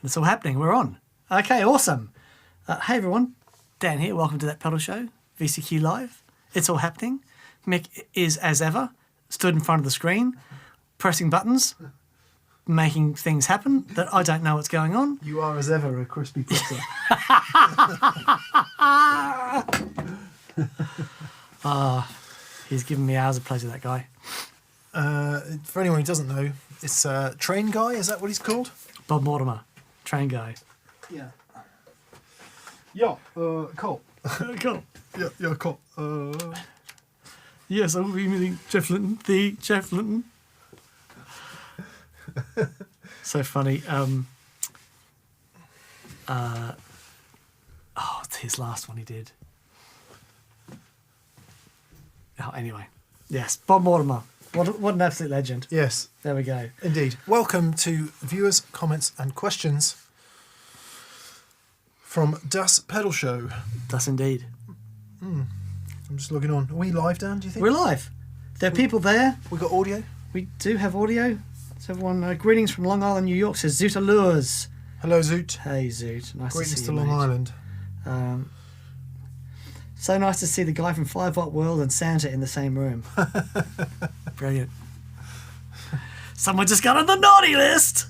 It's all happening. We're on. Okay, awesome. Hey, everyone. Dan here. Welcome to That Pedal Show, VCQ Live. It's all happening. Mick is, as ever, stood in front of the screen, pressing buttons, making things happen that I don't know what's going on. You are, as ever, a crispy pizza. He's given me hours of pleasure, that guy. For anyone who doesn't know, it's Train Guy, is that what he's called? Bob Mortimer, train guy. Yeah. Yeah, Cole. Cool. Yeah, Cole. Yes, I will be meeting Jeff Linton, the Jeff Linton. So funny. It's his last one he did. Oh, anyway. Yes, Bob Mortimer. What an absolute legend. Yes. There we go. Indeed. Welcome to viewers, comments and questions from Das Pedal Show. That's indeed. I'm just logging on. Are we live, Dan, do you think? We're live. There are people there. We got audio? We do have audio. So everyone, greetings from Long Island, New York, says Zoot Allures. Hello, Zoot. Hey, Zoot. Nice Greetings to see to you, Long mate. Island. So nice to see the guy from 5 Watt World and Santa in the same room. Brilliant. Someone just got on the naughty list.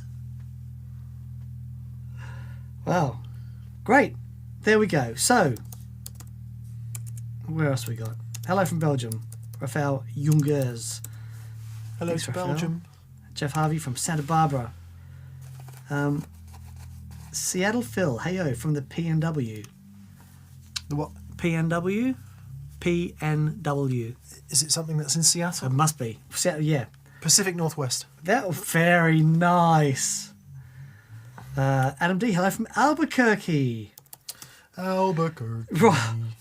Wow. Great. There we go. So, where else we got? Hello from Belgium. Raphael Jungers. Hello Thanks, to Raphael. Belgium. Jeff Harvey from Santa Barbara. Seattle Phil. Heyo from the PNW. The what? PNW? PNW. Is it something that's in Seattle? It must be. Seattle, yeah. Pacific Northwest. That was very nice. Adam D. Hello from Albuquerque. Albuquerque.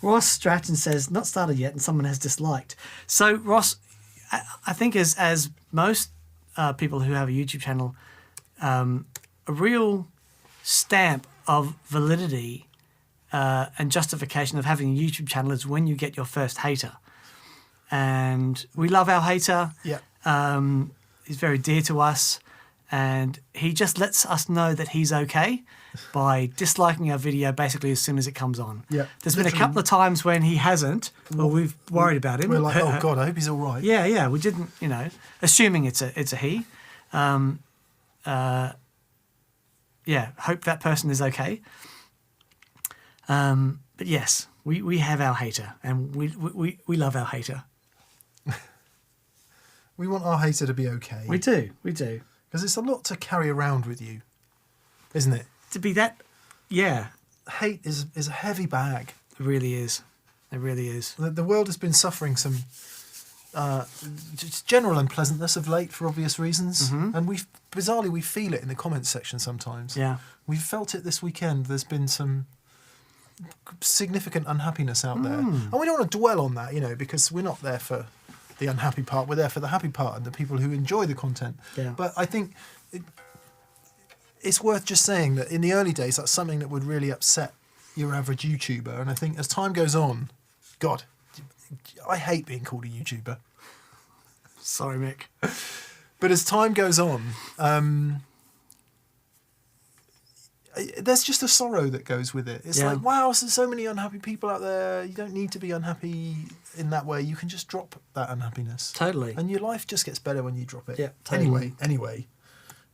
Ross Stratton says, not started yet and someone has disliked. So, Ross, I think as most people who have a YouTube channel, a real stamp of validity and justification of having a YouTube channel is when you get your first hater. And we love our hater. Yeah. He's very dear to us. And he just lets us know that he's okay by disliking our video basically as soon as it comes on. Yeah. There's been a couple of times when he hasn't, or we've worried about him. We're like, oh God, I hope he's all right. Yeah. We didn't, assuming it's a he. Hope that person is okay. But yes, we have our hater, and we love our hater. We want our hater to be okay. We do. Because it's a lot to carry around with you, isn't it? To be that, yeah. Hate is a heavy bag. It really is. It really is. The world has been suffering some just general unpleasantness of late for obvious reasons. Mm-hmm. And bizarrely, we feel it in the comments section sometimes. Yeah. We've felt it this weekend. There's been some significant unhappiness out there. And we don't want to dwell on that, because we're not there for the unhappy part. We're there for the happy part and the people who enjoy the content. Yeah. But I think it's worth just saying that in the early days, that's something that would really upset your average YouTuber. And I think as time goes on, God, I hate being called a YouTuber. Sorry, Mick. But as time goes on, there's just a sorrow that goes with it. It's like, wow, there's so many unhappy people out there. You don't need to be unhappy in that way. You can just drop that unhappiness. Totally. And your life just gets better when you drop it. Yeah, totally. Anyway.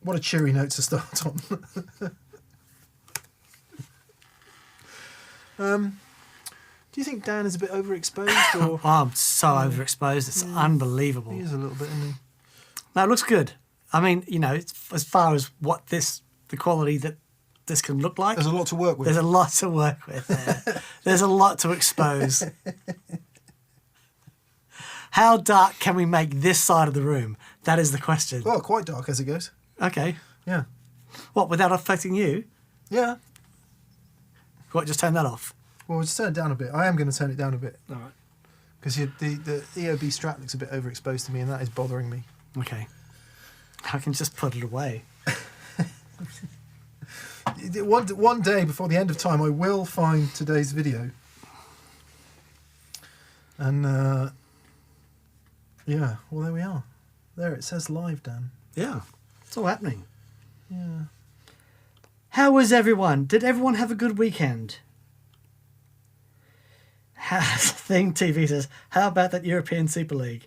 What a cheery note to start on. Do you think Dan is a bit overexposed? Or? Oh, I'm so overexposed. It's unbelievable. He is a little bit, isn't he? No, it looks good. I mean, as far as the quality that this can look like. There's a lot to work with. There's a lot to work with there. There's a lot to expose. How dark can we make this side of the room? That is the question. Well, quite dark as it goes. Okay. Yeah. What, without affecting you? Yeah. What, just turn that off? Well, we'll just turn it down a bit. I am going to turn it down a bit. All right. Because the EOB Strat looks a bit overexposed to me, and that is bothering me. Okay. I can just put it away. One day before the end of time, I will find today's video. And, yeah, well, there we are. There, it says live, Dan. Yeah. It's all happening. Yeah. How was everyone? Did everyone have a good weekend? Thing TV says, how about that European Super League?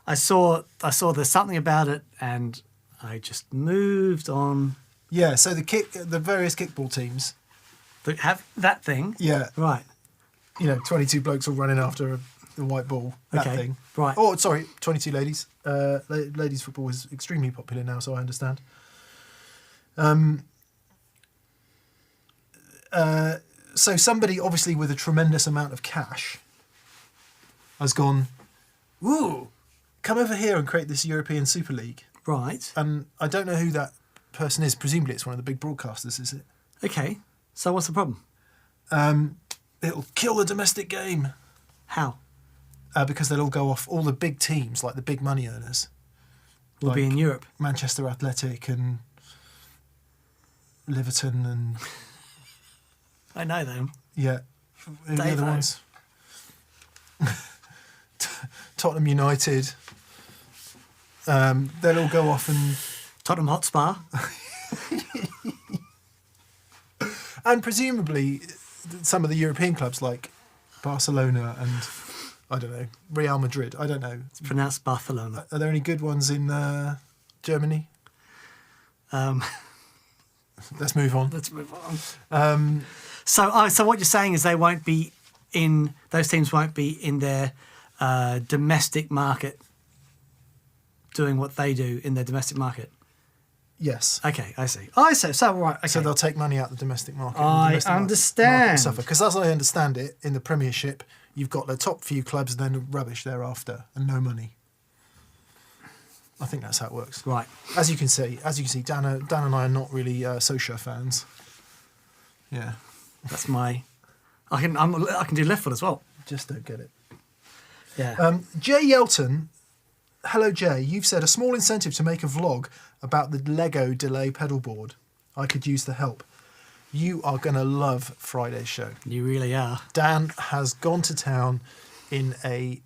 I saw there's something about it, and I just moved on. Yeah, so the various kickball teams that have that thing. Yeah, right. 22 blokes all running after the white ball. That okay. thing. Right. Oh, sorry, 22 ladies. Ladies football is extremely popular now, so I understand. So somebody, obviously with a tremendous amount of cash, has gone, "Ooh, come over here and create this European Super League." Right. And I don't know who that person is. Presumably it's one of the big broadcasters, is it? Okay. So what's the problem? It'll kill the domestic game. How? Because they'll all go off. All the big teams, like the big money earners, will be in Europe. Manchester Athletic and Liverton and... I know them. Yeah. Who are the other ones? Tottenham United. They'll all go off and... Tottenham Hotspur. And presumably some of the European clubs like Barcelona and, I don't know, Real Madrid. I don't know. It's pronounced Barcelona. Are there any good ones in Germany? Let's move on. So what you're saying is those teams won't be in their domestic market doing what they do in their domestic market. Yes. Okay, I see. So right. Okay. So they'll take money out of the domestic market. I understand. Because as I understand it, in the Premiership, you've got the top few clubs and then rubbish thereafter and no money. I think that's how it works. Right. As you can see, Dan and I are not really Socia fans. Yeah. That's my... I can do left foot as well. Just don't get it. Yeah. Jay Yelton, hello Jay, you've said a small incentive to make a vlog about the Lego delay pedal board. I could use the help. You are going to love Friday's show. You really are. Dan has gone to town in a...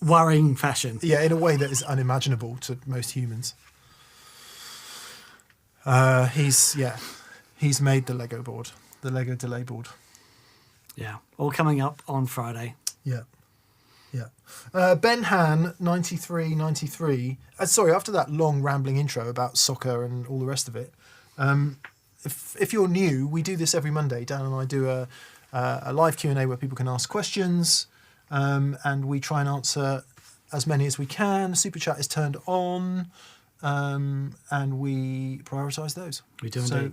worrying fashion. Yeah, in a way that is unimaginable to most humans. He's made the Lego board, the Lego delay board. Yeah, all coming up on Friday. Yeah. Ben Han 9393. Sorry, after that long rambling intro about soccer and all the rest of it, if you're new, we do this every Monday. Dan and I do a live Q&A where people can ask questions, and we try and answer as many as we can. Super chat is turned on, and we prioritise those. We do indeed.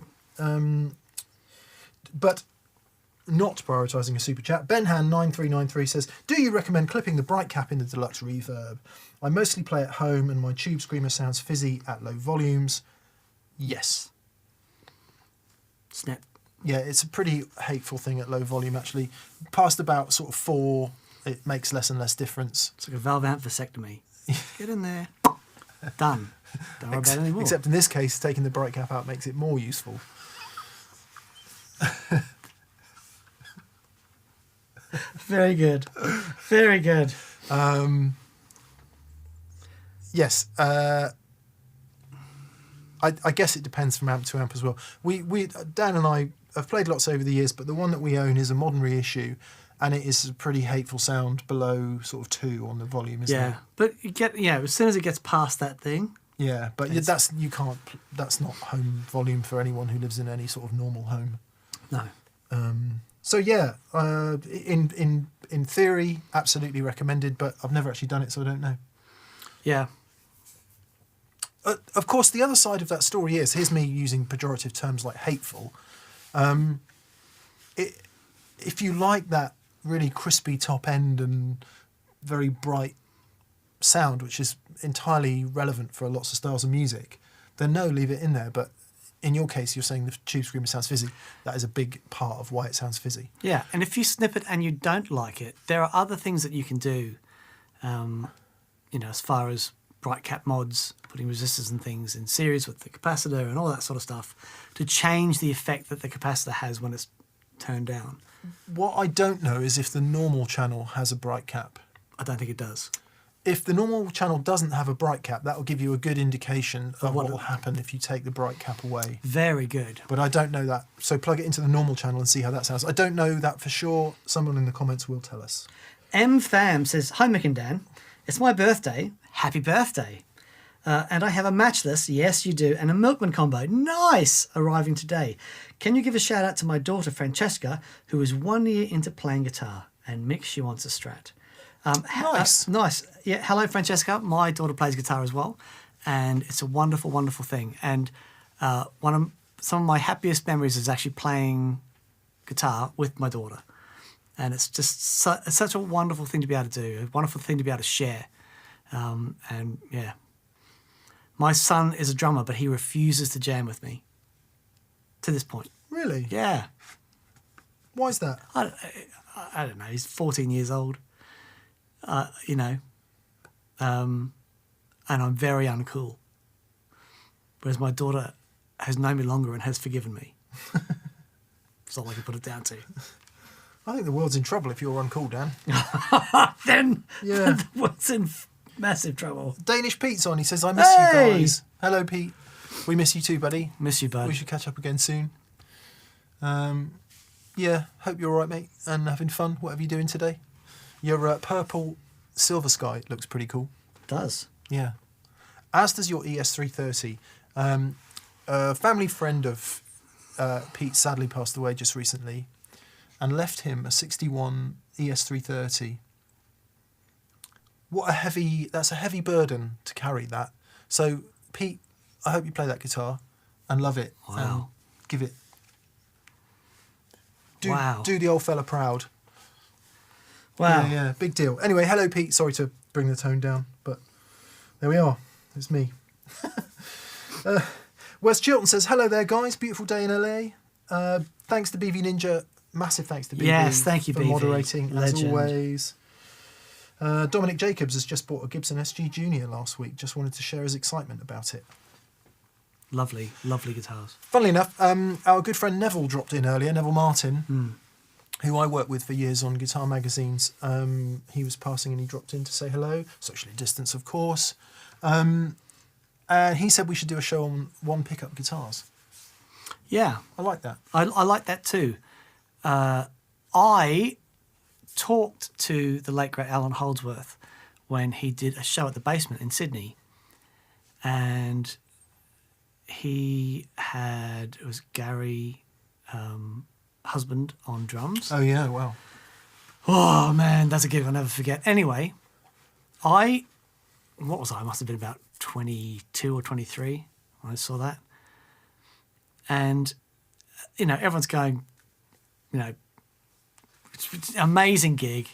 But not prioritising a super chat. Benhan9393 says, do you recommend clipping the bright cap in the deluxe reverb? I mostly play at home and my tube screamer sounds fizzy at low volumes. Yes. Snap. Yeah, it's a pretty hateful thing at low volume actually. Past about sort of 4, it makes less and less difference. It's like a valve amp vasectomy. Get in there. Done. Don't worry about it anymore. Except in this case, taking the bright cap out makes it more useful. Very good. Very good. Yes. I guess it depends from amp to amp as well. We Dan and I have played lots over the years, but the one that we own is a modern reissue, and it is a pretty hateful sound below sort of 2 on the volume, isn't it? Yeah, but you get as soon as it gets past that thing. Yeah, but that's not home volume for anyone who lives in any sort of normal home. No. So yeah, in theory, absolutely recommended, but I've never actually done it, so I don't know. Yeah. Of course, the other side of that story is, here's me using pejorative terms like hateful. If you like that really crispy top end and very bright sound, which is entirely relevant for lots of styles of music, then no, leave it in there. But in your case, you're saying the tube screamer sounds fizzy. That is a big part of why it sounds fizzy. Yeah, and if you snip it and you don't like it, there are other things that you can do, as far as bright cap mods, putting resistors and things in series with the capacitor and all that sort of stuff to change the effect that the capacitor has when it's turned down. What I don't know is if the normal channel has a bright cap. I don't think it does. if the normal channel doesn't have a bright cap, that will give you a good indication of what will happen if you take the bright cap away. Very good. But I don't know that. So plug it into the normal channel and see how that sounds. I don't know that for sure. Someone in the comments will tell us. M. Tham says, "Hi, Mick and Dan. It's my birthday. Happy birthday. And I have a matchless, yes you do, and a Milkman combo, nice, arriving today. Can you give a shout out to my daughter Francesca, who is 1 year into playing guitar, and Mick, she wants a Strat." Nice. Nice. Yeah, hello Francesca. My daughter plays guitar as well, and it's a wonderful, wonderful thing. And some of my happiest memories is actually playing guitar with my daughter. And it's just such a wonderful thing to be able to do, a wonderful thing to be able to share. And yeah. My son is a drummer, but he refuses to jam with me to this point. Really? Yeah. Why is that? I don't know. He's 14 years old, you know, and I'm very uncool. Whereas my daughter has known me longer and has forgiven me. That's all I can put it down to. I think the world's in trouble if you're uncool, Dan. Then Yeah. the world's in massive trouble. Danish Pete's on. He says, "I miss you guys." Hello, Pete. We miss you too, buddy. Miss you, bud. We should catch up again soon. Yeah, hope you're all right, mate, and having fun, whatever you're doing today. Your purple silver sky looks pretty cool. Does. Yeah. As does your ES330. A family friend of Pete sadly passed away just recently and left him a 61 ES330. That's a heavy burden to carry that. So, Pete, I hope you play that guitar and love it. Wow. And give it. Wow. Do the old fella proud. Wow. Yeah, big deal. Anyway, hello, Pete. Sorry to bring the tone down, but there we are. It's me. Wes Chilton says, "Hello there, guys. Beautiful day in LA. Thanks to BV Ninja. Massive thanks to BV. Yes, thank you, for BV. moderating, Legend. as always. Dominic Jacobs has just bought a Gibson SG Junior last week. Just wanted to share his excitement about it. Lovely, lovely guitars. Funnily enough, our good friend Neville dropped in earlier, Neville Martin, who I worked with for years on guitar magazines. He was passing and he dropped in to say hello, socially distanced, of course. And he said we should do a show on one pickup guitars. Yeah. I like that. I like that too. I talked to the late, great Alan Holdsworth when he did a show at the Basement in Sydney. And it was Gary Husband on drums. Oh, yeah, wow. Oh, man, that's a gig I'll never forget. Anyway, I must have been about 22 or 23 when I saw that. And, you know, everyone's going, you know, it's an amazing gig.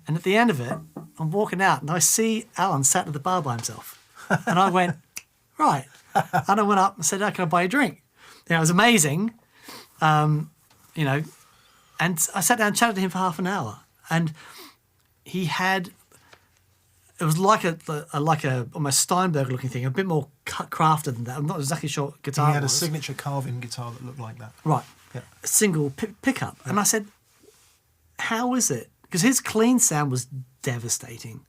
And at the end of it, I'm walking out and I see Alan sat at the bar by himself. And I went, right. And I went up and said, "Oh, can I buy you a drink?" You know, it was amazing. You know, and I sat down and chatted to him for half an hour. And he had, it was like a almost Steinberg looking thing, a bit more crafted than that. I'm not exactly sure what guitar He had it a was. signature carving guitar that looked like that. Right. Yeah. A single pickup. Yeah. And I said, "How is it?" Because his clean sound was devastating.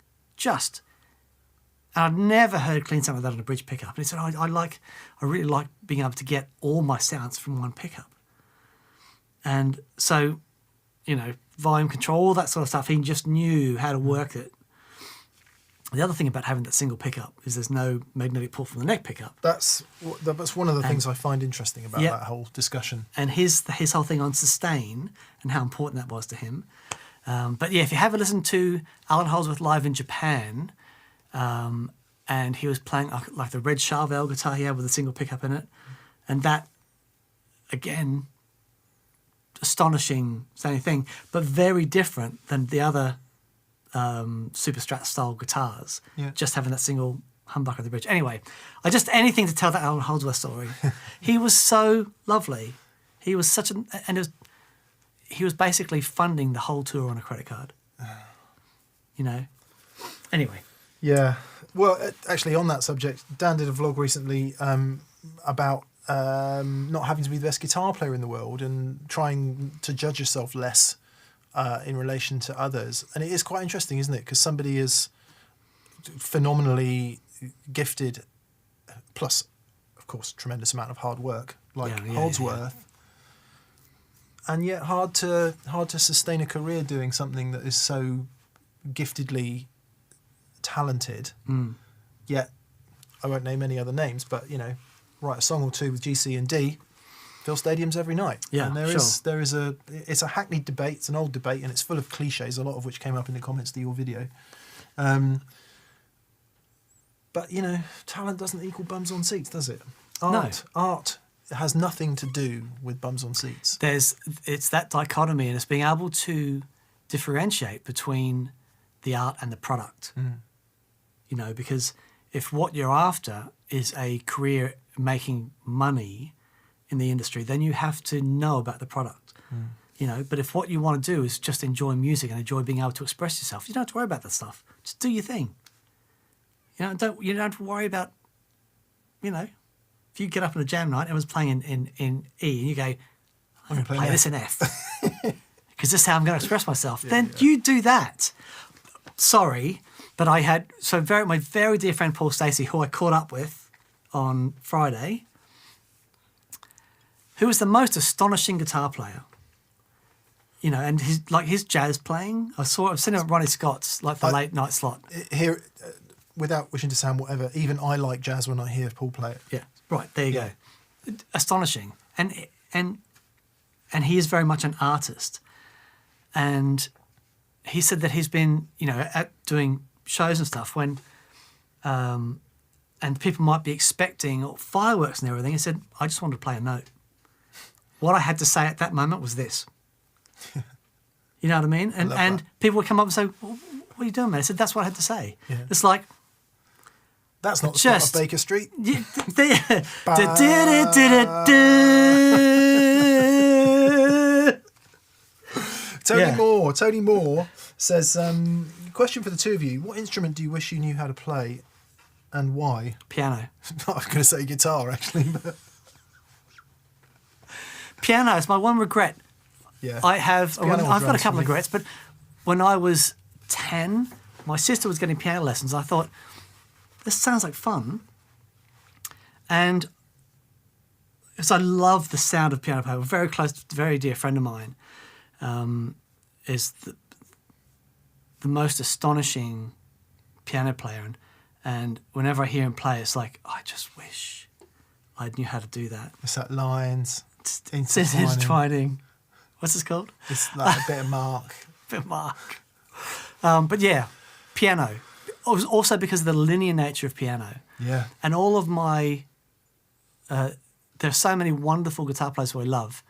And I'd never heard clean sound like that on a bridge pickup. And he said, I really like being able to get all my sounds from one pickup. And so, you know, volume control, all that sort of stuff, he just knew how to work it. The other thing about having that single pickup is there's no magnetic pull from the neck pickup. That's one of the things I find interesting about that whole discussion. And his whole thing on sustain and how important that was to him. But yeah, if you have a listen to Alan Holdsworth live in Japan, and he was playing like the red Charvel guitar he had with a single pickup in it, and that, again, astonishing sounding thing, but very different than the other Super Strat style guitars. Yeah. Just having that single humbucker at the bridge. Anyway, anything to tell that Alan Holdsworth story. He was so lovely. He was he was basically funding the whole tour on a credit card. You know. Anyway. Yeah. Well, actually, on that subject, Dan did a vlog recently about not having to be the best guitar player in the world and trying to judge yourself less in relation to others. And it is quite interesting, isn't it? Because somebody as phenomenally gifted, plus, of course, tremendous amount of hard work, like Holdsworth. And yet hard to sustain a career doing something that is so giftedly talented. Yet, I won't name any other names, but, you know, write a song or two with GC and D, fill stadiums every night. Yeah, and it's a hackneyed debate, it's an old debate, and it's full of cliches, a lot of which came up in the comments to your video. But, you know, talent doesn't equal bums on seats, does it? Art has nothing to do with bums on seats. It's that dichotomy, and it's being able to differentiate between the art and the product. You know, because if what you're after is a career making money in the industry, then you have to know about the product. You know, but if what you want to do is just enjoy music and enjoy being able to express yourself, you don't have to worry about that stuff. Just do your thing. You don't have to worry about, you know, if you get up on a jam night and everyone's playing in E and you go, I'm going to play this in F because this is how I'm going to express myself. Then you do that. Sorry, but I had my very dear friend Paul Stacey, who I caught up with on Friday, who was the most astonishing guitar player. You know, and his jazz playing. I've seen him at Ronnie Scott's, like the late night slot. Here, without wishing to sound whatever, even I like jazz when I hear Paul play it. Yeah, right, there you go. Astonishing. And he is very much an artist. And he said that he's been, you know, at doing shows and stuff when, and people might be expecting fireworks and everything. He said, I just wanted to play a note. What I had to say at that moment was this. You know what I mean? And people would come up and say, well, what are you doing, man? I said, that's what I had to say. Yeah. It's like, that's not the start of Baker Street. Tony Moore says, question for the two of you. What instrument do you wish you knew how to play and why? Piano. I was going to say guitar, actually. But piano is my one regret. Yeah. I've got a couple of regrets, but when I was 10, my sister was getting piano lessons. I thought, this sounds like fun. And because I love the sound of piano player, a very close, very dear friend of mine is the most astonishing piano player. And whenever I hear him play, it's like, I just wish I knew how to do that. It's that lines. It's intertwining. What's this called? It's like a bit of Mark. But yeah, piano. Also because of the linear nature of piano. Yeah. And all of my... there are so many wonderful guitar players who I love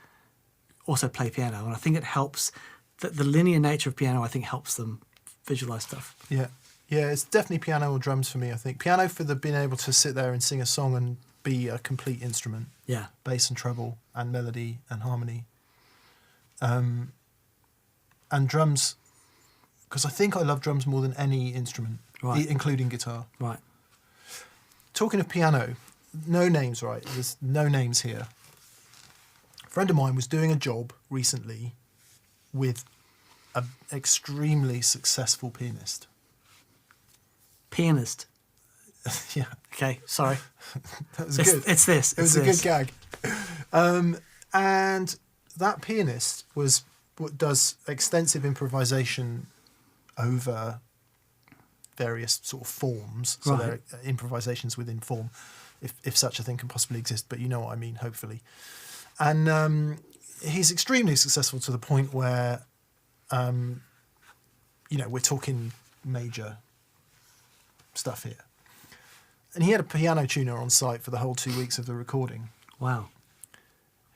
also play piano. And I think it helps... The linear nature of piano, I think, helps them visualise stuff. Yeah. Yeah, it's definitely piano or drums for me, I think. Piano for being able to sit there and sing a song and be a complete instrument. Yeah. Bass and treble and melody and harmony. And drums, because I think I love drums more than any instrument, right, including guitar. Right. Talking of piano, no names, right? There's no names here. A friend of mine was doing a job recently with an extremely successful pianist. Pianist? Yeah. Okay, sorry. That was good. It's this. It was a good gag. And that pianist does extensive improvisation over various sort of forms. So there are improvisations within form, if such a thing can possibly exist, but you know what I mean, hopefully. And he's extremely successful to the point where, you know, we're talking major stuff here. And he had a piano tuner on site for the whole 2 weeks of the recording. Wow.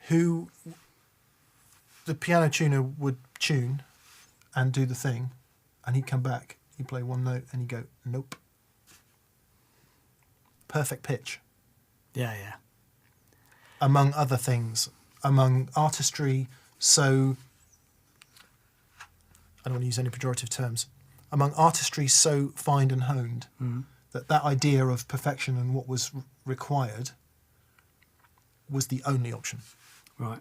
Who the piano tuner would tune and do the thing, and he'd come back, he'd play one note, and he'd go, nope. Perfect pitch. Yeah, yeah. Among other things, among artistry, so... I don't want to use any pejorative terms. Among artistry so fine and honed, that idea of perfection and what was required was the only option. Right.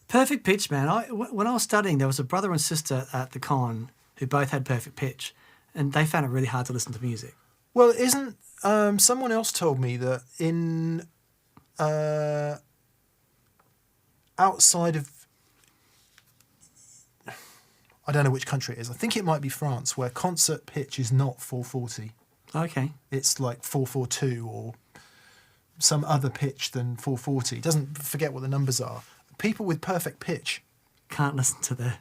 Perfect pitch, man. When I was studying, there was a brother and sister at the con who both had perfect pitch. and they found it really hard to listen to music. Well, isn't someone else told me that in outside of, I don't know which country it is. I think it might be France, where concert pitch is not 440. Okay. It's like 442 or some other pitch than 440. It doesn't forget what the numbers are. People with perfect pitch Can't listen to the...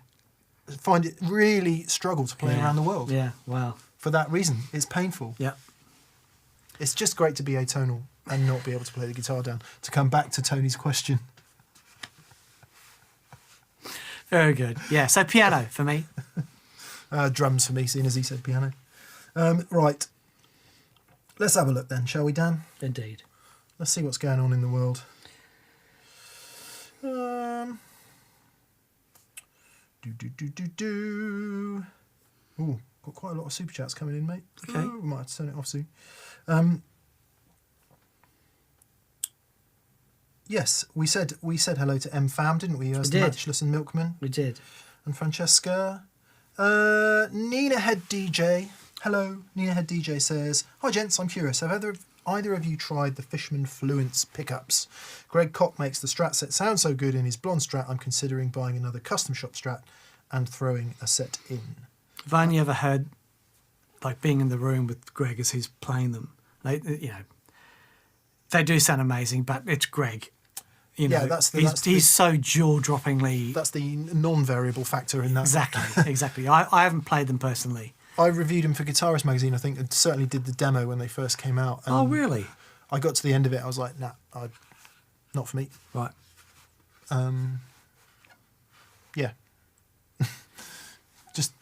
find it really struggle to play around the world. Yeah, wow. For that reason, it's painful. Yeah. It's just great to be atonal and not be able to play the guitar down. To come back to Tony's question. Very good. Yeah, so piano for me. Drums for me, seeing as he said piano. Right. Let's have a look then, shall we, Dan? Indeed. Let's see what's going on in the world. Ooh, got quite a lot of super chats coming in, mate. Okay. Ooh, we might have to turn it off soon. Yes, we said hello to M Fam, didn't we? As the did. Matchless and Milkman. We did. And Francesca. Nina Head DJ. Hello, Nina Head DJ says, "Hi gents, I'm curious. Have either of you tried the Fishman Fluence pickups? Greg Koch makes the Strat set sound so good in his blonde Strat. I'm considering buying another custom shop Strat and throwing a set in." I've only ever heard, like, being in the room with Greg as he's playing them. They, you know, they do sound amazing, but it's Greg. You know, he's so jaw-droppingly... That's the non-variable factor in that. Exactly. I haven't played them personally. I reviewed them for Guitarist magazine, I think, and certainly did the demo when they first came out. And oh, really? I got to the end of it, I was like, nah, not for me. Right. Yeah. Just,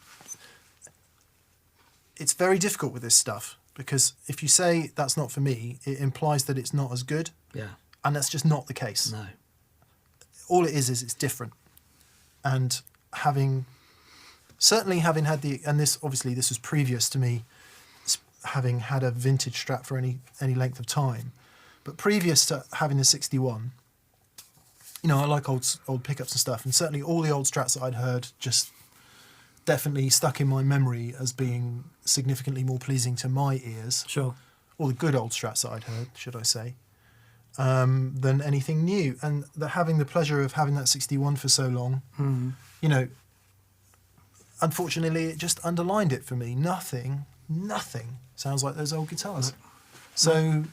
it's very difficult with this stuff, because if you say that's not for me, it implies that it's not as good. Yeah. And that's just not the case. No. All it is it's different. And having had and this was previous to me having had a vintage Strat for any length of time, but previous to having the 61, you know, I like old pickups and stuff, and certainly all the old Strats that I'd heard just definitely stuck in my memory as being significantly more pleasing to my ears. Sure. All the good old Strats that I'd heard, should I say, than anything new. And having the pleasure of having that 61 for so long, you know, unfortunately, it just underlined it for me. Nothing sounds like those old guitars. So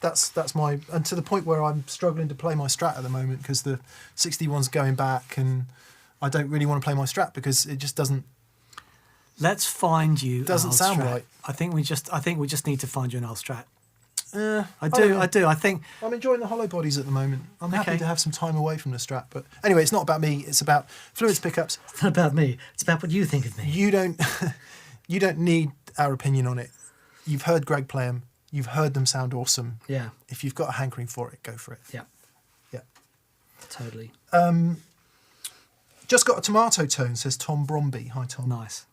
that's my... And to the point where I'm struggling to play my Strat at the moment, because the 61's going back, and I don't really want to play my Strat because it just doesn't... Let's find you Doesn't an old sound Strat. right. I think we just need to find you an old Strat. I don't do. know. I think I'm enjoying the hollow bodies at the moment. I'm happy Okay. to have some time away from the Strat. But anyway, it's not about me. It's about Fluence pickups. it's not about me. It's about what you think of me. You don't need our opinion on it. You've heard Greg play them. You've heard them sound awesome. Yeah. If you've got a hankering for it, go for it. Yeah. Yeah. Totally. Just got a tomato tone, says Tom Bromby. Hi, Tom. Nice.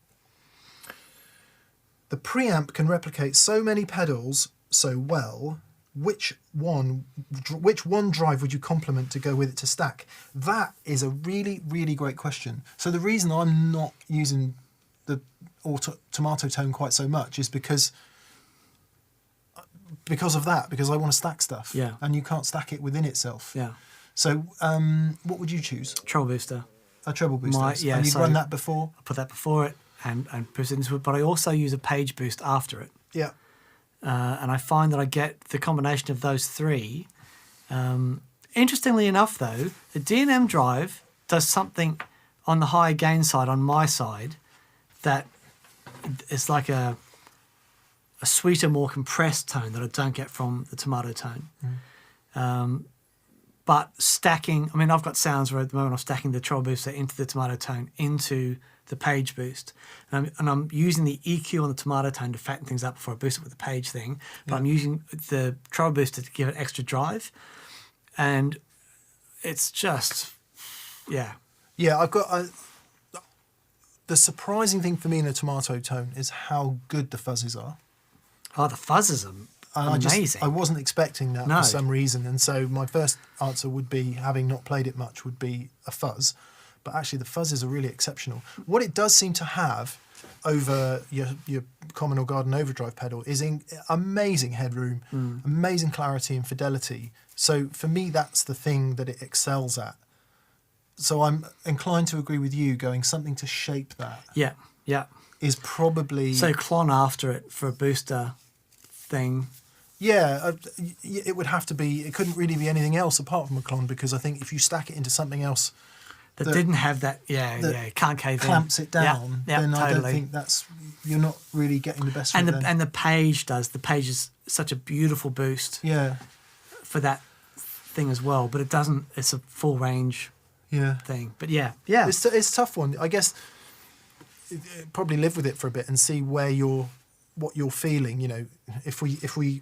The preamp can replicate so many pedals so well. Which one drive would you complement to go with it to stack? That is a really, really great question. So the reason I'm not using the tomato tone quite so much is because of that, because I want to stack stuff. Yeah. And you can't stack it within itself. Yeah. So what would you choose? Treble booster. A treble booster. Yeah, and you'd so run that before? I put that before it and boost it into it, but I also use a page boost after it. Yeah. And I find that I get the combination of those three. Interestingly enough, though, the D&M drive does something on the high gain side, on my side, that is like a sweeter, more compressed tone that I don't get from the tomato tone. But stacking, I mean, I've got sounds where at the moment I'm stacking the treble booster into the tomato tone into the page boost. And I'm using the EQ on the tomato tone to fatten things up before I boost it with the page thing. But I'm using the treble booster to give it extra drive. And it's just, yeah. Yeah, I've got... the surprising thing for me in the tomato tone is how good the fuzzes are. Oh, the fuzzes are amazing. I wasn't expecting that No. for some reason. And so my first answer would be, having not played it much, would be a fuzz. but actually the fuzzes are really exceptional. What it does seem to have over your common or garden overdrive pedal is amazing headroom, amazing clarity and fidelity. So for me, that's the thing that it excels at. So I'm inclined to agree with you, going something to shape that. Yeah, yeah. Is probably... So clon after it for a booster thing. Yeah, it would have to be... It couldn't really be anything else apart from a clon, because I think if you stack it into something else... That didn't have that, can't cave in. Clamps it down, then totally. I don't think that's... You're not really getting the best from it. And the Page does. The Page is such a beautiful boost for that thing as well, but it doesn't... It's a full range thing. But yeah. It's a tough one. I guess probably live with it for a bit and see what you're feeling. You know, if we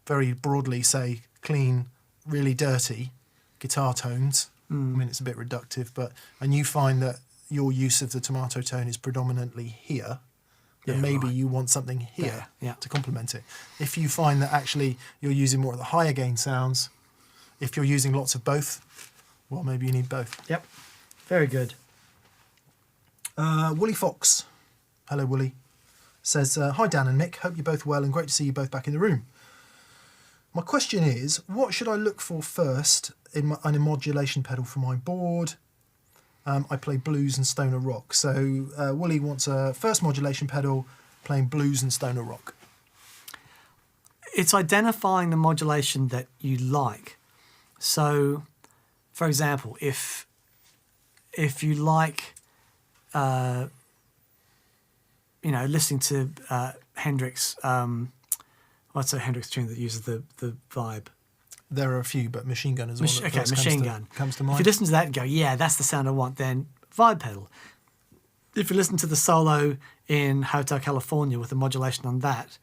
very broadly say clean, really dirty guitar tones, I mean, it's a bit reductive, and you find that your use of the tomato tone is predominantly here, then maybe you want something here to complement it. If you find that actually you're using more of the higher gain sounds, if you're using lots of both, well, maybe you need both. Yep. Very good. Wooly Fox, hello Wooly, says, hi Dan and Nick, hope you're both well and great to see you both back in the room. My question is, what should I look for first in a modulation pedal for my board? I play blues and stoner rock. So Wooly wants a first modulation pedal playing blues and stoner rock. It's identifying the modulation that you like. So, for example, if you like, listening to Hendrix, what's a Hendrix tune that uses the vibe? There are a few, but Machine Gun is one that first comes to mind. If you listen to that and go, yeah, that's the sound I want, then vibe pedal. If you listen to the solo in Hotel California with the modulation on that,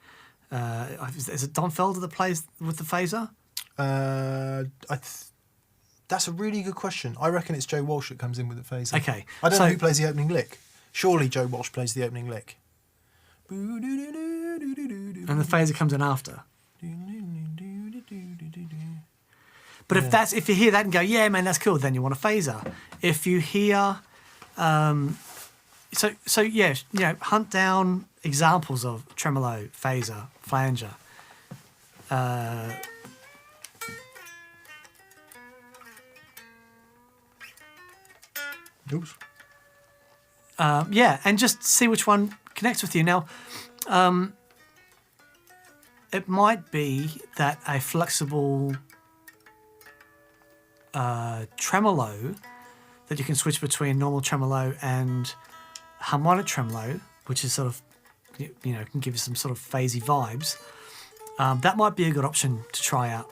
is it Don Felder that plays with the phaser? That's a really good question. I reckon it's Joe Walsh that comes in with the phaser. Okay. I don't know who plays the opening lick. Surely Joe Walsh plays the opening lick. And the phaser comes in after. But if you hear that and go, yeah, man, that's cool, then you want a phaser. If you hear, hunt down examples of tremolo, phaser, flanger. Oops. And just see which one connects with you. Now, it might be that a flexible tremolo that you can switch between normal tremolo and harmonic tremolo, which is sort of, can give you some sort of phasey vibes. That might be a good option to try out.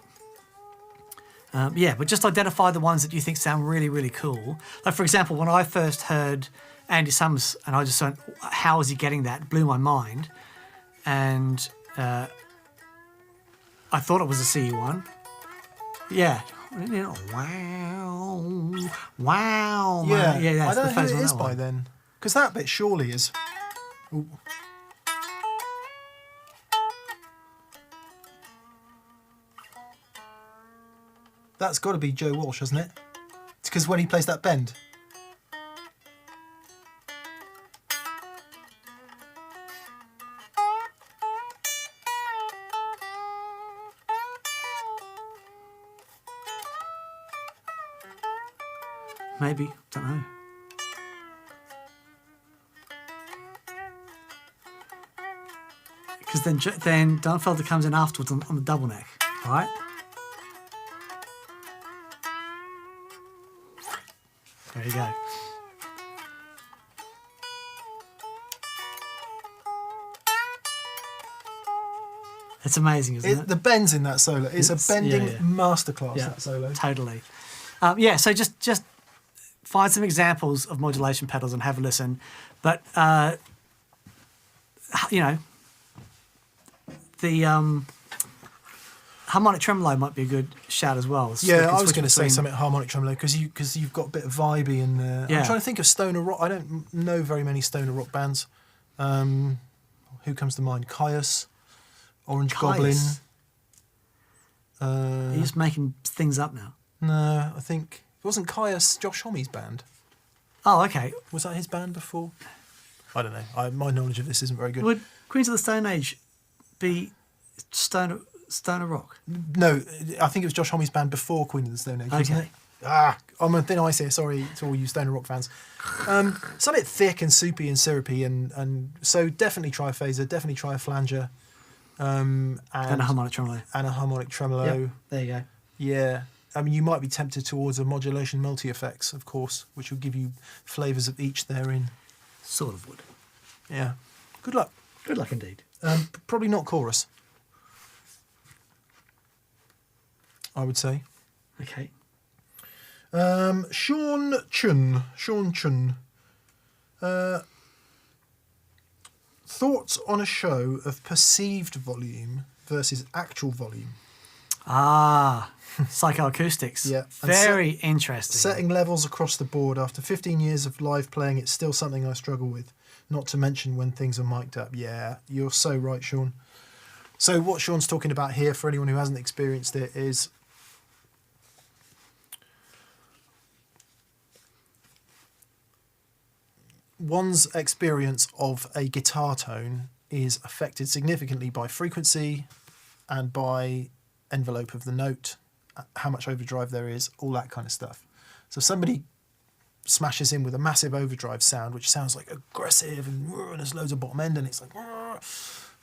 But just identify the ones that you think sound really, really cool. Like, for example, when I first heard Andy Summers, and I just went, how is he getting that? It blew my mind. And I thought it was a CE1. Yeah. Wow. Yeah, Yeah, I don't know who it is that by one. then. Because that bit surely is... Ooh. That's got to be Joe Walsh, hasn't it? It's because when he plays that bend. Maybe, don't know. Because then Don Felder comes in afterwards on the double neck, right? There you go. It's amazing, isn't it? The bends in that solo. It's a bending masterclass, Yeah, that solo. Totally. So just find some examples of modulation pedals and have a listen. But, the harmonic tremolo might be a good shout as well. Yeah, I was going to say something harmonic tremolo because you've got a bit of vibey in there. Yeah. I'm trying to think of stoner rock. I don't know very many stoner rock bands. Who comes to mind? Caius, Orange Goblin. You're just making things up now. No, I think it wasn't Caius Josh Homme's band. Oh, okay. Was that his band before? I don't know. My knowledge of this isn't very good. Would Queens of the Stone Age be Stoner Rock? No, I think it was Josh Homme's band before Queen of the Stone Age, wasn't it? I'm on thin ice here. Sorry to all you Stoner Rock fans. It's a bit thick and soupy and syrupy, and so definitely try a phaser, definitely try a flanger, and a harmonic tremolo. And a harmonic tremolo. Yep, there you go. Yeah. I mean, you might be tempted towards a modulation multi-effects, of course, which will give you flavours of each therein. Sort of would. Yeah. Good luck. Good luck indeed. Probably not chorus, I would say. Okay. Sean Chun. Thoughts on a show of perceived volume versus actual volume? Psychoacoustics. Yeah. Very interesting. Setting levels across the board. After 15 years of live playing, it's still something I struggle with. Not to mention when things are mic'd up. Yeah, you're so right, Sean. So what Sean's talking about here, for anyone who hasn't experienced it, is one's experience of a guitar tone is affected significantly by frequency and by envelope of the note, how much overdrive there is, all that kind of stuff. So if somebody smashes in with a massive overdrive sound, which sounds like aggressive and there's loads of bottom end and it's like,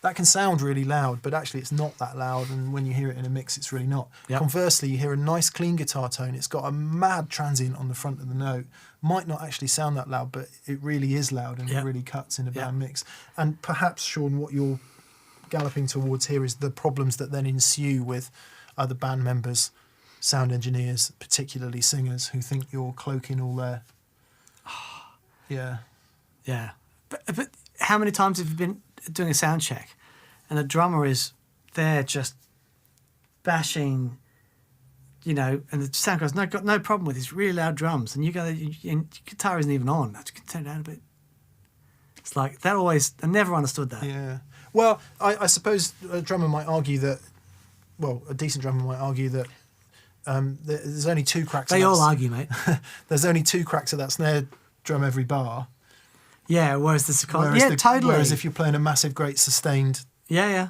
that can sound really loud, but actually it's not that loud, and when you hear it in a mix it's really not. Yep. Conversely, you hear a nice clean guitar tone, it's got a mad transient on the front of the note, might not actually sound that loud, but it really is loud and Yep. it really cuts in a band Yep. mix. And perhaps, Sean, what you're galloping towards here is the problems that then ensue with other band members, sound engineers, particularly singers, who think you're cloaking all their... Yeah. Yeah. But how many times have you been doing a sound check and the drummer is there just bashing, you know, and the sound guy's got no problem with his really loud drums, and you go, and your guitar isn't even on. I just turn it down a bit. It's like that always. I never understood that. Yeah. Well, I suppose a drummer might argue that. Well, a decent drummer might argue that there's only two cracks. They all argue, mate. There's only two cracks of that snare drum every bar. Yeah. Whereas totally. Whereas if you're playing a massive, great sustained. Yeah.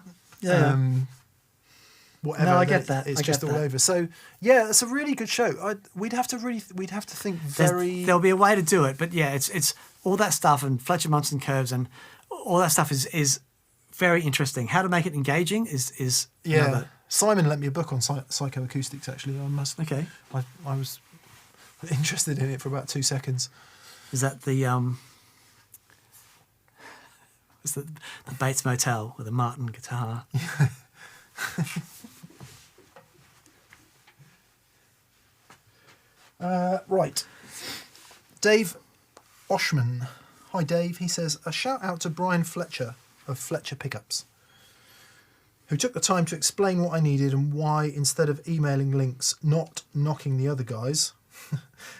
Whatever. No, I get that. It's just all over. So yeah, it's a really good show. We'd have to think very. There'll be a way to do it, but yeah, it's all that stuff and Fletcher Munson curves and all that stuff is very interesting. How to make it engaging is yeah. another. Simon lent me a book on psychoacoustics. Actually, Okay. I was interested in it for about 2 seconds. Is that the was the Bates Motel with a Martin guitar? Right. Dave Oshman. Hi, Dave. He says, a shout out to Brian Fletcher of Fletcher Pickups, who took the time to explain what I needed and why, instead of emailing links, not knocking the other guys,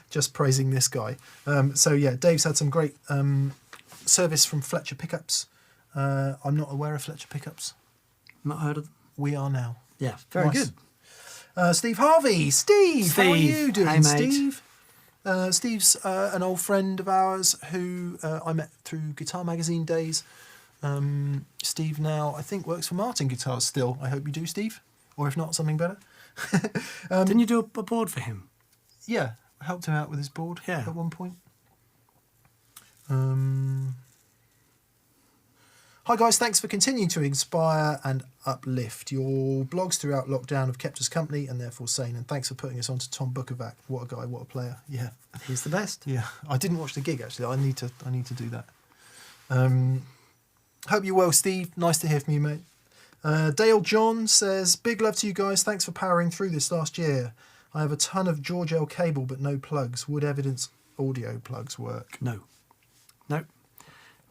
just praising this guy. So yeah, Dave's had some great service from Fletcher Pickups. I'm not aware of Fletcher Pickups. Not heard of them. We are now. Yeah, very Nice. good. Steve Harvey. Steve, how are you doing, Hey, mate. Steve? Steve's an old friend of ours who I met through Guitar Magazine days. Steve now, I think, works for Martin Guitars still. I hope you do, Steve. Or if not, something better. Didn't you do a board for him? Yeah, I helped him out with his board Yeah. at one point. Hi guys, thanks for continuing to inspire and uplift. Your blogs throughout lockdown have kept us company and therefore sane. And thanks for putting us on to Tom Bukovac. What a guy, what a player. Yeah. He's the best. Yeah. I didn't watch the gig actually. I need to do that. Hope you're well, Steve. Nice to hear from you, mate. Dale John says, big love to you guys. Thanks for powering through this last year. I have a ton of George L cable but no plugs. Would Evidence audio plugs work?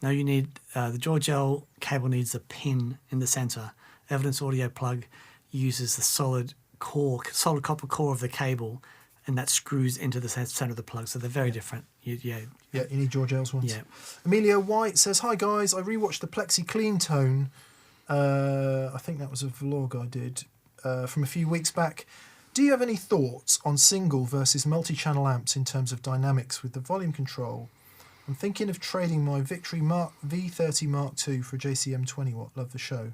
No, you need the George L cable needs a pin in the center. Evidence audio plug uses the solid copper core of the cable, and that screws into the center of the plug. So they're very different. Yeah, you need George L's ones. Yeah. Amelia White says, hi guys, I rewatched the Plexi Clean Tone. I think that was a vlog I did from a few weeks back. Do you have any thoughts on single versus multi-channel amps in terms of dynamics with the volume control? I'm thinking of trading my Victory V30 Mark II for a JCM 20 watt. Love the show.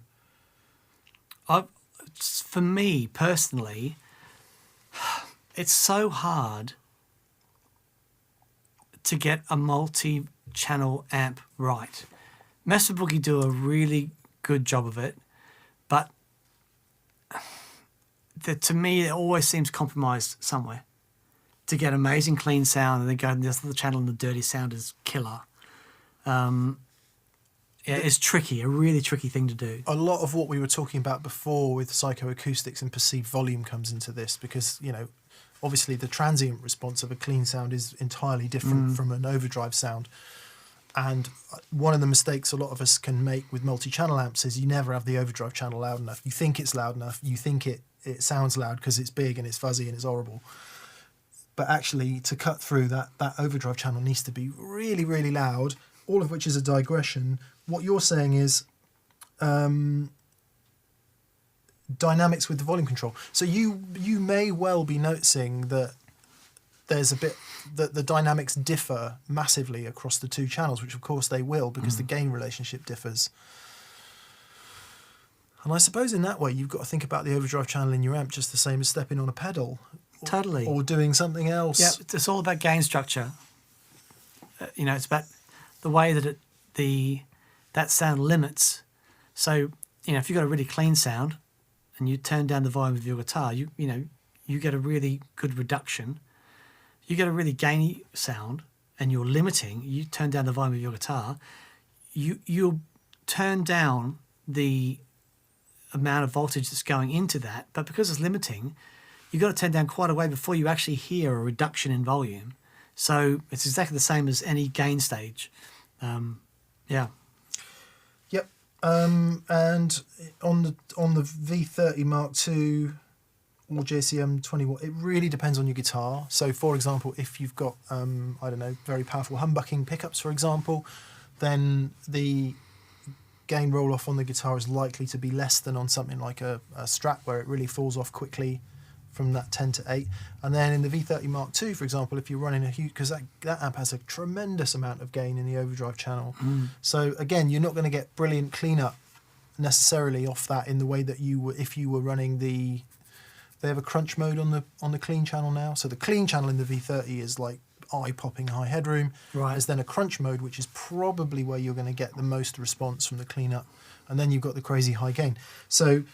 For me personally, it's so hard to get a multi-channel amp right. Mesa Boogie do a really good job of it, but to me, it always seems compromised somewhere. To get amazing clean sound and then go to this other channel and the dirty sound is killer. It's tricky, a really tricky thing to do. A lot of what we were talking about before with psychoacoustics and perceived volume comes into this because, you know, obviously the transient response of a clean sound is entirely different from an overdrive sound. And one of the mistakes a lot of us can make with multi-channel amps is you never have the overdrive channel loud enough. You think it's loud enough, you think it sounds loud because it's big and it's fuzzy and it's horrible. But actually, to cut through that overdrive channel needs to be really, really loud, all of which is a digression. What you're saying is dynamics with the volume control. So you may well be noticing that there's a bit that the dynamics differ massively across the two channels, which of course they will because the gain relationship differs. And I suppose in that way you've got to think about the overdrive channel in your amp just the same as stepping on a pedal. Totally. Or doing something else. Yeah, it's all about gain structure. You know, it's about the way that that sound limits. So, you know, if you've got a really clean sound and you turn down the volume of your guitar, you get a really good reduction. You get a really gainy sound and you're limiting, you turn down the volume of your guitar, you'll turn down the amount of voltage that's going into that, but because it's limiting, you've got to turn down quite a way before you actually hear a reduction in volume. So it's exactly the same as any gain stage. Yeah. Yep. And on the V30 Mark II or JCM 20 watt, it really depends on your guitar. So for example, if you've got I don't know, very powerful humbucking pickups, for example, then the gain roll off on the guitar is likely to be less than on something like a Strat, where it really falls off quickly from that 10 to 8. And then in the V30 Mark II, for example, if you're running a huge, because that amp has a tremendous amount of gain in the overdrive channel. So again, you're not going to get brilliant cleanup necessarily off that in the way that you would if you were running they have a crunch mode on the clean channel now. So the clean channel in the V30 is like eye-popping high headroom. Right. There's then a crunch mode, which is probably where you're going to get the most response from the cleanup. And then you've got the crazy high gain. So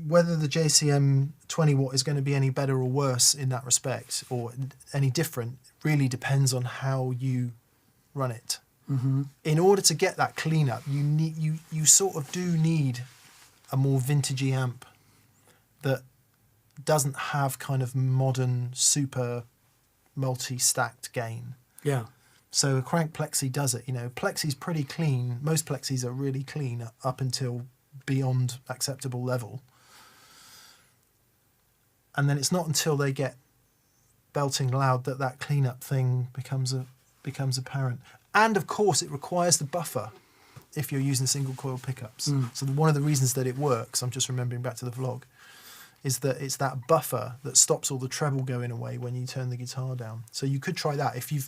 whether the JCM 20 watt is going to be any better or worse in that respect, or any different, really depends on how you run it. In order to get that cleanup, you sort of do need a more vintagey amp that doesn't have kind of modern super multi-stacked gain. Yeah. So a crank plexi does it. You know, plexi's pretty clean. Most plexis are really clean up until beyond acceptable level. And then it's not until they get belting loud that cleanup thing becomes apparent. And of course, it requires the buffer if you're using single coil pickups. So one of the reasons that it works, I'm just remembering back to the vlog, is that it's that buffer that stops all the treble going away when you turn the guitar down. So you could try that if you've,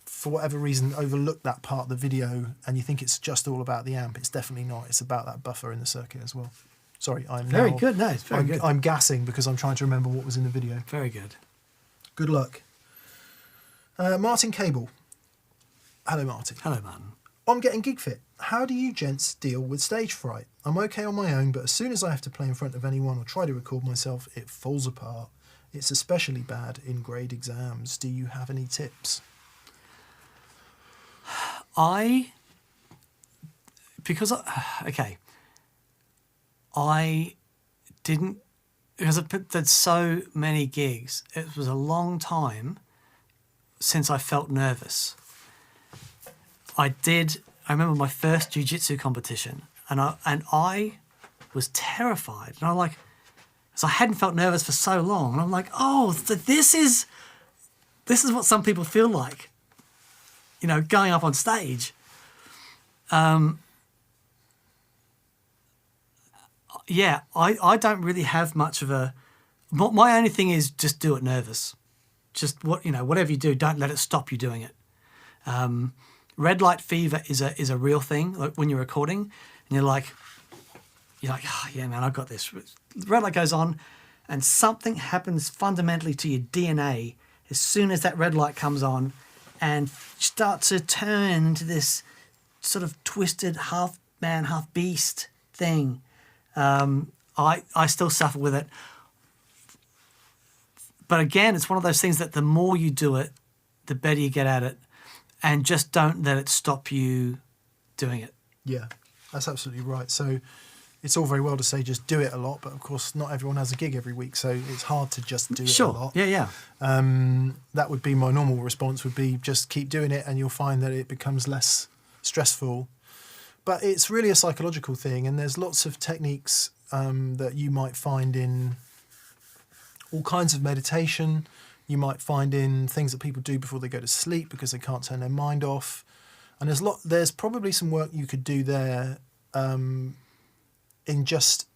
for whatever reason, overlooked that part of the video and you think it's just all about the amp. It's definitely not. It's about that buffer in the circuit as well. Sorry, very good. No, it's very good. I'm gassing because I'm trying to remember what was in the video. Very good. Good luck. Martin Cable. Hello, Martin. Hello, Martin. I'm getting gig fit. How do you gents deal with stage fright? I'm okay on my own, but as soon as I have to play in front of anyone or try to record myself, it falls apart. It's especially bad in grade exams. Do you have any tips? I didn't, because I did so many gigs, it was a long time since I felt nervous. I remember my first jiu-jitsu competition and I was terrified. And I'm like, because I hadn't felt nervous for so long. And I'm like, oh, so this is what some people feel like, you know, going up on stage. Yeah, I don't really have much of a My only thing is just do it nervous. Just whatever you do, don't let it stop you doing it. Red light fever is a real thing. Like when you're recording, and you're like, oh yeah, man, I've got this. The red light goes on, and something happens fundamentally to your DNA as soon as that red light comes on, and you start to turn into this sort of twisted half man, half beast thing. I still suffer with it. But again, it's one of those things that the more you do it, the better you get at it. And just don't let it stop you doing it. Yeah, that's absolutely right. So it's all very well to say just do it a lot, but of course not everyone has a gig every week, so it's hard to just do it a lot. Yeah. That would be my normal response, would be just keep doing it and you'll find that it becomes less stressful. But it's really a psychological thing, and there's lots of techniques that you might find in all kinds of meditation. You might find in things that people do before they go to sleep because they can't turn their mind off. And there's probably some work you could do there in just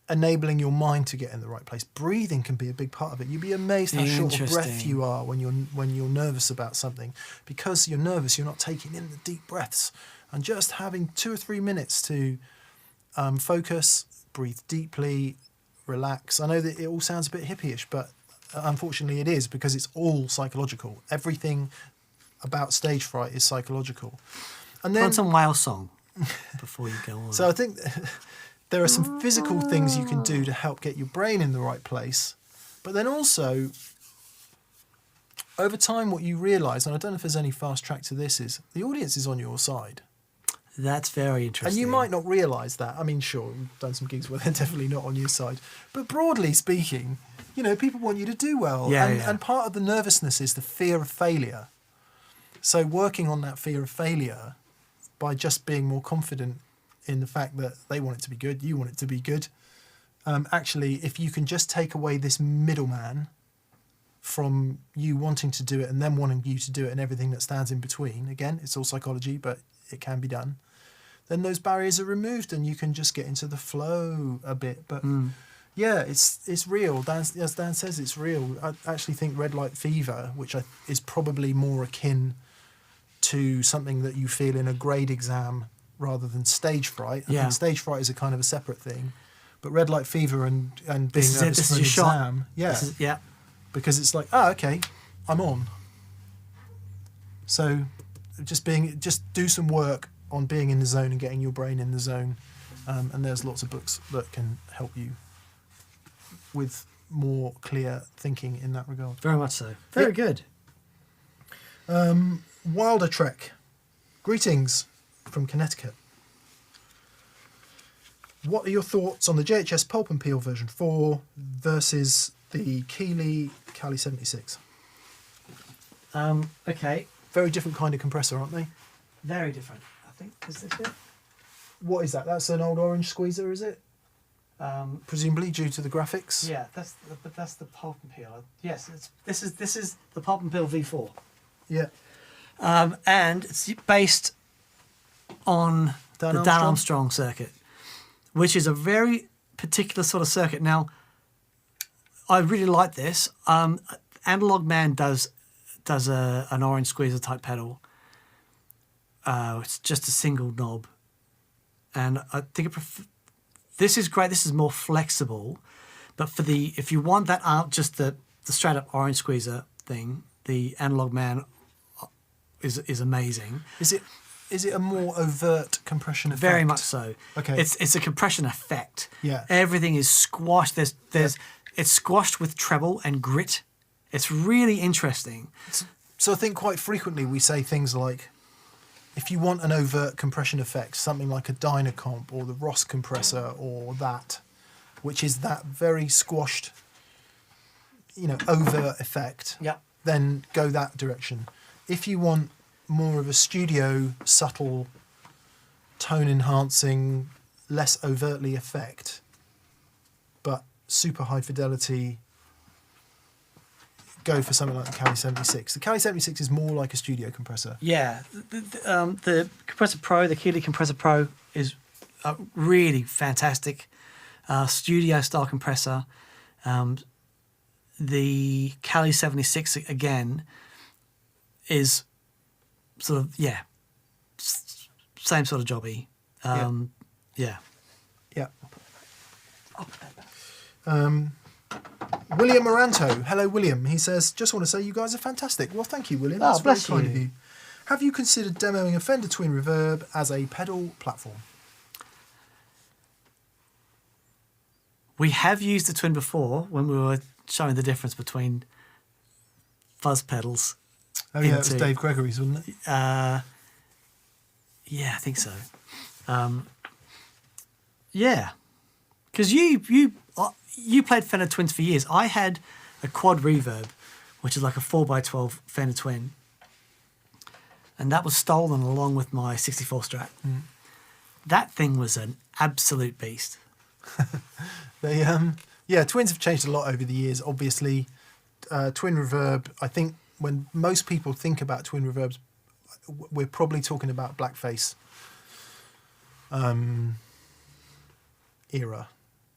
enabling your mind to get in the right place. Breathing can be a big part of it. You'd be amazed how short of breath you are when you're nervous about something. Because you're nervous, you're not taking in the deep breaths. And just having 2 or 3 minutes to focus, breathe deeply, relax. I know that it all sounds a bit hippie-ish, but unfortunately it is, because it's all psychological. Everything about stage fright is psychological. And then some whale song before you go on. So I think there are some physical things you can do to help get your brain in the right place. But then also, over time, what you realise, and I don't know if there's any fast track to this, is the audience is on your side. That's very interesting. And you might not realise that. I mean, sure, we've done some gigs where they're definitely not on your side. But broadly speaking, people want you to do well. And part of the nervousness is the fear of failure. So working on that fear of failure by just being more confident in the fact that they want it to be good, you want it to be good. Actually, if you can just take away this middleman from you wanting to do it and them wanting you to do it and everything that stands in between, again, it's all psychology, but it can be done, then those barriers are removed and you can just get into the flow a bit. But yeah, it's real. As Dan says, it's real. I actually think red light fever, which is probably more akin to something that you feel in a grade exam rather than stage fright. I think stage fright is a kind of a separate thing. But red light fever and being nervous for an exam, because it's like, okay, I'm on. So just do some work on being in the zone and getting your brain in the zone. And there's lots of books that can help you with more clear thinking in that regard. Very much so. Very good. Wilder Trek. Greetings from Connecticut. What are your thoughts on the JHS Pulp and Peel version 4 versus the Keeley Cali 76? Okay. Very different kind of compressor, aren't they? Very different. I think, is this it? What is that? That's an old orange squeezer, is it? Presumably due to the graphics. Yeah, that's the Pulp and Peel. Yes, this is the Pulp and Peel V4. Yeah. And it's based on the Dan Armstrong circuit, which is a very particular sort of circuit. Now, I really like this. Analog Man does an orange squeezer type pedal. It's just a single knob, and I think this is great. This is more flexible, but if you want that just the straight up orange squeezer thing, the Analog Man is amazing. Is it a more overt compression effect? Very much so. Okay. It's a compression effect. Yeah. Everything is squashed. It's squashed with treble and grit. It's really interesting. So I think quite frequently we say things like, if you want an overt compression effect, something like a Dynacomp or the Ross compressor or that, which is that very squashed, overt effect, then go that direction. If you want more of a studio, subtle, tone-enhancing, less overtly effect, but super high fidelity, go for something like the Cali 76. The Cali 76 is more like a studio compressor. Yeah. The Compressor Pro, the Keeley Compressor Pro, is a really fantastic studio-style compressor. The Cali 76 again is sort of same sort of jobby. Yeah. William Moranto. Hello, William. He says, just want to say you guys are fantastic. Well, thank you, William. That's bless very kind you. of you. Have you considered demoing a Fender Twin Reverb as a pedal platform? We have used the Twin before when we were showing the difference between fuzz pedals. Oh, yeah, it was Dave Gregory's, wasn't it? Yeah, I think so. Yeah, because you played Fender Twins for years. I had a quad reverb, which is like a 4x12 Fender Twin, and that was stolen along with my 64 Strat. That thing was an absolute beast. Twins have changed a lot over the years. Obviously, Twin Reverb, I think when most people think about Twin Reverbs, we're probably talking about blackface era.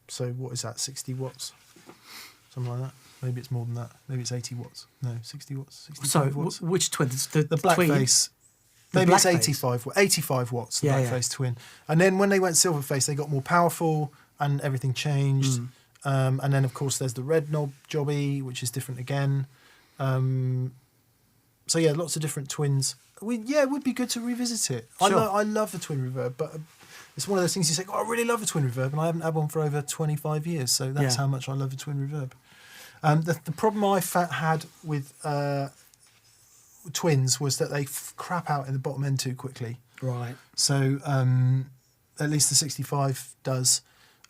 So what is that, 60 watts? Something like that. Maybe it's more than that. Maybe it's 80 watts. No, 60 watts. 65 watts. Which twin? The blackface. Maybe it's 85 watts, the blackface twin. And then when they went silverface, they got more powerful and everything changed. And then, of course, there's the red knob jobby, which is different again. So, yeah, lots of different twins. It would be good to revisit it. Sure. I love the Twin Reverb, but it's one of those things you say, I really love a Twin Reverb, and I haven't had one for over 25 years, so that's how much I love a Twin Reverb. The problem I had with twins was that they crap out in the bottom end too quickly. Right. So at least the 65 does.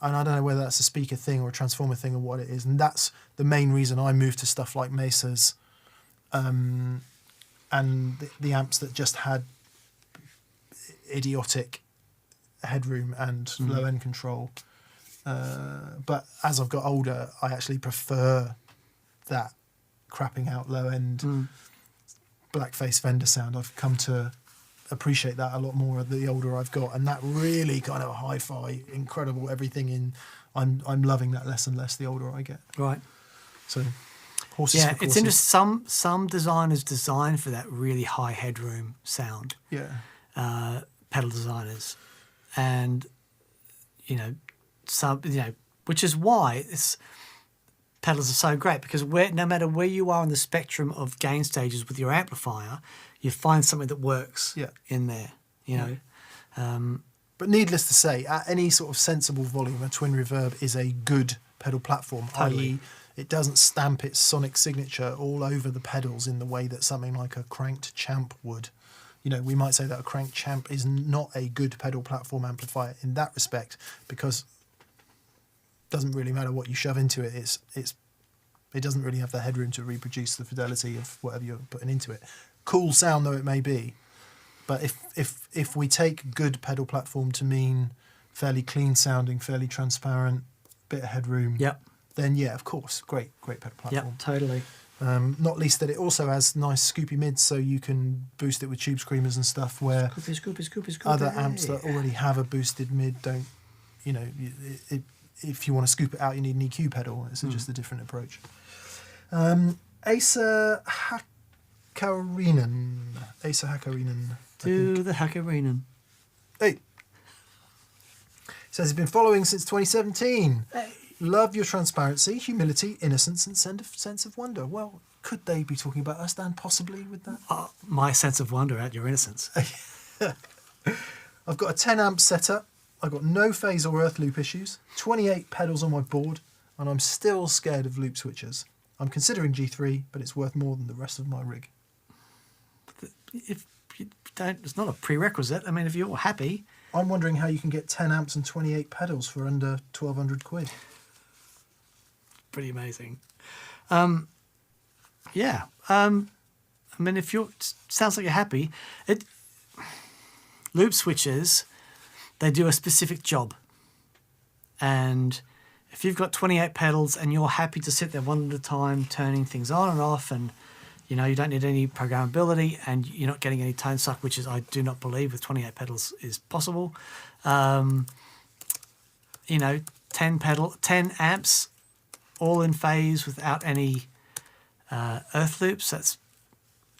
And I don't know whether that's a speaker thing or a transformer thing or what it is. And that's the main reason I moved to stuff like Mesas and the amps that just had idiotic headroom and low end control. But as I've got older, I actually prefer that crapping out low end blackface Fender sound. I've come to appreciate that a lot more the older I've got, and that really kind of hi-fi, incredible everything in. I'm loving that less and less the older I get. Right. So, horses. Yeah, for it's courses. interesting. Some designers design for that really high headroom sound. Yeah. Pedal designers, and which is why pedals are so great, because no matter where you are on the spectrum of gain stages with your amplifier, you find something that works in there. You know. But needless to say, at any sort of sensible volume, a Twin Reverb is a good pedal platform, i.e. it doesn't stamp its sonic signature all over the pedals in the way that something like a cranked Champ would. We might say that a cranked Champ is not a good pedal platform amplifier in that respect, because it doesn't really matter what you shove into it. It doesn't really have the headroom to reproduce the fidelity of whatever you're putting into it. Cool sound though it may be. But if we take good pedal platform to mean fairly clean sounding, fairly transparent, bit of headroom, then of course, great pedal platform. Yeah, totally. Not least that it also has nice scoopy mids, so you can boost it with tube screamers and stuff where Scoopy. other amps that already have a boosted mid don't, if you want to scoop it out, you need an EQ pedal. It's just a different approach. Asa Hakarinen. To the Hakarinen. Hey. Says he's been following since 2017. Hey. Love your transparency, humility, innocence, and sense of wonder. Well, could they be talking about us, Dan, possibly with that? My sense of wonder at your innocence. I've got a 10 amp setup. I've got no phase or earth loop issues, 28 pedals on my board, and I'm still scared of loop switchers. I'm considering G3, but it's worth more than the rest of my rig. If you don't, it's not a prerequisite. I mean, if you're happy. I'm wondering how you can get 10 amps and 28 pedals for under 1,200 quid. Pretty amazing. I mean, if you're, sounds like you're happy. Loop switches, they do a specific job. And if you've got 28 pedals and you're happy to sit there one at a time, turning things on and off, and you don't need any programmability, and you're not getting any tone suck, which is, I do not believe with 28 pedals is possible. 10 amps all in phase without any earth loops, that's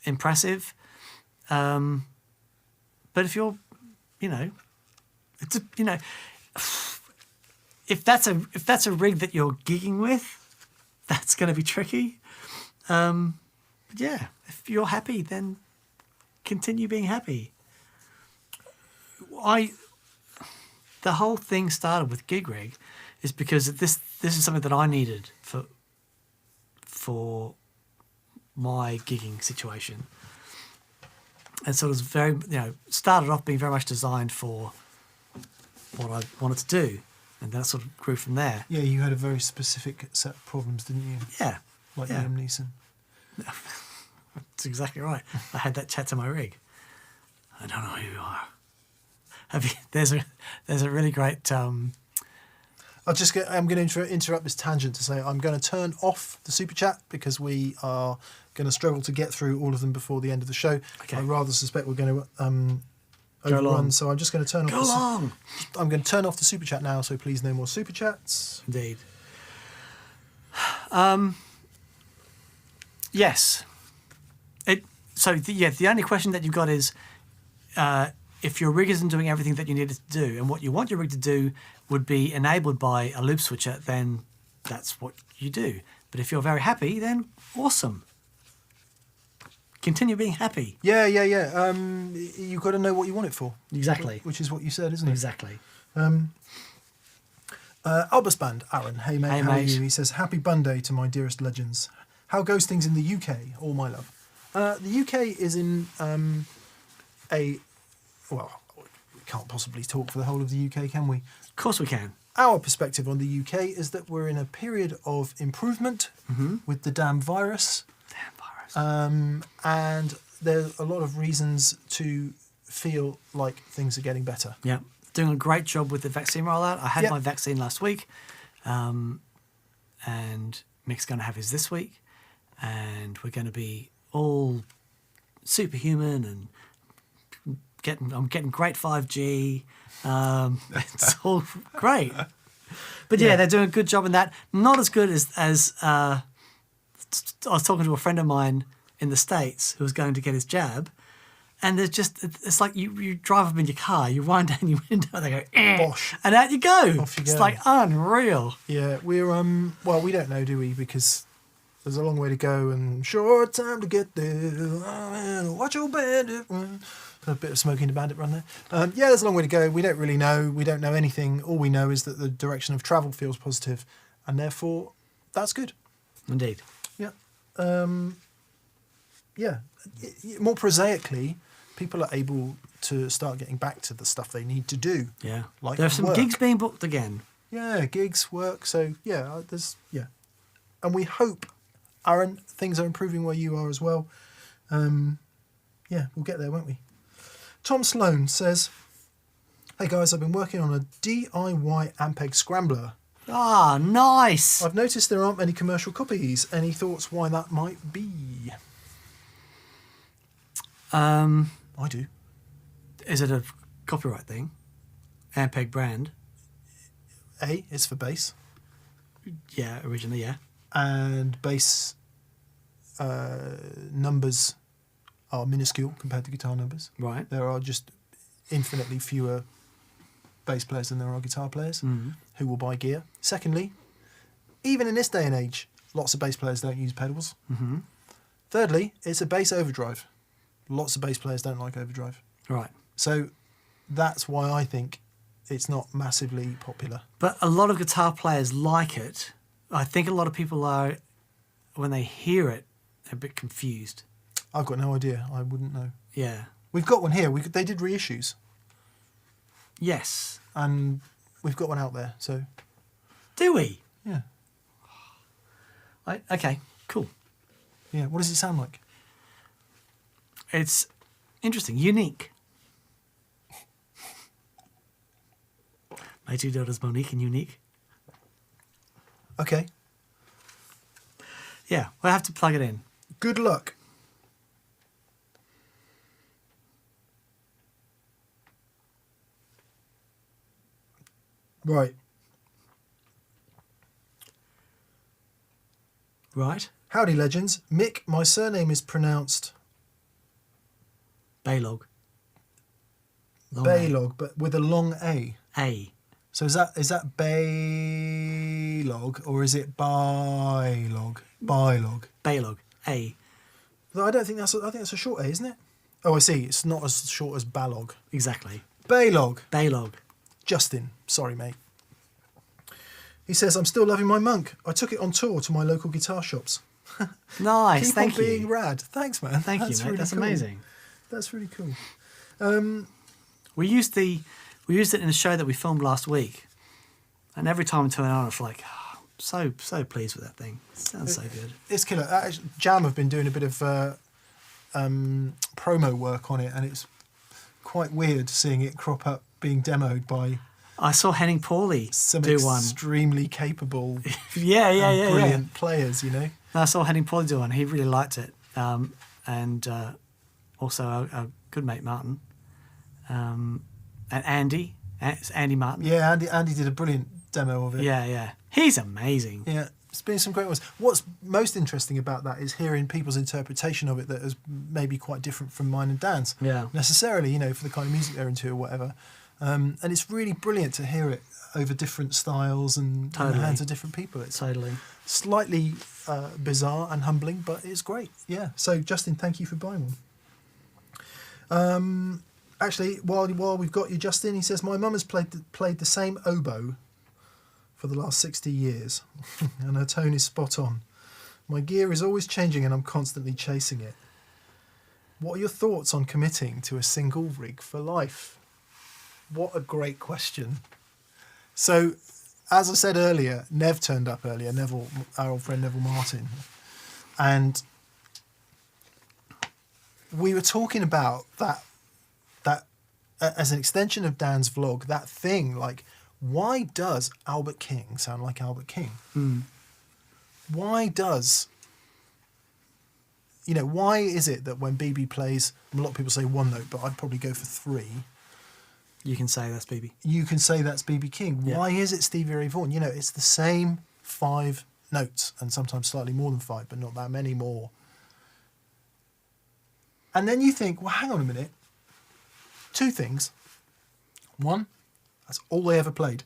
impressive. But if you're, it's if that's a rig that you're gigging with, that's going to be tricky. But yeah, if you're happy, then continue being happy. The whole thing started with gig rig is because this is something that I needed for my gigging situation. And so it was very, started off being very much designed for what I wanted to do. And that sort of grew from there. Yeah, you had a very specific set of problems, didn't you? Yeah. Like yeah. Liam Neeson. That's exactly right. I had that chat to my rig. I don't know who you are. There's a really great. I'm going to interrupt this tangent to say I'm going to turn off the super chat because we are going to struggle to get through all of them before the end of the show. Okay. I rather suspect we're going to overrun, so I'm just going to turn off. I'm going to turn off the super chat now. So please, no more super chats. Indeed. Yes. The only question that you've got is. If your rig isn't doing everything that you need it to do, and what you want your rig to do would be enabled by a loop switcher, then that's what you do. But if you're very happy, then awesome. Continue being happy. Yeah. You've got to know what you want it for. Exactly. Which is what you said, isn't it? Exactly. Albus Band, Aaron. Hey mate, how are you? He says, happy Bunday to my dearest legends. How goes things in the UK? All my love. The UK is in well, we can't possibly talk for the whole of the UK, can we? Of course we can. Our perspective on the UK is that we're in a period of improvement with the damn virus. And there's a lot of reasons to feel like things are getting better. Yeah. Doing a great job with the vaccine rollout. I had my vaccine last week. And Mick's going to have his this week. And we're going to be all superhuman and I'm getting great 5G. It's all great. But yeah, they're doing a good job in that. Not as good as I was talking to a friend of mine in the States who was going to get his jab. And it's like you drive up in your car, you wind down your window, they go, bosh, and out you go. Off you it's go. Like unreal. Yeah, we're, well, we don't know, do we? Because there's a long way to go and short time to get there. Watch your bandit. A bit of Smoking the Bandit run there. Yeah, there's a long way to go. We don't really know. We don't know anything. All we know is that the direction of travel feels positive, and therefore, that's good. Indeed. Yeah. More prosaically, people are able to start getting back to the stuff they need to do. Yeah. Like there are some work. gigs being booked again. Yeah, gigs, work. So, yeah, And we hope, Aaron, things are improving where you are as well. We'll get there, won't we? Tom Sloan says, hey guys, I've been working on a DIY Ampeg Scrambler. Ah, nice. I've noticed there aren't many commercial copies. Any thoughts why that might be? I do. Is it a copyright thing? Ampeg brand? It's for bass. Yeah, originally, yeah. And bass numbers are minuscule compared to guitar numbers. Right. There are just infinitely fewer bass players than there are guitar players who will buy gear. Secondly, even in this day and age, lots of bass players don't use pedals. Mm-hmm. Thirdly, it's a bass overdrive. Lots of bass players don't like overdrive. Right. So that's why I think it's not massively popular. But a lot of guitar players like it. I think a lot of people are, when they hear it, a bit confused. I've got no idea. I wouldn't know. Yeah. We've got one here. They did reissues. Yes. And we've got one out there, so... Do we? Yeah. Okay, cool. Yeah, what does it sound like? It's interesting, unique. My two daughters, Monique and Unique. Okay. Yeah, we'll have to plug it in. Good luck. Right. Right. Howdy, legends. Mick, my surname is pronounced Baylog. Long Baylog, but with a long A. A. So is that Baylog or is it Bylog? Bylog. Baylog. A. No, I don't think that's. I think that's a short A, isn't it? Oh, I see. It's not as short as Balog. Exactly. Baylog. Baylog. Justin, sorry, mate. He says, I'm still loving my Monk. I took it on tour to my local guitar shops. Nice. Keep Thank on you. being rad. Thanks, man. Thank you, mate. really That's cool. amazing. That's really cool. We used it in a show that we filmed last week, and every time I turn it on, it's like, oh, so pleased with that thing. It sounds so good. It's killer. Jam have been doing a bit of promo work on it, and it's quite weird seeing it crop up being demoed by I saw Henning Pauly some do one. extremely capable, Yeah. brilliant players. You know. No, I saw Henning Pauly do one. He really liked it, and also our good mate Martin, and Andy Martin. Yeah, Andy did a brilliant demo of it. Yeah. He's amazing. Yeah, it's been some great ones. What's most interesting about that is hearing people's interpretation of it that is maybe quite different from mine and Dan's. Yeah. Necessarily, for the kind of music they're into or whatever. And it's really brilliant to hear it over different styles and in Totally. the hands of different people. It's Totally. slightly bizarre and humbling, but it's great. Yeah. So, Justin, thank you for buying one. Actually, while we've got you, Justin, he says, my mum has played the same oboe for the last 60 years, and her tone is spot on. My gear is always changing, and I'm constantly chasing it. What are your thoughts on committing to a single rig for life? What a great question. So, as I said earlier, Nev turned up earlier, Neville, our old friend Neville Martin, and we were talking about that as an extension of Dan's vlog, that thing, like, why does Albert King sound like Albert King? Why is it that when BB plays, a lot of people say one note, but I'd probably go for three. You can say that's BB. You can say that's BB King. Yeah. Why is it Stevie Ray Vaughan? It's the same 5 notes, and sometimes slightly more than 5, but not that many more. And then you think, well, hang on a minute. 2 things. One, that's all they ever played.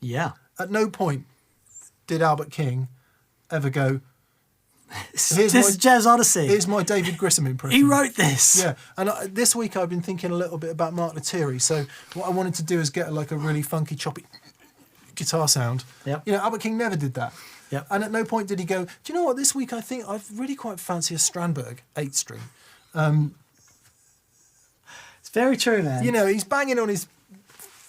Yeah. At no point did Albert King ever go, This is Jazz Odyssey. here's my David Grissom impression. He wrote this. Yeah, and this week I've been thinking a little bit about Mark Lettieri. So what I wanted to do is get like a really funky, choppy guitar sound. Yep. Albert King never did that. Yep. And at no point did he go, do you know what, this week I think I'd really quite fancy a Strandberg 8-string. It's very true, man. He's banging on his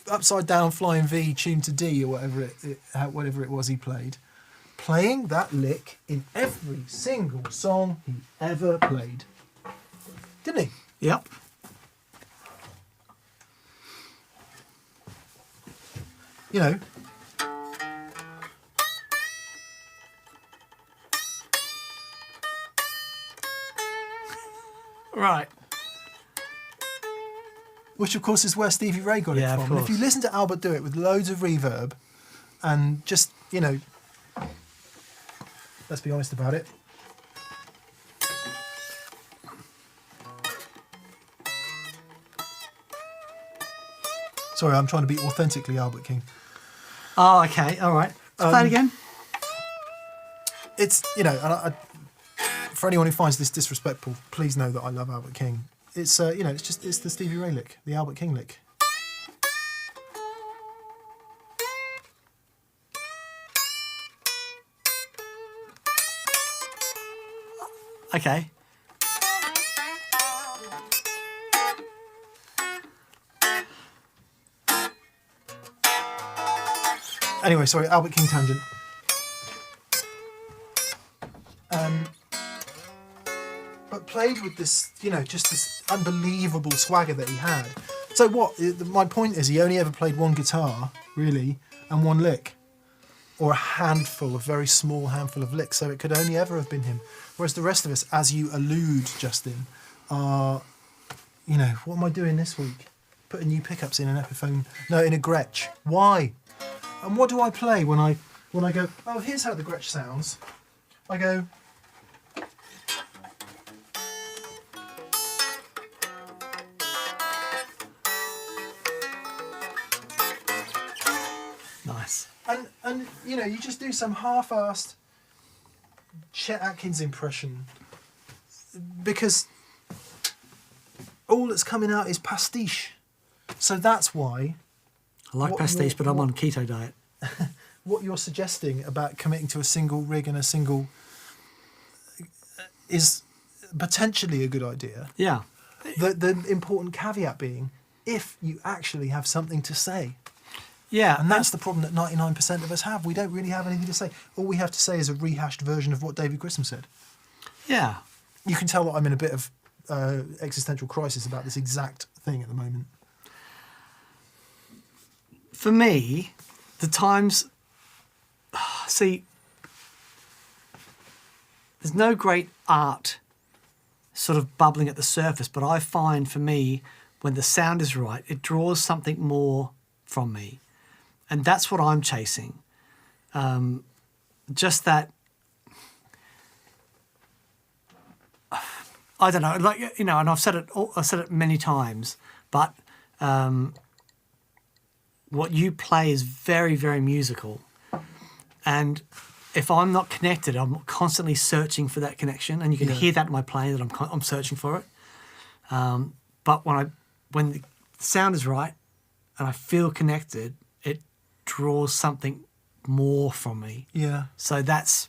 upside down flying V tuned to D or whatever it was he played. Playing that lick in every single song he ever played. Didn't he? Yep. Right. Which, of course, is where Stevie Ray got Yeah, it of from. And if course. you listen to Albert do it with loads of reverb and just, let's be honest about it. Sorry, I'm trying to be authentically Albert King. Oh, okay. All right. Let's play it again. It's, and for anyone who finds this disrespectful, please know that I love Albert King. It's, it's the Stevie Ray lick, the Albert King lick. Okay. Anyway, sorry, Albert King tangent. But played with this, just this unbelievable swagger that he had. So what? My point is, he only ever played one guitar, really, and one lick, or a very small handful of licks. So it could only ever have been him. Whereas the rest of us, as you allude, Justin, are, what am I doing this week? Putting new pickups in an Epiphone, no, in a Gretsch. Why? And what do I play when I go, oh, here's how the Gretsch sounds. I go. Nice. And you know, you just do some half-assed Chet Atkins impression because all that's coming out is pastiche. So that's why. I like pastiche, but I'm on keto diet. What you're suggesting about committing to a single rig and a single is potentially a good idea. Yeah. The important caveat being, if you actually have something to say. Yeah. And that's the problem that 99% of us have. We don't really have anything to say. All we have to say is a rehashed version of what David Grissom said. Yeah. You can tell that I'm in a bit of existential crisis about this exact thing at the moment. For me, the times... See, there's no great art sort of bubbling at the surface, but I find for me, when the sound is right, it draws something more from me. And that's what I'm chasing. Just that, I don't know, like, you know, and I've said it many times, but what you play is very, very musical. And if I'm not connected, I'm constantly searching for that connection, and you can hear that in my playing that I'm searching for it. But when the sound is right and I feel connected, it draws something more from me. Yeah. So that's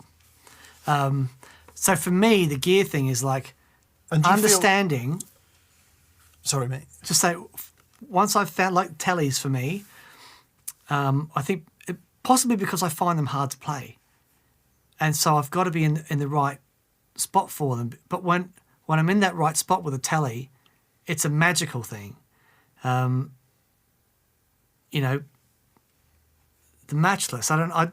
so for me, the gear thing is like understanding. Sorry, mate. Just say once I've found like tellies for me, I think. Possibly because I find them hard to play. And so I've got to be in the right spot for them. But when I'm in that right spot with a telly, it's a magical thing. You know, the Matchless, I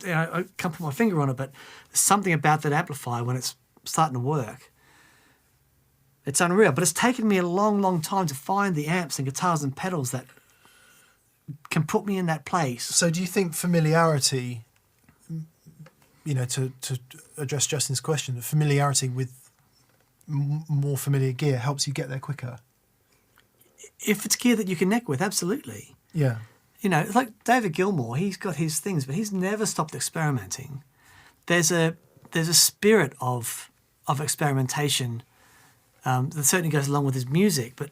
can't put my finger on it, but there's something about that amplifier when it's starting to work. It's unreal. But it's taken me a long, long time to find the amps and guitars and pedals that can put me in that place. So do you think familiarity, you know, to address Justin's question, the familiarity with more familiar gear helps you get there quicker? If it's gear that you connect with, absolutely. Yeah. You know, it's like David Gilmour, he's got his things, but he's never stopped experimenting. There's a spirit of experimentation that certainly goes along with his music, but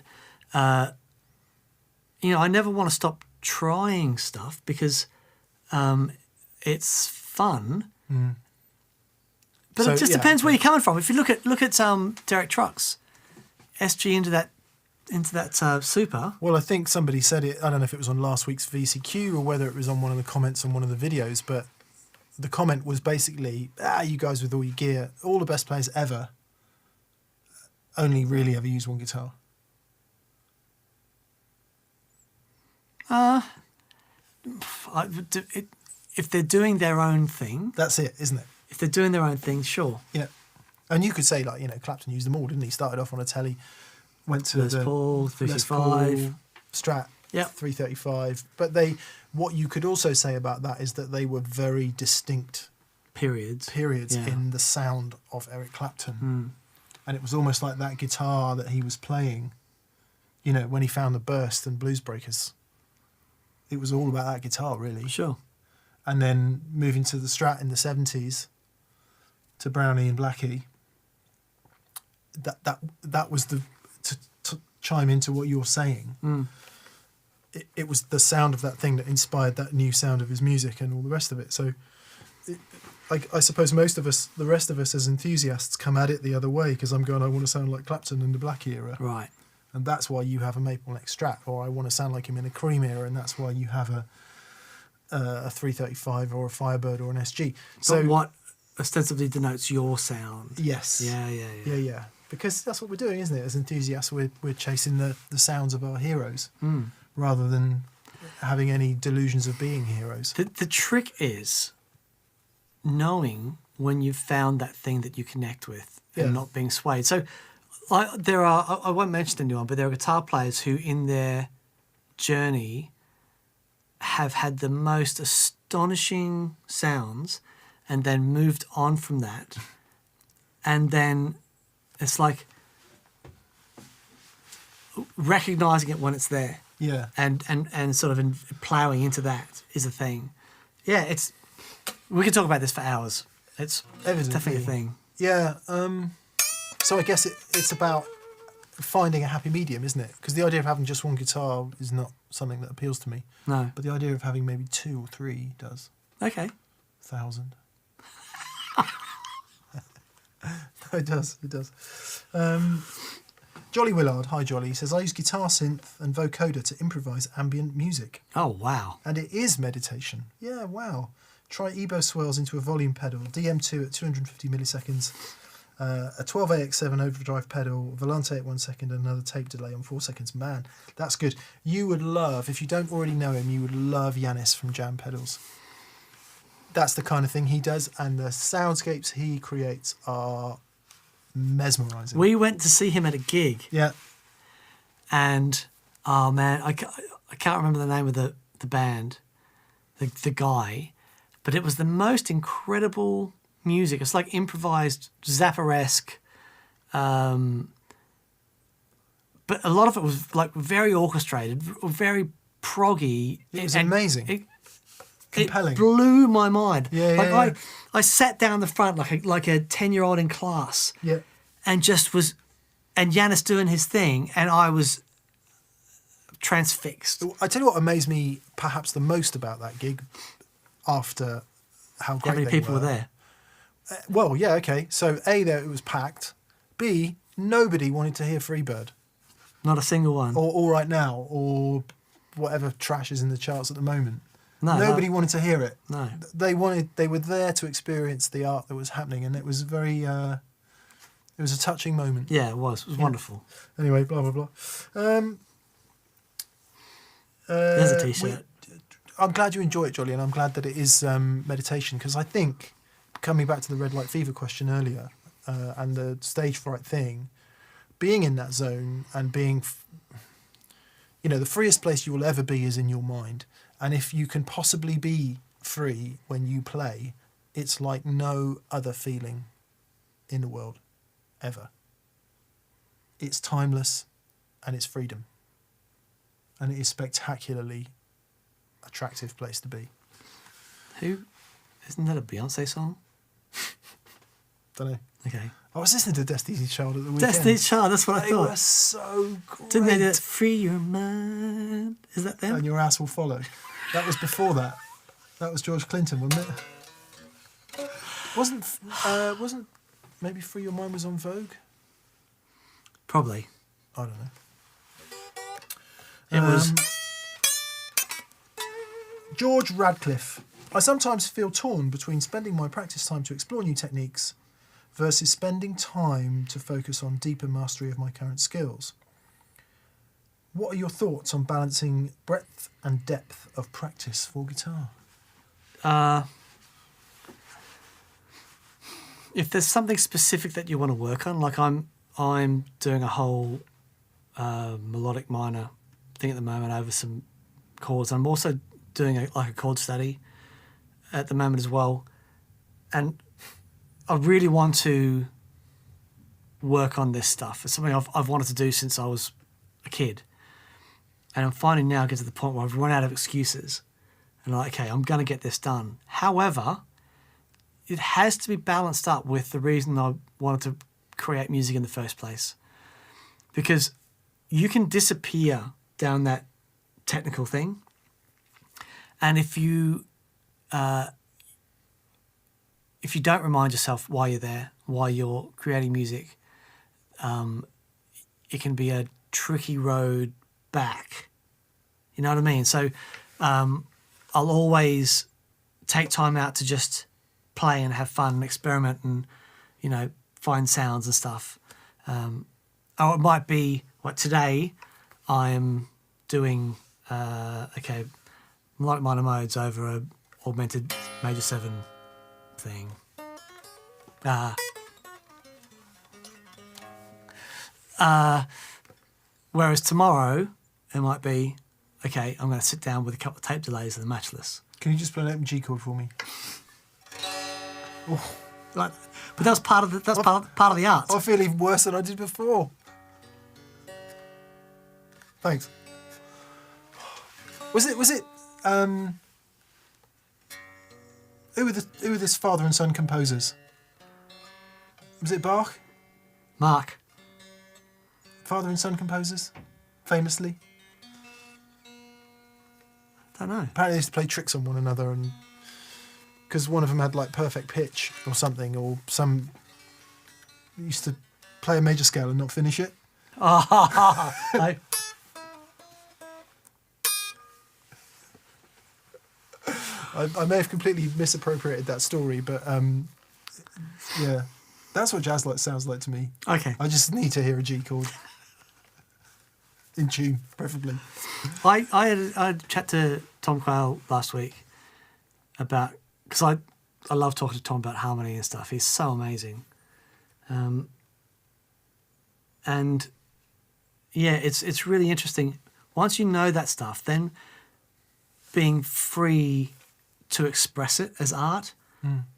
you know, I never want to stop trying stuff because it's fun. Mm. But so, it just depends where you're coming from. If you look at Derek Trucks, SG into that Super. Well, I think somebody said it. I don't know if it was on last week's VCQ or whether it was on one of the comments on one of the videos. But the comment was basically, you guys with all your gear, all the best players ever, only really ever use one guitar. If they're doing their own thing, that's it, isn't it? If they're doing their own thing, sure. Yeah, and you could say like, you know, Clapton used them all, didn't he? Started off on a telly, went to Les Paul, 335, Strat, 335. But what you could also say about that is that they were very distinct periods in the sound of Eric Clapton, and it was almost like that guitar that he was playing. You know, when he found the Burst and Blues Breakers. It was all about that guitar, really. Sure. And then moving to the Strat in the 70s, to Brownie and Blackie, that was to chime into what you're saying. Mm. It was the sound of that thing that inspired that new sound of his music and all the rest of it. So I suppose the rest of us as enthusiasts come at it the other way, because I'm going, I want to sound like Clapton in the Blackie era. Right. And that's why you have a Maple Neck Strat, or I want to sound like him in a Cream era, and that's why you have a 335 or a Firebird or an SG. So what ostensibly denotes your sound. Yes. Yeah. Because that's what we're doing, isn't it? As enthusiasts, we're chasing the sounds of our heroes rather than having any delusions of being heroes. The trick is knowing when you've found that thing that you connect with and not being swayed. So I won't mention anyone, but there are guitar players who in their journey have had the most astonishing sounds and then moved on from that and then it's like recognizing it when it's there. Yeah. And sort of ploughing into that is a thing. Yeah, we could talk about this for hours. It's definitely a thing. Yeah. So I guess it's about finding a happy medium, isn't it? Because the idea of having just one guitar is not something that appeals to me. No. But the idea of having maybe 2 or 3 does. Okay. 1,000. No, it does. It does. Jolly Willard, hi Jolly, he says, I use guitar, synth and vocoder to improvise ambient music. Oh, wow. And it is meditation. Yeah, wow. Try Ebo swirls into a volume pedal, DM2 at 250 milliseconds, a 12AX7 overdrive pedal, Volante at 1 second, and another tape delay on 4 seconds. Man, that's good. You would love, if you don't already know him, you would love Yanis from Jam Pedals. That's the kind of thing he does, and the soundscapes he creates are mesmerising. We went to see him at a gig. Yeah. And, oh man, I can't remember the name of the band, the guy, but it was the most incredible music. It's like improvised Zappa-esque, but a lot of it was like very orchestrated, very proggy. It was amazing. Compelling. It blew my mind. Yeah. I sat down the front like a 10-year-old in class. Yeah. And and Yanis doing his thing, and I was transfixed. I tell you what amazed me perhaps the most about that gig, after how great How many people were there? Well, yeah, okay. So A, there it was packed. B, nobody wanted to hear Freebird. Not a single one. Or All Right Now, or whatever trash is in the charts at the moment. No, Nobody wanted to hear it. No. They were there to experience the art that was happening, and it was very it was a touching moment. Yeah, it was. It was wonderful. Anyway, blah blah blah. There's a t-shirt. I'm glad you enjoy it, Jolly, and I'm glad that it is meditation, because I think, coming back to the red light fever question earlier, and the stage fright thing, being in that zone and being, the freest place you will ever be is in your mind. And if you can possibly be free when you play, it's like no other feeling in the world, ever. It's timeless, and it's freedom. And it is spectacularly attractive place to be. Isn't that a Beyonce song? Don't know. Okay. I was listening to Destiny's Child at the weekend. Destiny's Child, that's what I thought. They were so great. Didn't they do that? Free your mind. Is that them? And your ass will follow. That was before that. That was George Clinton, wasn't it? Wasn't maybe Free Your Mind was on Vogue? Probably. I don't know. It was. George Radcliffe. I sometimes feel torn between spending my practice time to explore new techniques versus spending time to focus on deeper mastery of my current skills. What are your thoughts on balancing breadth and depth of practice for guitar? If there's something specific that you want to work on, like I'm doing a whole melodic minor thing at the moment over some chords. I'm also doing a chord study at the moment as well, and I really want to work on this stuff. It's something I've wanted to do since I was a kid, and I'm finding now I get to the point where I've run out of excuses, and I'm like, okay, I'm going to get this done. However, it has to be balanced up with the reason I wanted to create music in the first place, because you can disappear down that technical thing, and if you don't remind yourself why you're there, why you're creating music, it can be a tricky road back. You know what I mean? So I'll always take time out to just play and have fun and experiment and, find sounds and stuff. Or it might be, today I'm doing, melodic minor modes over a augmented major 7 thing. Whereas tomorrow it might be, okay, I'm going to sit down with a couple of tape delays and the matchless. Can you just play an open G chord for me? Oh, Like, but that's part of the art. I feel even worse than I did before. Thanks. Was it who were this father and son composers? Was it Bach? Mark. Father and son composers, famously. Don't know. Apparently they used to play tricks on one another, and because one of them had like perfect pitch or something, or some used to play a major scale and not finish it. I, I may have completely misappropriated that story, but yeah, that's what jazz light sounds like to me. okay. I just need to hear a G chord in tune, preferably. I had a chat to Tom Quayle last week about, because I love talking to Tom about harmony and stuff. He's so amazing. And yeah, it's really interesting. Once you know that stuff, then being free to express it as art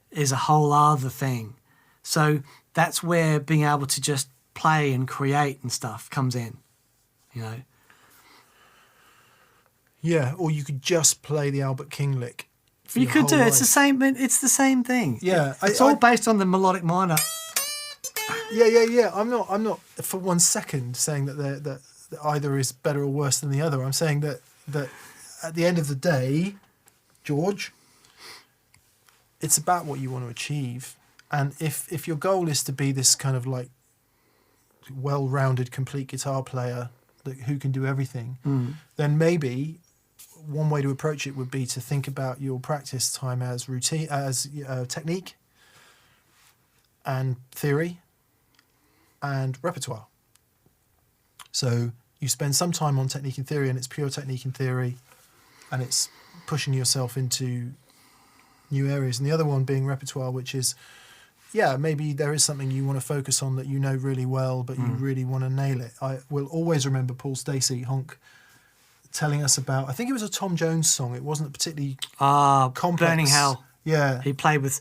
is a whole other thing. So that's where being able to just play and create and stuff comes in, you know. Yeah, or you could just play the Albert King lick. For You your could whole do it. It's life. the same. It's the same thing. Yeah, it's all based on the melodic minor. Yeah. I'm not for 1 second saying that either is better or worse than the other. I'm saying that at the end of the day, George, it's about what you want to achieve. And if your goal is to be this kind of like well-rounded, complete guitar player who can do everything, then maybe one way to approach it would be to think about your practice time as routine, as technique and theory and repertoire. So you spend some time on technique and theory, and it's pure technique and theory, and it's pushing yourself into new areas. And the other one being repertoire, which is, yeah, maybe there is something you want to focus on that you know really well, but you really want to nail it. I will always remember Paul Stacey, Honk, telling us about, I think it was a Tom Jones song. It wasn't a particularly complex. Burning Hell. Yeah. He played with.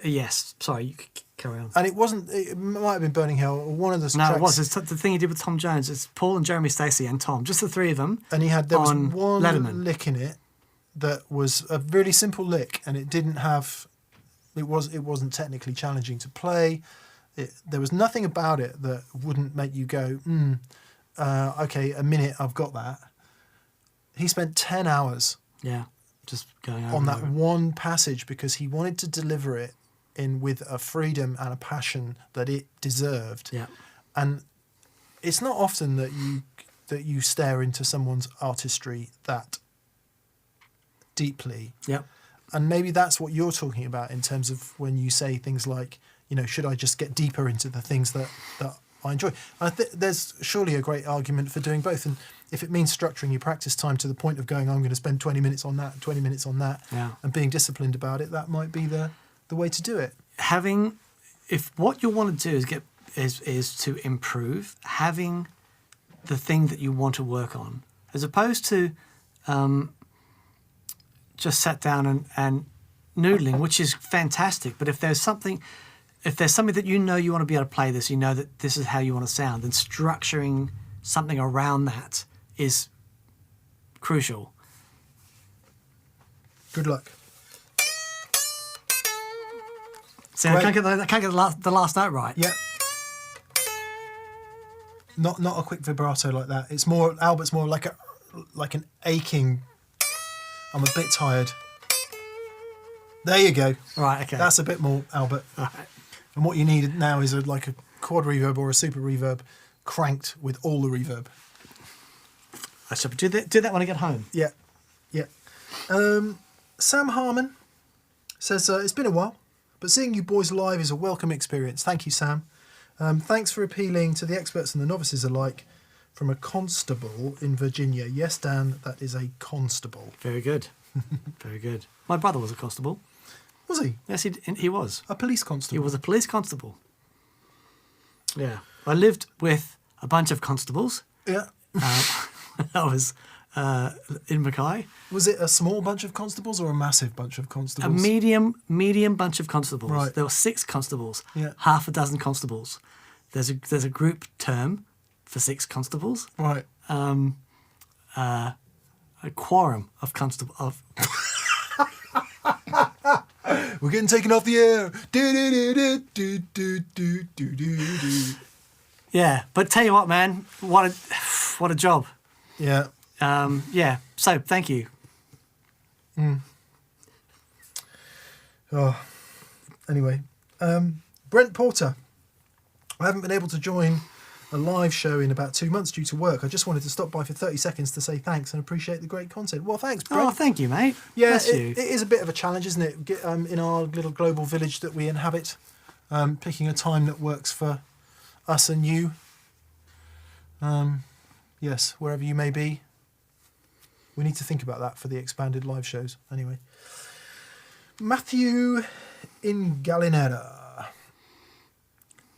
Yes, sorry, you could carry on. And it wasn't, it might have been Burning Hell, or one of the No, tracks. it was. It's the thing he did with Tom Jones. It's Paul and Jeremy Stacey and Tom, just the three of them. And there was on one Letterman. lick in it that was a really simple lick, and it didn't have, it wasn't technically challenging to play. There was nothing about it that wouldn't make you go, okay, a minute, I've got that. He spent 10 hours Yeah, just going over on and that over. one passage because he wanted to deliver it in with a freedom and a passion that it deserved. Yeah, And it's not often that you stare into someone's artistry that deeply. yeah, And maybe that's what you're talking about in terms of when you say things like, should I just get deeper into the things that I enjoy? There's surely a great argument for doing both. And if it means structuring your practice time to the point of going, I'm going to spend 20 minutes on that, 20 minutes on that, yeah. and being disciplined about it, that might be the way to do it. If what you want to do is to improve, having the thing that you want to work on, as opposed to just sat down and noodling, which is fantastic. But if there's something that you know you want to be able to play this, you know that this is how you want to sound, then structuring something around that is crucial. Good luck. See, I can't get the last note right. Yeah. Not a quick vibrato like that. It's more, Albert's more like an aching, I'm a bit tired. There you go. Right, okay. That's a bit more Albert. Right. And what you need now is like a quad reverb or a super reverb cranked with all the reverb. I should do that when I get home. Yeah. Sam Harmon says, it's been a while, but seeing you boys live is a welcome experience. Thank you, Sam. Thanks for appealing to the experts and the novices alike from a constable in Virginia. Yes, Dan, that is a constable. Very good. Very good. My brother was a constable. Was he? Yes, he was. A police constable? He was a police constable. Yeah. I lived with a bunch of constables. Yeah. I was in Mackay. Was it a small bunch of constables or a massive bunch of A constables? medium bunch of constables. Right. There were 6 constables. Yeah. Half a dozen constables. There's a group term for 6 constables. Right. A quorum of constable of. We're getting taken off the air. Do, do, do, do, do, do, do, do, do. Yeah, but tell you what, man, what a job. Yeah. Yeah. So thank you. Oh. Anyway, Brent Porter. I haven't been able to join a live show in about 2 months due to work. I just wanted to stop by for 30 seconds to say thanks and appreciate the great content. Well, thanks, Brent. Oh, thank you, mate. Yeah, Bless you. it is a bit of a challenge, isn't it? In our little global village that we inhabit, picking a time that works for us and you. Yes, wherever you may be. We need to think about that for the expanded live shows. Anyway. Matthew in Gallinera.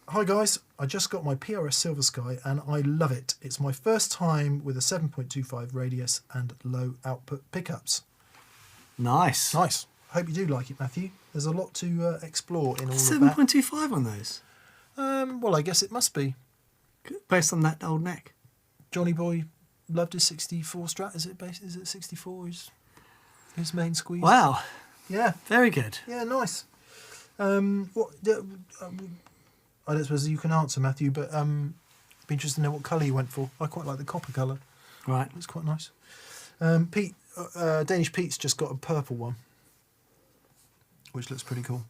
Hi guys, I just got my PRS Silver Sky and I love it. It's my first time with a 7.25 radius and low output pickups. Nice. Nice. Hope you do like it, Matthew. There's a lot to explore in all of that. 7.25 on those. Well, I guess it must be. Based on that old neck. Johnny Boy loved his 64 Strat. Is it 64 his main squeeze? Wow. Yeah. Very good. Yeah, nice. I don't suppose you can answer, Matthew, but be interested to know what colour you went for. I quite like the copper colour. Right. It's quite nice. Pete, Danish Pete's just got a purple one, which looks pretty cool.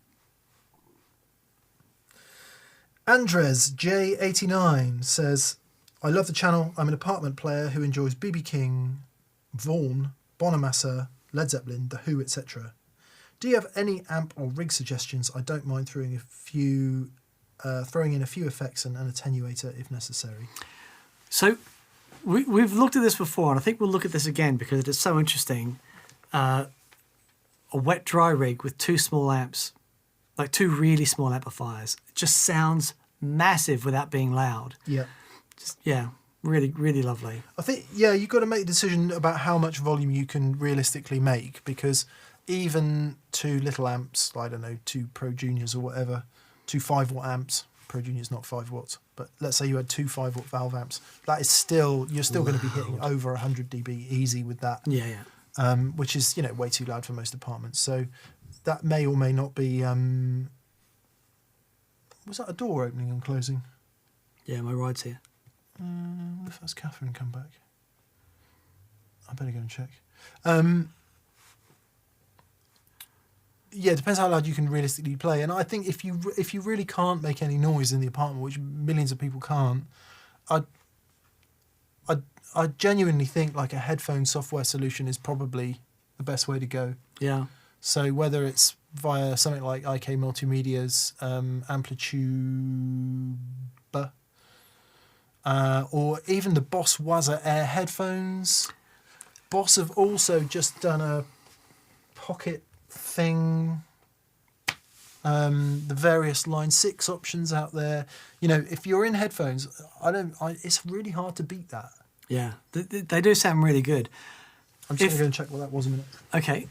Andres J89 says, I love the channel. I'm an apartment player who enjoys B.B. King, Vaughan, Bonamassa, Led Zeppelin, The Who, etc. Do you have any amp or rig suggestions? I don't mind throwing in a few effects and an attenuator if necessary. So we've looked at this before, and I think we'll look at this again because it is so interesting. A wet-dry rig with 2 small amps, like 2 really small amplifiers. It just sounds massive without being loud. Yeah. Yeah, really, really lovely. I think, yeah, you've got to make a decision about how much volume you can realistically make, because even 2 little amps, I don't know, 2 Pro Juniors or whatever, 2 5-watt amps, Pro Junior's not 5 watts, but let's say you had 2 5-watt valve amps, that is still, you're still going to be hitting over 100 dB easy with that. Yeah, yeah. Which is, way too loud for most apartments. So that may or may not be, was that a door opening and closing? Yeah, my ride's here. What if that's Catherine come back? I better go and check. Yeah, it depends how loud you can realistically play. And I think if you really can't make any noise in the apartment, which millions of people can't, I genuinely think like a headphone software solution is probably the best way to go. Yeah. So whether it's via something like IK Multimedia's Amplitude, or even the Boss Waza Air headphones. Boss have also just done a pocket thing. The various Line 6 options out there. If you're in headphones, it's really hard to beat that. Yeah, they do sound really good. I'm just going to go and check what that was a minute. Okay.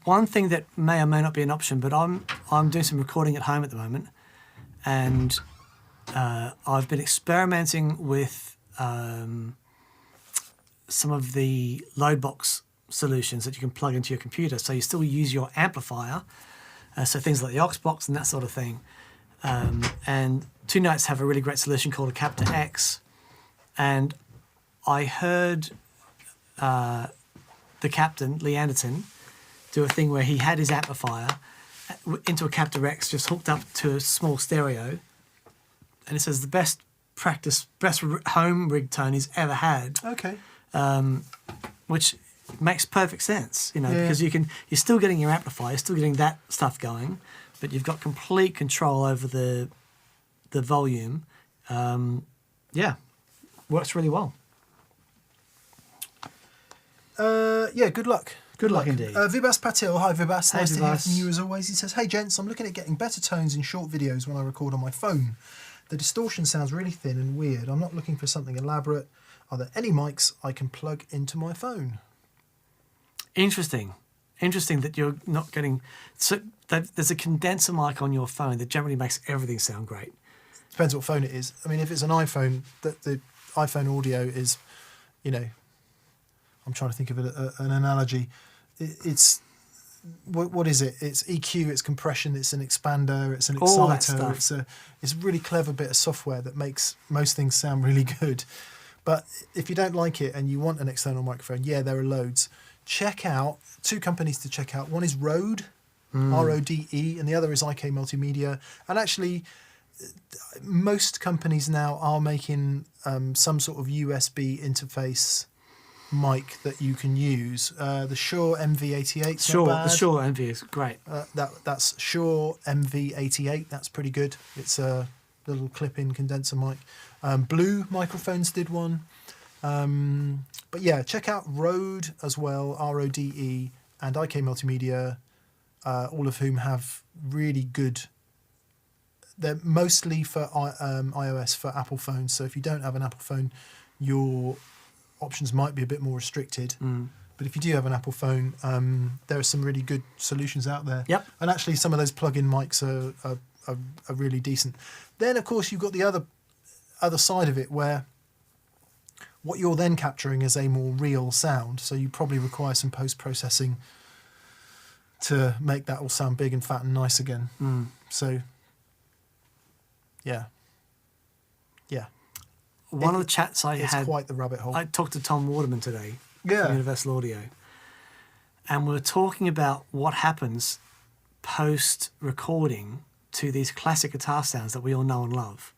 One thing that may or may not be an option, but I'm doing some recording at home at the moment, and I've been experimenting with some of the load box solutions that you can plug into your computer. So you still use your amplifier, so things like the aux box and that sort of thing. And Two Notes have a really great solution called a Captor X. And I heard the captain, Lee Anderton, do a thing where he had his amplifier into a Captor X just hooked up to a small stereo. And it says the best home rig tone he's ever had. Okay. Which makes perfect sense, because you're still getting your amplifier, you're still getting that stuff going, but you've got complete control over the volume. Works really well. Good luck. Good luck indeed. Vibhas Patil. Hi, Vibhas. Hey, Nice to hear Vibhas. from you as always. He says, hey, gents, I'm looking at getting better tones in short videos when I record on my phone. The distortion sounds really thin and weird. I'm not looking for something elaborate. Are there any mics I can plug into my phone? Interesting that you're not getting. So there's a condenser mic on your phone that generally makes everything sound great. Depends what phone it is. I mean, if it's an iPhone, the iPhone audio is, you know, I'm trying to think of an analogy. It's what is it? It's EQ, it's compression, it's an expander, it's an All that exciter. stuff. It's a really clever bit of software that makes most things sound really good. But if you don't like it and you want an external microphone, yeah, there are loads. Check out 2 companies to check out. One is Rode, RODE, and the other is IK Multimedia. And actually, most companies now are making some sort of USB interface mic that you can use. The Shure MV88. The Shure MV is great. That's Shure MV88. That's pretty good. It's a little clip-in condenser mic. Blue Microphones did one. But yeah, check out Rode as well, RODE, and IK Multimedia, all of whom have really good. They're mostly for iOS, for Apple phones. So if you don't have an Apple phone, your options might be a bit more restricted. But if you do have an Apple phone, there are some really good solutions out there. Yep. And actually, some of those plug-in mics are really decent. Then, of course, you've got the other side of it, where what you're then capturing is a more real sound. So you probably require some post-processing to make that all sound big and fat and nice again. So, yeah. One of the chats It's quite the rabbit hole. I talked to Tom Waterman today Yeah. from Universal Audio, and we were talking about what happens post-recording to these classic guitar sounds that we all know and love.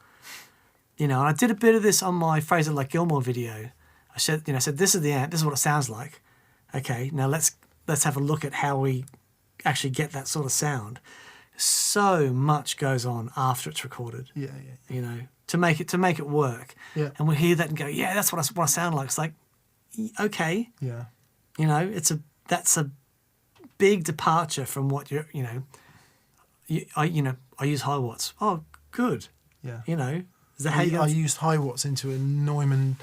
You know, and I did a bit of this on my Fraser Like Gilmore video. I said, this is the amp, this is what it sounds like. Okay, now let's have a look at how we actually get that sort of sound. So much goes on after it's recorded. Yeah. You know, to make it work. Yeah. And we hear that and go, yeah, that's what I sound like. It's like, okay. Yeah. You know, that's a big departure from what I use high watts. Oh, good. Yeah. You know, is that how you I used high watts into a Neumann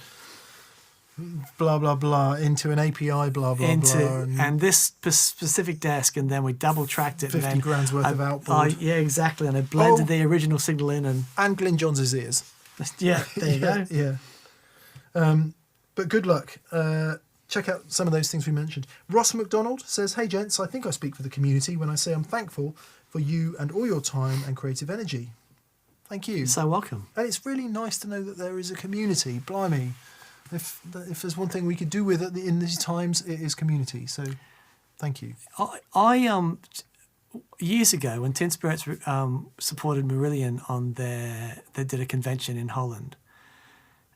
blah blah blah into an API blah blah blah and this specific desk, and then we double tracked it. 50 and then grand's worth of outboard. Yeah, exactly. And I blended the original signal in, and Glyn Johns' ears. Yeah, there you go. Yeah. But good luck. Check out some of those things we mentioned. Ross McDonald says, "Hey gents, I think I speak for the community when I say I'm thankful for you and all your time and creative energy." Thank you. You're so welcome. And it's really nice to know that there is a community. Blimey. If there's one thing we could do with it in these times, it is community. So, thank you. I years ago when Tin Spirits supported Marillion on they did a convention in Holland,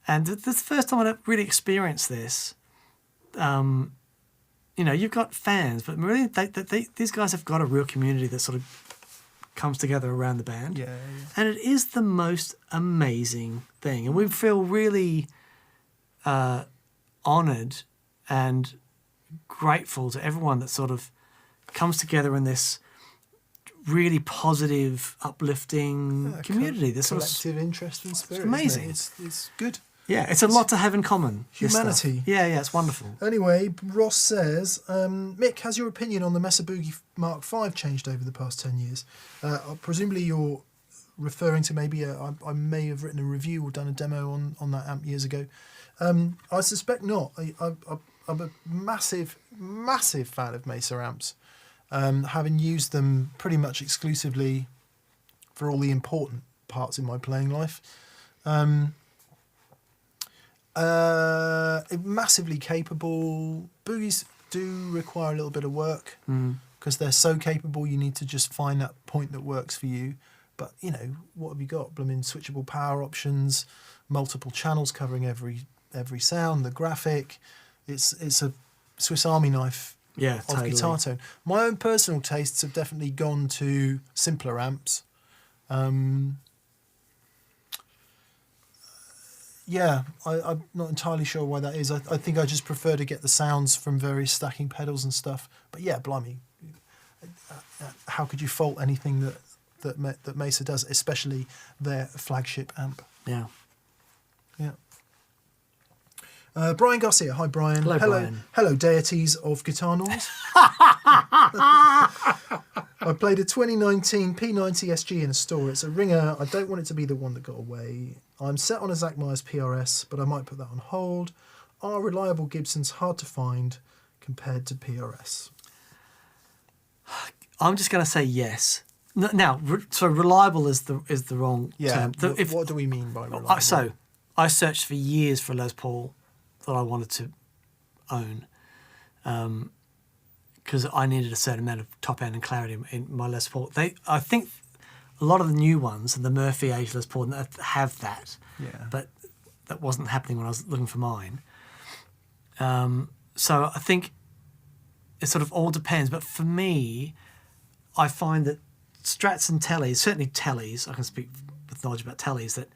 and this is the first time I really experienced this. You know, you've got fans, but Marillion, these guys have got a real community that sort of comes together around the band. Yeah. And it is the most amazing thing, and we feel really honoured and grateful to everyone that sort of comes together in this really positive, uplifting community. This collective interest and spirit. It's amazing. It's good. Yeah, it's a lot to have in common. this Humanity. stuff. Yeah, it's wonderful. Anyway, Ross says, Mick, has your opinion on the Mesa Boogie Mark V changed over the past 10 years? Presumably you're referring to maybe I may have written a review or done a demo on that amp years ago. I suspect not. I'm a massive fan of Mesa amps, having used them pretty much exclusively for all the important parts in my playing life. Massively capable. Boogies do require a little bit of work because they're so capable. You need to just find that point that works for you. But you know, what have you got? Blooming switchable power options, multiple channels covering every sound, the graphic. It's a Swiss Army knife of guitar tone. My own personal tastes have definitely gone to simpler amps. Yeah, I'm not entirely sure why that is. I think I just prefer to get the sounds from various stacking pedals and stuff. But yeah, blimey, how could you fault anything that Mesa does, especially their flagship amp? Yeah. Brian Garcia. Hi, Brian. Hello, Brian. Hello, deities of guitar noise. I played a 2019 P90 SG in a store. It's a ringer. I don't want it to be the one that got away. I'm set on a Zach Myers PRS, but I might put that on hold. Are reliable Gibsons hard to find compared to PRS? I'm just going to say yes. Now, so reliable is the wrong term. What do we mean by reliable? So, I searched for years for a Les Paul that I wanted to own, because I needed a certain amount of top end and clarity in my Les Paul. I think a lot of the new ones and the Murphy age Les Paul have that, but that wasn't happening when I was looking for mine. So I think it sort of all depends. But for me, I find that Strats and Tellys, certainly Tellys, I can speak with knowledge about Tellys, that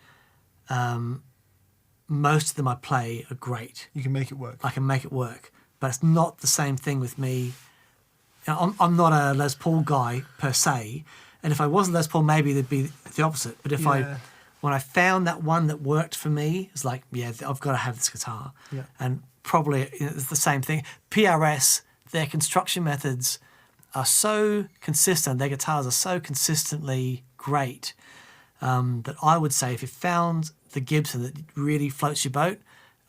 most of them I play are great. You can make it work. I can make it work. But it's not the same thing with me. I'm not a Les Paul guy per se. And if I wasn't Les Paul, maybe it'd be the opposite. But when I found that one that worked for me, it's like, yeah, I've got to have this guitar. Yeah. And probably it's the same thing. PRS, their construction methods are so consistent, their guitars are so consistently great, that I would say if you found the Gibson that really floats your boat,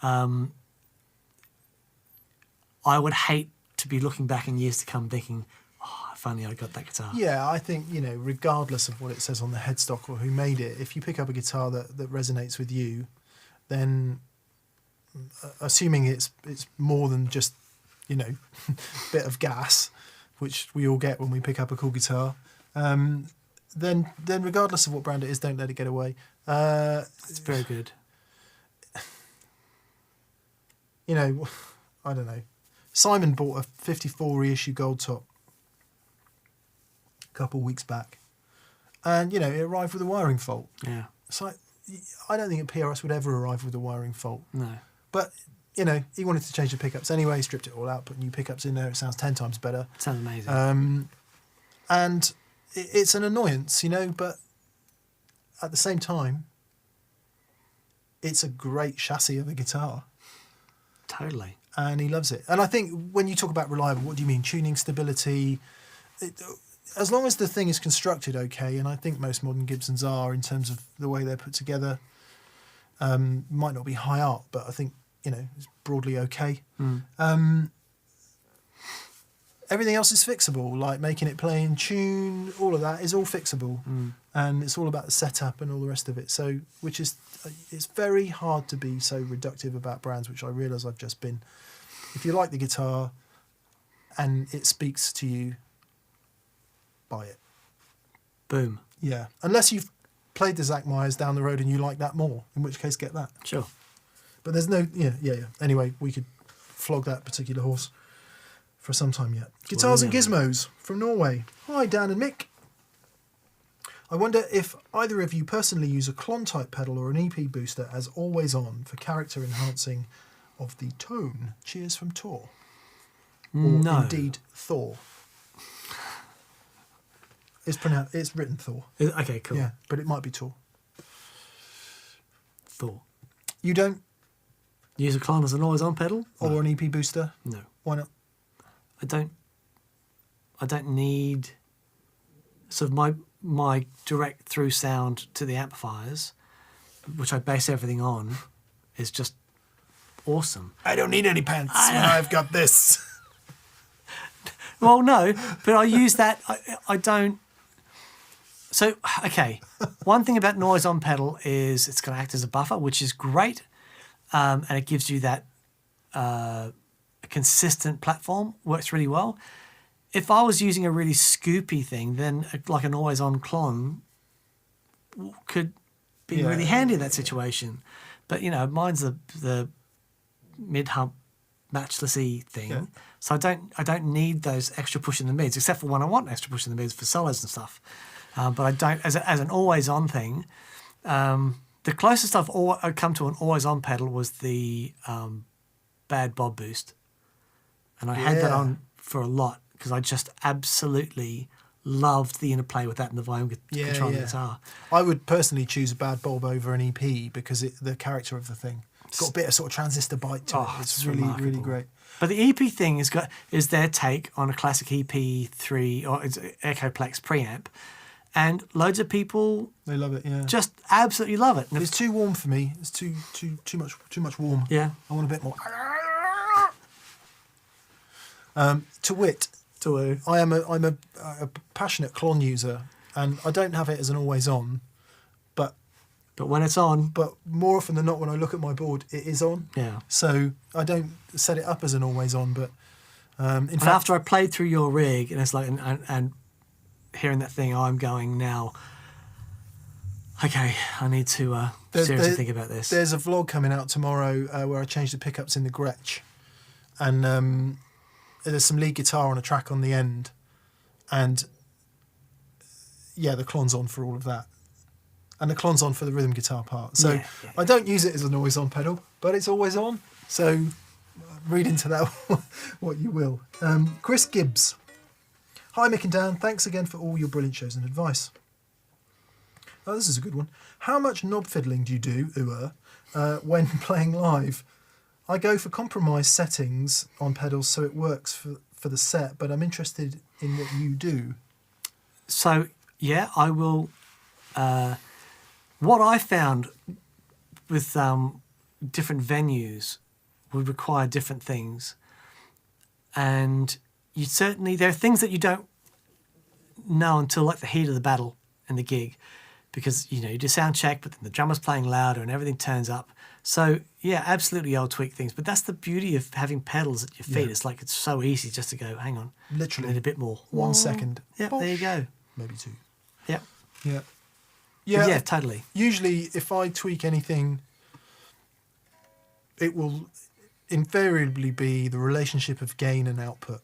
I would hate to be looking back in years to come thinking, oh, if only I got that guitar. Yeah, I think, regardless of what it says on the headstock or who made it, if you pick up a guitar that resonates with you, then assuming it's more than just, bit of gas, which we all get when we pick up a cool guitar, then regardless of what brand it is, don't let it get away. It's very good. I don't know. Simon bought a 54 reissue gold top a couple of weeks back, and it arrived with a wiring fault. Yeah. It's like, I don't think a PRS would ever arrive with a wiring fault. No. But he wanted to change the pickups anyway, stripped it all out, put new pickups in there. It sounds 10 times better. Sounds amazing. And it's an annoyance, but at the same time, it's a great chassis of a guitar. Totally. And he loves it. And I think when you talk about reliable, what do you mean? Tuning stability. As long as the thing is constructed okay, and I think most modern Gibsons are in terms of the way they're put together, might not be high art, but I think, it's broadly okay. Everything else is fixable, like making it play in tune, all of that is all fixable. And it's all about the setup and all the rest of it. So, it's very hard to be so reductive about brands, which I realise I've just been. If you like the guitar and it speaks to you, buy it. Boom. Yeah. Unless you've played the Zach Myers down the road and you like that more, in which case get that. Sure. But there's no... Yeah. Anyway, we could flog that particular horse for some time yet. Guitars and Gizmos from Norway. Hi, Dan and Mick. I wonder if either of you personally use a Klon-type pedal or an EP booster as always on for character enhancing of the tone. Cheers from Tor. Or No. indeed Thor. It's written Thor. Okay, cool. Yeah, but it might be Tor. Thor. You don't? Use a Klon as an always-on pedal? Or an EP booster? No. Why not? I don't need sort of my direct through sound to the amplifiers, which I base everything on, is just awesome. I don't need any pants when I've got this. Well, no, but I use that. I don't. So, okay. One thing about noise on pedal is it's going to act as a buffer, which is great, and it gives you that a consistent platform. Works really well. If I was using a really scoopy thing, then like an always-on Klon could be really handy in that situation. But mine's the mid-hump matchlessy thing, so I don't need those extra push in the mids, except for when I want extra push in the mids for solos and stuff. But I don't as an always-on thing. The closest I've come to an always-on pedal was the Bad Bob Boost, and I had that on for a lot because I just absolutely loved the interplay with that and the volume control of the guitar. I would personally choose a Bad Bob over an EP because the character of the thing. It's got a bit of sort of transistor bite to it. It's really, remarkable. really great. But the EP thing is their take on a classic EP3 or it's Echoplex preamp, and loads of people They love it, yeah. just absolutely love it. And It's too warm for me. It's too much warm. yeah, I want a bit more. To wit, I'm a passionate Klon user, and I don't have it as an always on, but when it's on, but more often than not, when I look at my board, it is on. yeah. So I don't set it up as an always on, but in And fact, after I played through your rig, and it's like, and hearing that thing, I'm going now. Okay, I need to seriously think about this. there's a vlog coming out tomorrow where I changed the pickups in the Gretsch, and there's some lead guitar on a track on the end, and yeah, the Klon's on for all of that. And the Klon's on for the rhythm guitar part. So Yeah. I don't use it as an always on pedal, but it's always on. So read into that what you will. Chris Gibbs. Hi Mick and Dan, thanks again for all your brilliant shows and advice. Oh, this is a good one. How much knob fiddling do you do, when playing live? I go for compromise settings on pedals so it works for the set, but I'm interested in what you do. So yeah, I will. What I found with different venues would require different things, and there are things that you don't know until like the heat of the battle and the gig, because you do sound check, but then the drummer's playing louder and everything turns up. So yeah, absolutely, I'll tweak things. But that's the beauty of having pedals at your feet. Yeah. It's like it's so easy just to go, hang on, Literally. I need a bit more. 1 second. Yeah, there you go. Maybe 2. Yeah, Yeah. yeah, totally. Usually, if I tweak anything, it will invariably be the relationship of gain and output.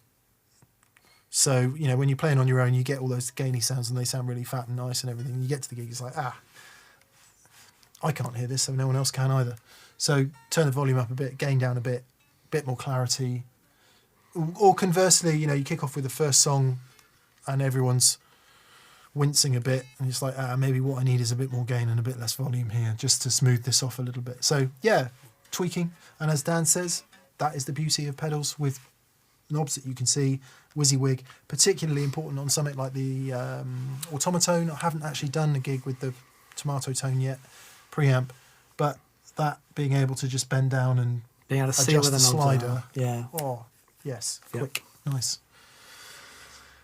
So, when you're playing on your own, you get all those gainy sounds and they sound really fat and nice and everything. And you get to the gig, it's like, I can't hear this, so no one else can either. So turn the volume up a bit, gain down a bit more clarity. Or conversely, you kick off with the first song and everyone's wincing a bit, and it's like, maybe what I need is a bit more gain and a bit less volume here, just to smooth this off a little bit. So yeah, tweaking. And as Dan says, that is the beauty of pedals with knobs that you can see, WYSIWYG, particularly important on something like the Automatone. I haven't actually done a gig with the Tomato Tone yet, preamp, but that being able to just bend down and Being able to see adjust with the a slider. Yeah. Oh, yes, Yep. quick, nice.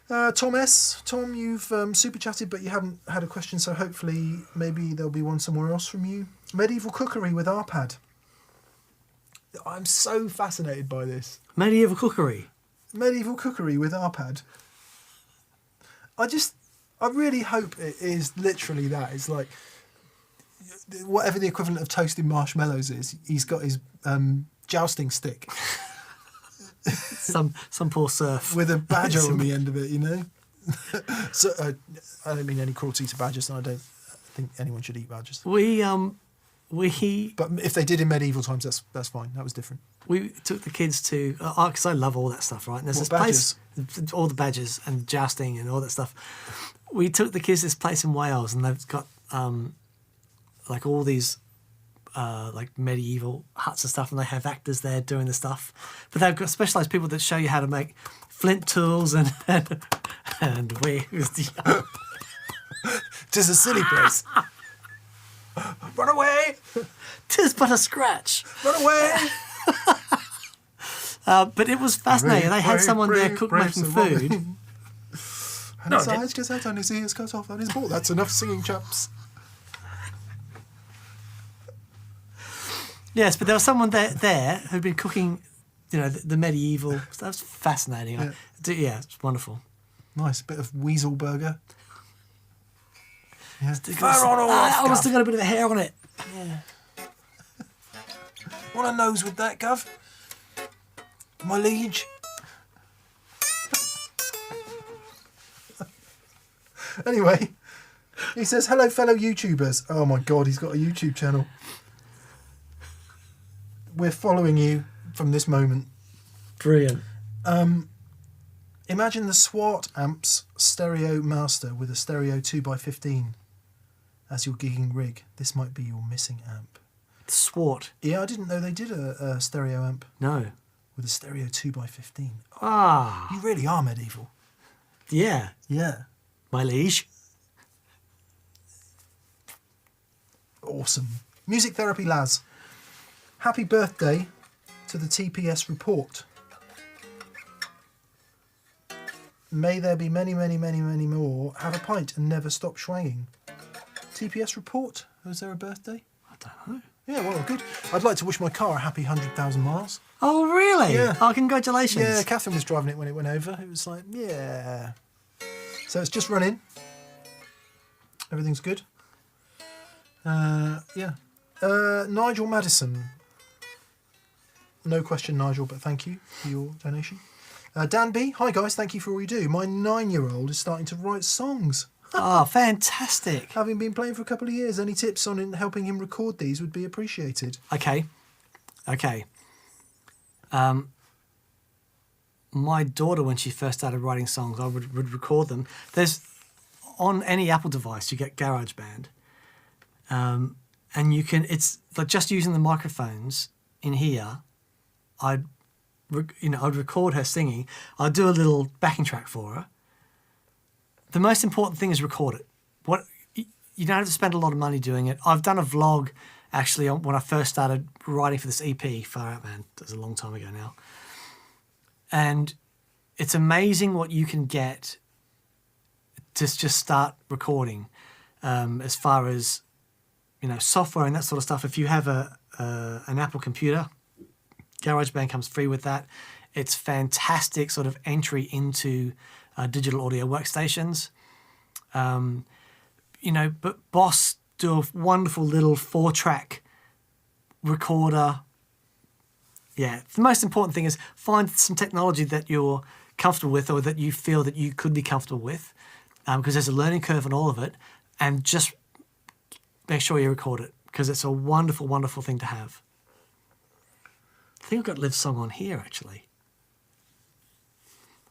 Tom S. Tom, you've super chatted, but you haven't had a question, so hopefully maybe there'll be one somewhere else from you. Medieval cookery with RPAD. I'm so fascinated by this. Medieval cookery. Medieval cookery with RPAD. I really hope it is literally that. It's like whatever the equivalent of toasting marshmallows is, he's got his jousting stick. Some poor surf. With a badger on the end of it, So I don't mean any cruelty to badgers, and I don't think anyone should eat badgers. We But if they did in medieval times, that's fine. That was different. we took the kids to because I love all that stuff, right? And there's What, this place, all the badgers and jousting and all that stuff. We took the kids to this place in Wales, and they've got like all these like medieval huts and stuff, and they have actors there doing the stuff. But they've got specialised people that show you how to make flint tools and we. Tis a silly place. Run away! 'Tis but a scratch. Run away! But it was fascinating. They had someone there making food. And his eyes just out on his ears cut off on his ball. That's enough singing, chaps. Yes, but there was someone there who'd been cooking, the medieval. That was fascinating. Yeah, it's wonderful. Nice bit of weasel burger. Yeah. I must have got a bit of hair on it. Yeah. Want a nose with that, Gov? My liege. Anyway, he says, hello, fellow YouTubers. Oh my God, he's got a YouTube channel. We're following you from this moment. Brilliant. Imagine the Swart Amps Stereo Master with a stereo 2x15 as your gigging rig. This might be your missing amp. Swart. Yeah, I didn't know they did a stereo amp No. with a stereo 2x15. Ah. You really are medieval. Yeah. Yeah. My liege. Awesome. Music Therapy Laz. Happy birthday to the TPS report. May there be many, many, many, many more. Have a pint and never stop swaying. TPS report? Was there a birthday? I don't know. Yeah, well, good. I'd like to wish my car a happy 100,000 miles. Oh, really? Yeah. Oh, congratulations. Yeah, Catherine was driving it when it went over. It was like, yeah. So it's just run in. Everything's good. Yeah. Nigel Madison. No question, Nigel, but thank you for your donation. Dan B. Hi, guys. Thank you for all you do. My 9-year-old is starting to write songs. Oh, fantastic. Having been playing for a couple of years, any tips on helping him record these would be appreciated. Okay. My daughter, when she first started writing songs, I would record them. There's, on any Apple device, you get GarageBand. And you can, it's like just using the microphones in here, I'd record her singing. I'd do a little backing track for her. The most important thing is record it. You don't have to spend a lot of money doing it. I've done a vlog, actually, when I first started writing for this EP, Far Out Man, that was a long time ago now. And it's amazing what you can get to just start recording, as far as, software and that sort of stuff. If you have an Apple computer, GarageBand comes free with that. It's fantastic sort of entry into digital audio workstations. But Boss do a wonderful little 4-track recorder. Yeah, the most important thing is find some technology that you're comfortable with or that you feel that you could be comfortable with, because there's a learning curve in all of it, and just make sure you record it, because it's a wonderful, wonderful thing to have. I think I've got Liv's song on here, actually.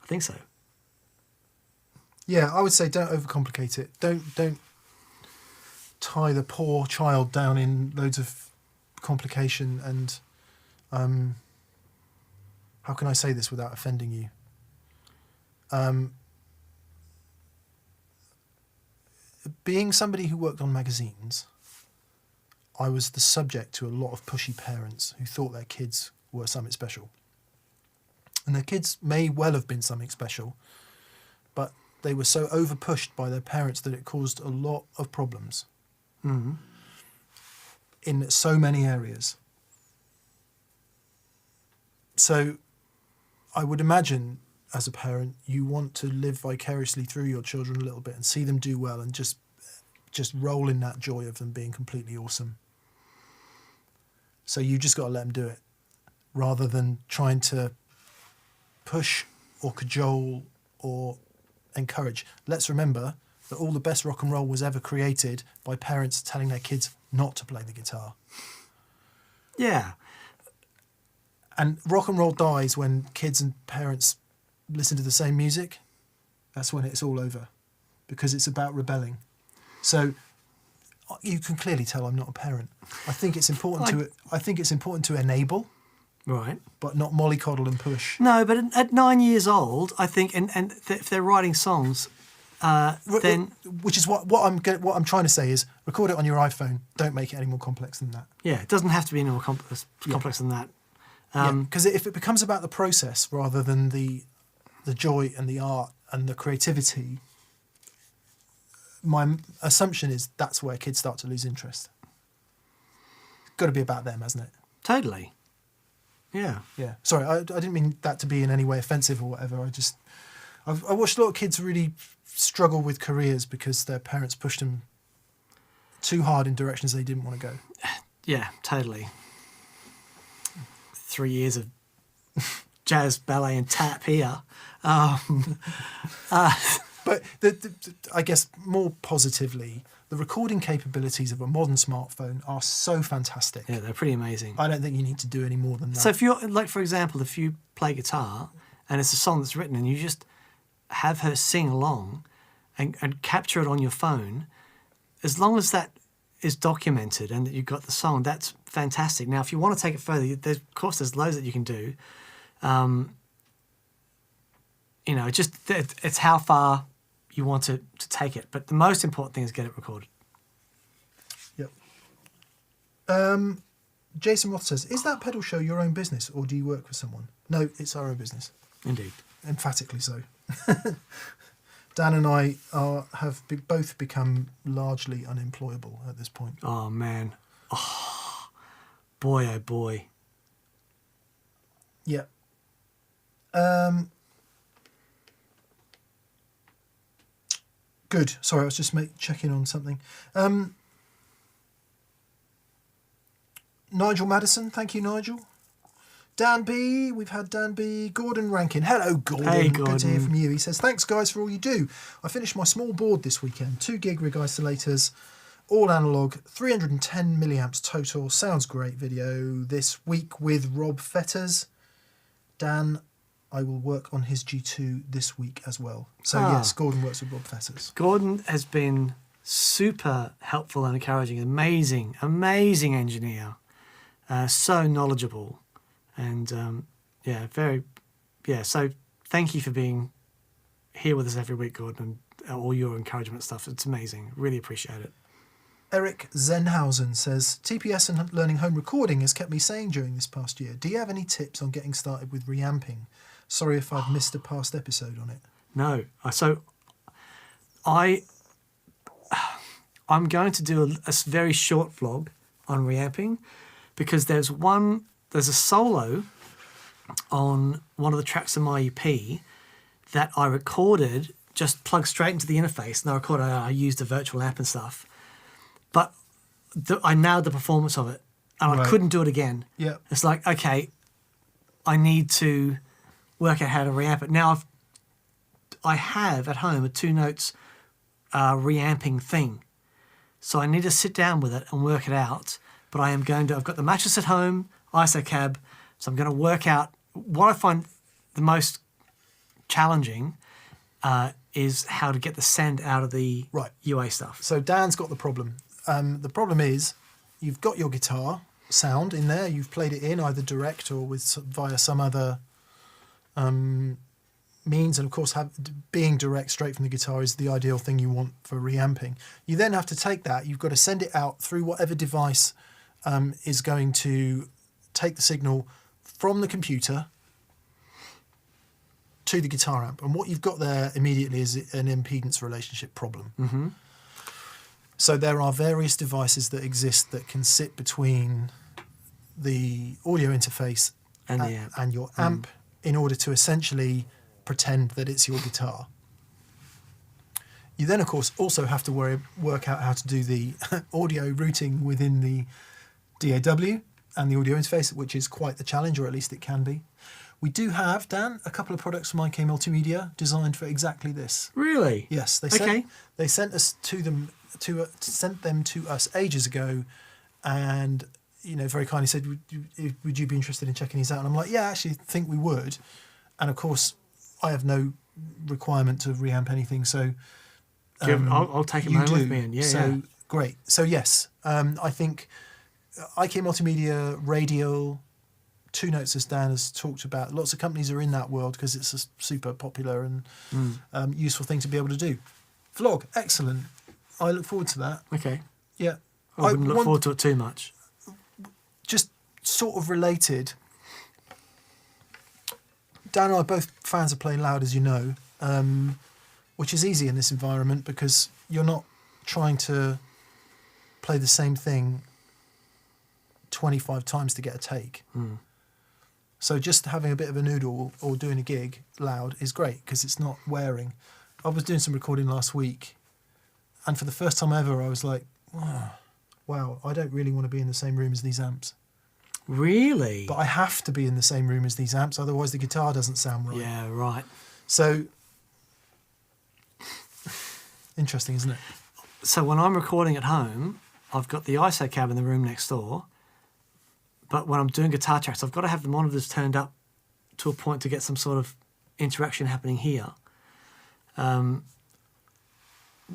I think so. Yeah, I would say don't overcomplicate it. Don't tie the poor child down in loads of complication and how can I say this without offending you? Being somebody who worked on magazines, I was the subject to a lot of pushy parents who thought their kids were something special. And their kids may well have been something special, but they were so over-pushed by their parents that it caused a lot of problems in so many areas. So I would imagine, as a parent, you want to live vicariously through your children a little bit and see them do well and just roll in that joy of them being completely awesome. So you just got to let them do it, rather than trying to push or cajole or encourage. Let's remember that all the best rock and roll was ever created by parents telling their kids not to play the guitar. Yeah. And rock and roll dies when kids and parents listen to the same music. That's when it's all over, because it's about rebelling. So you can clearly tell I'm not a parent. I think it's important to enable, right, but not mollycoddle and push. No, but at 9 years old, I think, and if they're writing songs, then which is what I'm trying to say is record it on your iPhone. Don't make it any more complex than that. Yeah, it doesn't have to be any more complex than that. Because if it becomes about the process rather than the joy and the art and the creativity, my assumption is that's where kids start to lose interest. It's got to be about them, hasn't it? Totally. Yeah. Yeah. Sorry, I didn't mean that to be in any way offensive or whatever. I watched a lot of kids really struggle with careers because their parents pushed them too hard in directions they didn't want to go. Yeah, totally. 3 years of jazz, ballet and tap here. But I guess more positively, the recording capabilities of a modern smartphone are so fantastic. Yeah, they're pretty amazing. I don't think you need to do any more than that. So if you're, like, for example, if you play guitar and it's a song that's written and you just have her sing along and capture it on your phone, as long as that is documented and that you've got the song, that's fantastic. Now, if you want to take it further, there's loads that you can do. You know, it's how far you want to take it. But the most important thing is get it recorded. Yep. Jason Roth says, is that pedal show your own business or do you work for someone? No, it's our own business. Indeed. Emphatically so. Dan and I have both become largely unemployable at this point. Oh, man. Oh, boy, oh, boy. Yeah. Good. Sorry, I was just checking on something. Nigel Madison, thank you, Nigel. Dan B, we've had Dan B. Gordon Rankin. Hello, Gordon. Hey, Gordon. Good to hear from you. He says, thanks, guys, for all you do. I finished my small board this weekend. 2 gig rig isolators, all analog, 310 milliamps total. Sounds great video this week with Rob Fetters. Dan, I will work on his G2 this week as well. So, yes, Gordon works with Rob Fetters. Gordon has been super helpful and encouraging. Amazing, amazing engineer. So knowledgeable. And, so thank you for being here with us every week, Gordon, and all your encouragement stuff. It's amazing. Really appreciate it. Eric Zenhausen says, TPS and learning home recording has kept me sane during this past year. Do you have any tips on getting started with reamping? Sorry if I've missed a past episode on it. No. So I'm going to do a very short vlog on reamping because there's a solo on one of the tracks of my EP that I recorded, just plugged straight into the interface, and I used a virtual amp and stuff. But I nailed the performance of it, and I couldn't do it again. Yeah. It's like, okay, I need to work out how to reamp it. Now, I have at home a 2 notes reamping thing. So I need to sit down with it and work it out. But I've got the mattress at home, ISO cab, so I'm going to work out what I find the most challenging is how to get the send out of the UA stuff. So Dan's got the problem. The problem is you've got your guitar sound in there. You've played it in either direct or via some other means. And of course, being direct straight from the guitar is the ideal thing you want for reamping. You then have to take that. You've got to send it out through whatever device is going to take the signal from the computer to the guitar amp. And what you've got there immediately is an impedance relationship problem. Mm-hmm. So there are various devices that exist that can sit between the audio interface and your amp in order to essentially pretend that it's your guitar. You then, of course, also have to work out how to do the audio routing within the DAW and the audio interface, which is quite the challenge, or at least it can be. We do have, Dan, a couple of products from IK Multimedia designed for exactly this. Really? Yes, they sent them to us ages ago, and very kindly said, "Would you be interested in checking these out?" And I'm like, "Yeah, I actually think we would." And of course, I have no requirement to reamp anything, so I'll take them home with me. And great. So yes, I think IK Multimedia, Radial, 2 Notes, as Dan has talked about. Lots of companies are in that world because it's a super popular and useful thing to be able to do. Vlog, excellent. I look forward to that. Okay. Yeah. I wouldn't look forward to it too much. Just sort of related. Dan and I are both fans of playing loud, as you know, which is easy in this environment because you're not trying to play the same thing 25 times to get a take. So just having a bit of a noodle or doing a gig loud is great because it's not wearing. I was doing some recording last week, and for the first time ever, I was like, wow, I don't really want to be in the same room as these amps. Really? But I have to be in the same room as these amps, otherwise the guitar doesn't sound right. Yeah, right. So, interesting, isn't it? So when I'm recording at home, I've got the ISO cab in the room next door, but when I'm doing guitar tracks, I've got to have the monitors turned up to a point to get some sort of interaction happening here.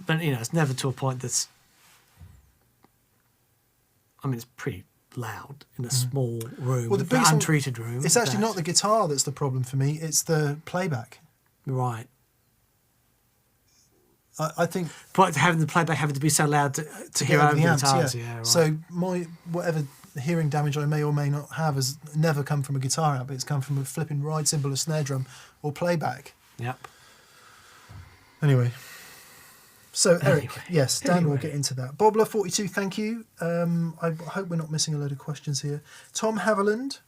But it's never to a point that's I mean, it's pretty loud in a small room, Well, the untreated room. It's actually not the guitar that's the problem for me. It's the playback. Right. I think. But having the playback having to be so loud to hear over the amps, guitars. yeah. Yeah, right. So my whatever hearing damage I may or may not have has never come from a guitar amp. It's come from a flipping ride cymbal, a snare drum, or playback. Yep. Anyway. So Eric, yes, Dan will get into that. Bobler42, thank you. I hope we're not missing a load of questions here. Tom Haviland,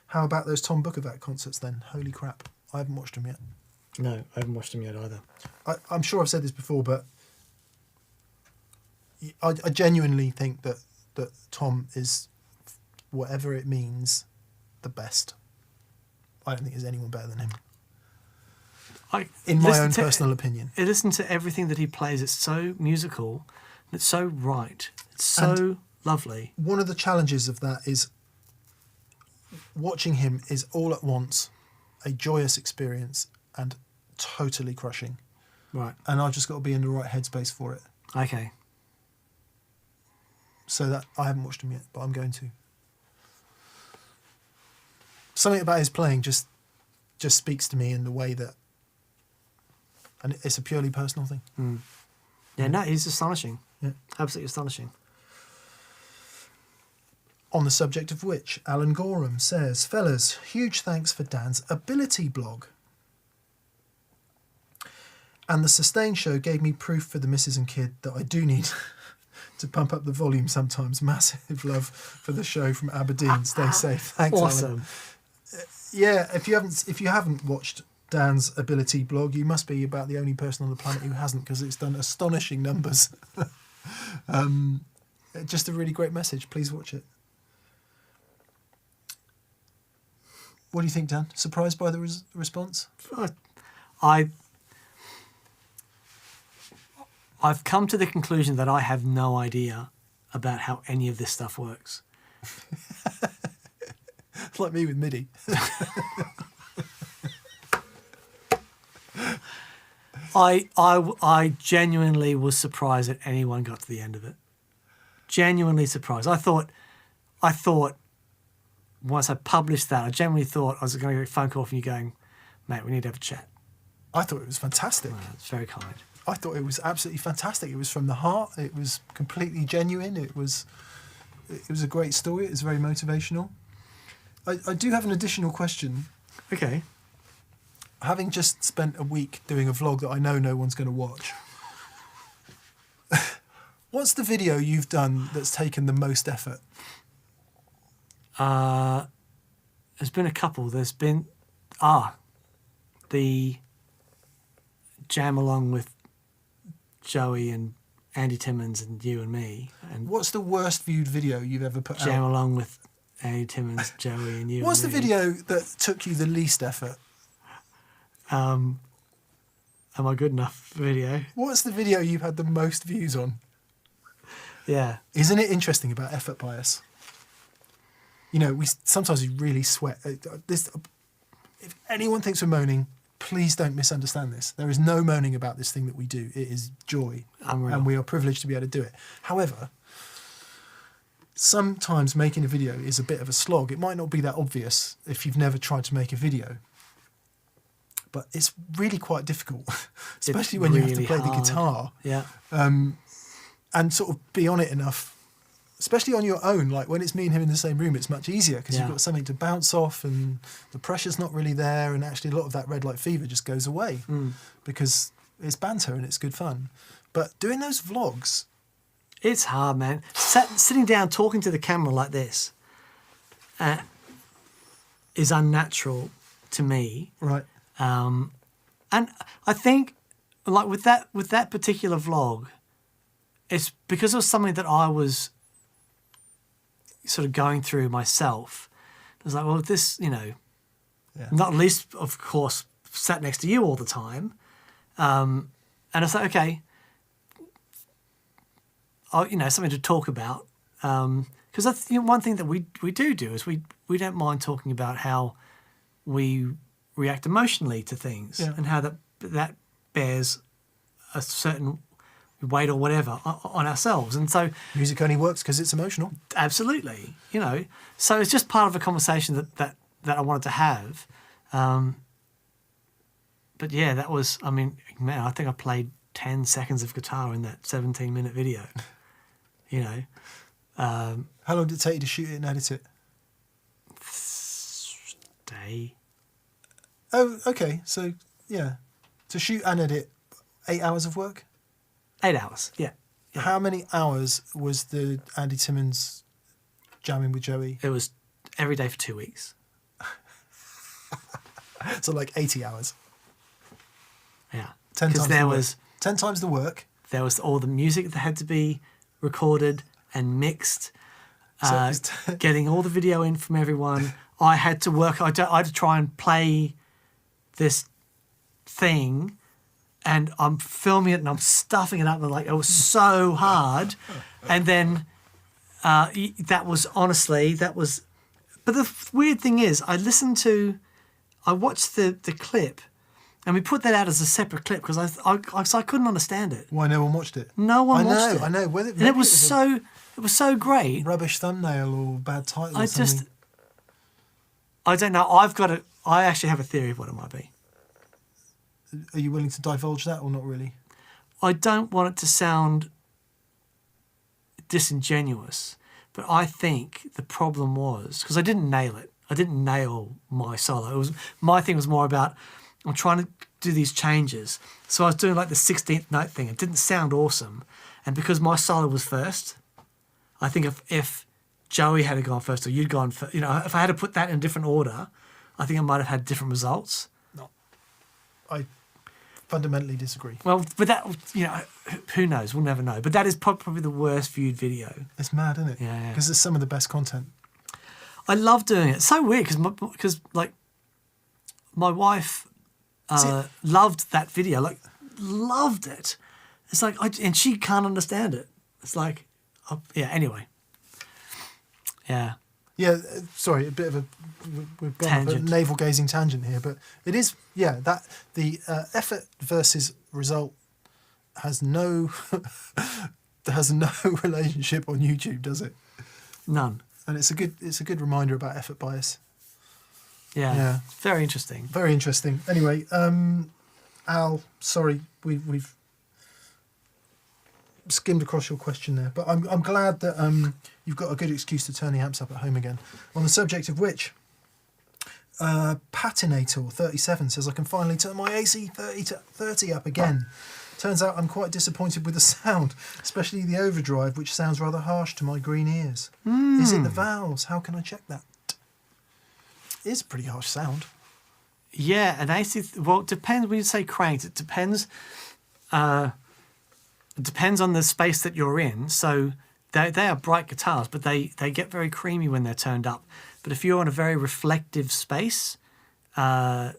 how about those Tom Bukovac concerts then? Holy crap, I haven't watched them yet. No, I haven't watched them yet either. I'm sure I've said this before, but I genuinely think that Tom is, whatever it means, the best. I don't think there's anyone better than him. In my own personal opinion. I listen to everything that he plays. It's so musical. It's so right. It's so lovely. One of the challenges of that is watching him is all at once a joyous experience and totally crushing. Right. And I've just got to be in the right headspace for it. Okay. So that I haven't watched him yet, but I'm going to. Something about his playing just speaks to me in the way that, and it's a purely personal thing. Mm. Yeah, no, he's astonishing. Yeah. Absolutely astonishing. On the subject of which, Alan Gorham says, fellas, huge thanks for Dan's ability blog. And the Sustain show gave me proof for the missus and kid that I do need to pump up the volume sometimes. Massive love for the show from Aberdeen. Stay safe. Thanks, awesome. Alan. Yeah, if you haven't watched Dan's ability blog, you must be about the only person on the planet who hasn't, because it's done astonishing numbers. Just a really great message. Please watch it. What do you think, Dan? Surprised by the response? I've come to the conclusion that I have no idea about how any of this stuff works. Like me with MIDI. I genuinely was surprised that anyone got to the end of it. Genuinely surprised. I thought once I published that, I genuinely thought I was going to get a phone call from you going, mate, we need to have a chat. I thought it was fantastic. Well, it's very kind. I thought it was absolutely fantastic. It was from the heart. It was completely genuine. It was a great story. It was very motivational. I do have an additional question. Okay. Having just spent a week doing a vlog that I know no one's going to watch, what's the video you've done that's taken the most effort? There's been a couple. There's been the jam along with Joey and Andy Timmons and you and me. And what's the worst viewed video you've ever put jam out? along with Andy Timmons, Joey and you. What's and the me. video that took you the least effort? Am I good enough video? What's the video you've had the most views on? Yeah. Isn't it interesting about effort bias? You know, sometimes we really sweat. This, if anyone thinks we're moaning, please don't misunderstand this. There is no moaning about this thing that we do. It is joy. Unreal. And we are privileged to be able to do it. However, sometimes making a video is a bit of a slog. It might not be that obvious if you've never tried to make a video. But it's really quite difficult, especially when you have to play the guitar. Yeah. And sort of be on it enough, especially on your own. Like when it's me and him in the same room, it's much easier because you've got something to bounce off and the pressure's not really there. And actually a lot of that red light fever just goes away because it's banter and it's good fun. But doing those vlogs... It's hard, man. Sitting down talking to the camera like this is unnatural to me. Right. And I think, like with that particular vlog, it's because it was something that I was sort of going through myself. I was like, well, this, not least, of course, sat next to you all the time. And I was like, okay, something to talk about. Because that's one thing that we do is we don't mind talking about how we react emotionally to things and how that bears a certain weight or whatever on ourselves. And so Music only works because it's emotional. absolutely, you know, so it's just part of a conversation that I wanted to have. But yeah, that was, I mean, man, I think I played 10 seconds of guitar in that 17-minute video, you know. How long did it take you to shoot it and edit it? Day. Oh, okay. So, yeah. To shoot and edit, 8 hours of work? 8 hours, yeah. How many hours was the Andy Timmons jamming with Joey? It was every day for 2 weeks. So like 80 hours. Yeah. 10 Because times there the work. was 10 times the work. There was all the music that had to be recorded and mixed, So it's getting all the video in from everyone. I had to work, I had to try and play this thing, and I'm filming it and I'm stuffing it up, and like, it was so hard. And then that was, but the weird thing is, I watched the clip, and we put that out as a separate clip because I couldn't understand it. Why no one watched it? No one watched it. I know. Whether, And it was so great. rubbish thumbnail or bad title or something. I don't know. I actually have a theory of what it might be. Are you willing to divulge that or not really? I don't want it to sound disingenuous, but I think the problem was, because I didn't nail it. I didn't nail my solo. My thing was more about, I'm trying to do these changes. So I was doing like the 16th note thing. It didn't sound awesome. And because my solo was first, I think if Joey had gone first or you'd gone first, you know, if I had to put that in a different order, I think I might have had different results. No. I fundamentally disagree. Well, but that, you know, who knows? We'll never know. But that is probably the worst viewed video. It's mad, isn't it? Yeah. Because it's some of the best content. I love doing it. It's so weird because like my wife loved that video, like loved it. It's like, and she can't understand it. It's like, yeah. Anyway, yeah. Yeah. Sorry, a bit of we've gone off a navel gazing tangent here, but it is that the effort versus result has no relationship on YouTube, does it? None. And it's a good reminder about effort bias. Yeah. Very interesting. Very interesting. Anyway, Al, sorry, we've skimmed across your question there, but I'm glad that you've got a good excuse to turn the amps up at home again. On the subject of which, Patinator 37 says, I can finally turn my AC 30 up again. Turns out I'm quite disappointed with the sound, especially the overdrive, which sounds rather harsh to my green ears. Is it the valves? How can I check that? It is a pretty harsh sound. Yeah, an AC. Well, it depends. When you say cranked, it depends. It depends on the space that you're in. So they are bright guitars, but they get very creamy when they're turned up. But if you're in a very reflective space, that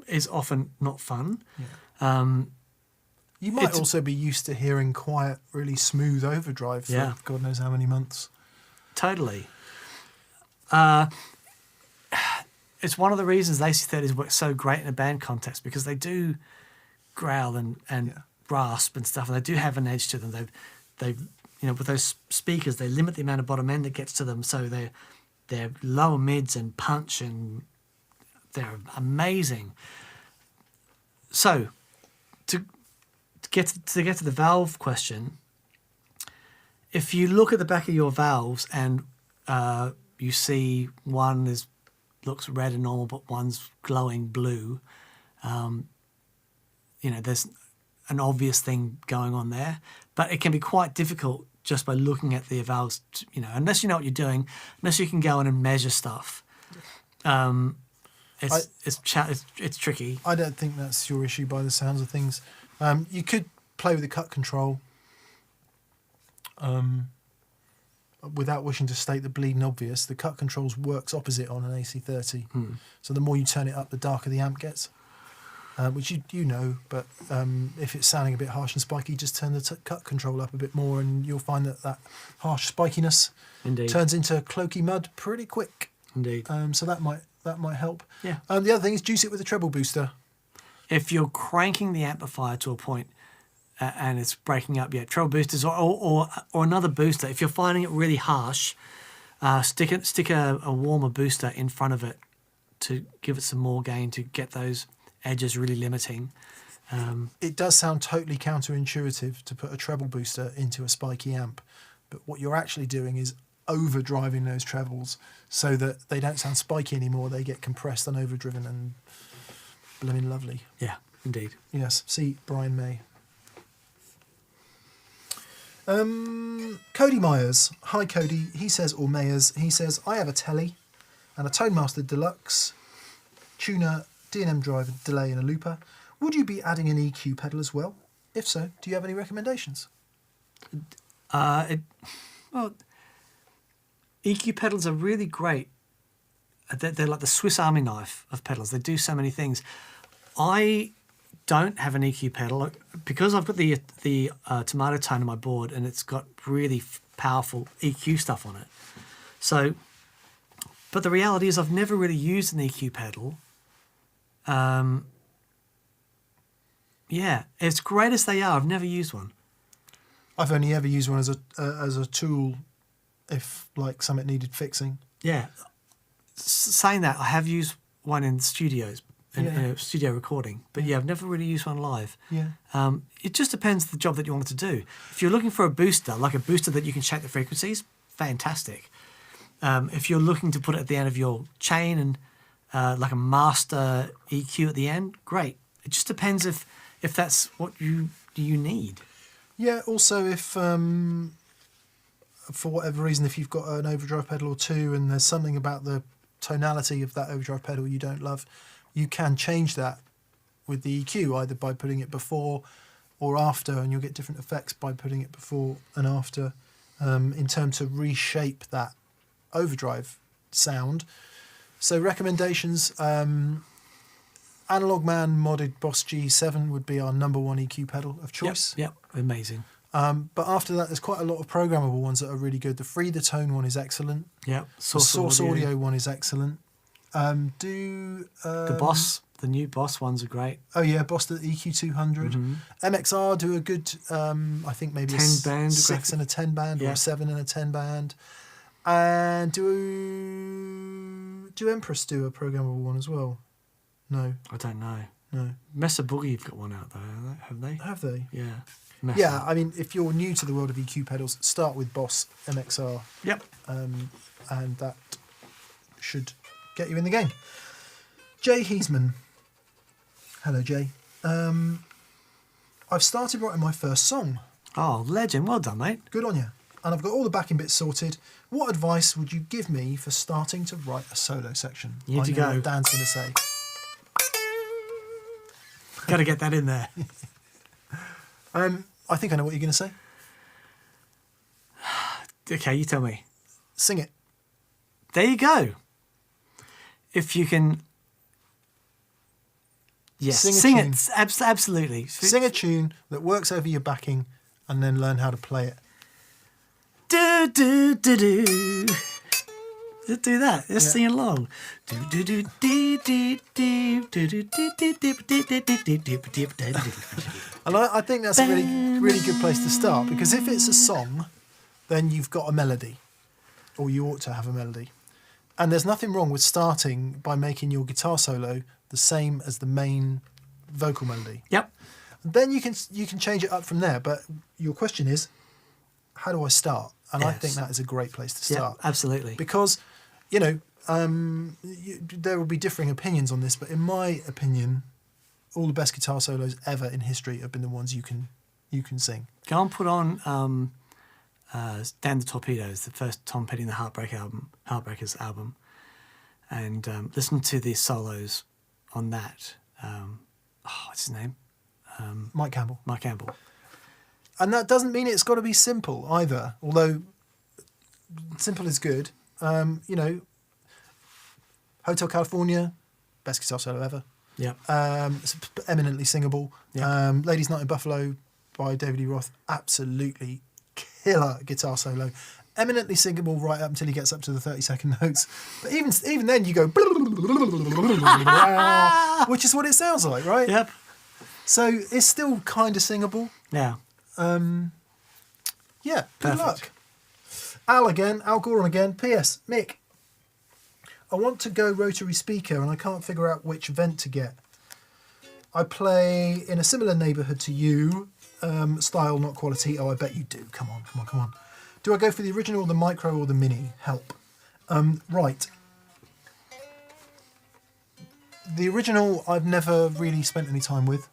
is often not fun. Yeah. You might also be used to hearing quiet, really smooth overdrive for God knows how many months. Totally. It's one of the reasons the AC30s work so great in a band context, because they do growl and rasp and stuff, and they do have an edge to them. They with those speakers, they limit the amount of bottom end that gets to them, so they're lower mids and punch, and they're amazing. So to get to the valve question, if you look at the back of your valves and you see one looks red and normal, but one's glowing blue, there's an obvious thing going on there. But it can be quite difficult just by looking at the valves, unless you know what you're doing, unless you can go in and measure stuff. It's tricky. I don't think that's your issue by the sounds of things. You could play with the cut control without wishing to state the bleeding obvious. The cut controls works opposite on an AC30. So the more you turn it up, the darker the amp gets, which you know, but if it's sounding a bit harsh and spiky, just turn the cut control up a bit more and you'll find that harsh spikiness turns into cloaky mud pretty quick. Indeed. So that might help. Yeah. The other thing is juice it with a treble booster. if you're cranking the amplifier to a point and it's breaking up, treble boosters or another booster. If you're finding it really harsh, stick a warmer booster in front of it to give it some more gain to get those edges really limiting. It does sound totally counterintuitive to put a treble booster into a spiky amp, but what you're actually doing is overdriving those trebles so that they don't sound spiky anymore. They get compressed and overdriven and blooming lovely. Yeah, indeed. Yes, see Brian May. Cody Myers. Hi, Cody. He says, or Mayers, he says, I have a telly and a Tonemaster Deluxe, tuner, D&M driver, delay and a looper. Would you be adding an EQ pedal as well? If so, do you have any recommendations? Well, EQ pedals are really great. They're like the Swiss Army knife of pedals. They do so many things. I don't have an EQ pedal because I've got the tomato tone on my board and it's got really powerful EQ stuff on it. So, but the reality is I've never really used an EQ pedal. Yeah, as great as they are, I've never used one. I've only ever used one as a tool if like something needed fixing. Yeah. Saying that, I have used one in studios, in a studio recording, but I've never really used one live. Yeah. It just depends the job that you want it to do. If you're looking for a booster, like a booster that you can shape the frequencies, fantastic. If you're looking to put it at the end of your chain and like a master EQ at the end, great. It just depends if that's what you need. Yeah, also if for whatever reason, if you've got an overdrive pedal or two and there's something about the tonality of that overdrive pedal you don't love, you can change that with the EQ, either by putting it before or after, and you'll get different effects by putting it before and after in terms to reshape that overdrive sound. So recommendations, Analog Man modded Boss G7 would be our number one EQ pedal of choice. Yep, amazing. But after that, there's quite a lot of programmable ones that are really good. The Free the Tone one is excellent. Yeah, the Source Audio one is excellent. The Boss, the new Boss ones are great. Oh yeah, Boss the EQ200. Mm-hmm. MXR do a good, I think maybe 10 band, 6 and a 10 band or a 7 and a 10 band. And do Empress do a programmable one as well? No. I don't know. No. Mesa Boogie have got one out there, have they? Have they? Yeah. Mesa. Yeah, I mean, if you're new to the world of EQ pedals, start with Boss MXR. Yep. And that should get you in the game. Jay Heesman. Hello, Jay. I've started writing my first song. Oh, legend. Well done, mate. Good on you. And I've got all the backing bits sorted. What advice would you give me for starting to write a solo section? You need to go. What Dan's going to say. Got to get that in there. I think I know what you're going to say. Okay, you tell me. Sing it. There you go. If you can... Yes, sing it. Absolutely. Sing a tune that works over your backing and then learn how to play it. Do, do, do, do. Let's do that. Let's sing along. Do, do, do, do, do, do, do, do, do, do, do, do, do, do, do. And I think that's a really, really good place to start, because if it's a song, then you've got a melody, or you ought to have a melody. And there's nothing wrong with starting by making your guitar solo the same as the main vocal melody. Yep. Then you can change it up from there. But your question is, how do I start? And I think that is a great place to start. Yeah, absolutely. Because, you know, there will be differing opinions on this, but in my opinion, all the best guitar solos ever in history have been the ones you can sing. Go and put on Dan the Torpedoes, the first Tom Petty and the Heartbreakers album, and listen to the solos on that. What's his name? Mike Campbell. Mike Campbell. And that doesn't mean it's got to be simple either, although simple is good. You know, Hotel California, best guitar solo ever. Yeah. It's eminently singable. Yeah. Ladies Night in Buffalo by David E. Roth, absolutely killer guitar solo. Eminently singable right up until he gets up to the 30-second notes. But even then you go, which is what it sounds like, right? Yep. So it's still kind of singable. Yeah. Yeah, good Perfect. luck. Al Goran again. P.S. Mick, I want to go rotary speaker and I can't figure out which vent to get. I play in a similar neighbourhood to you, style, not quality. Oh, I bet you do. Come on. Do I go for the original, the micro, or the mini? Help. Right. The original I've never really spent any time with,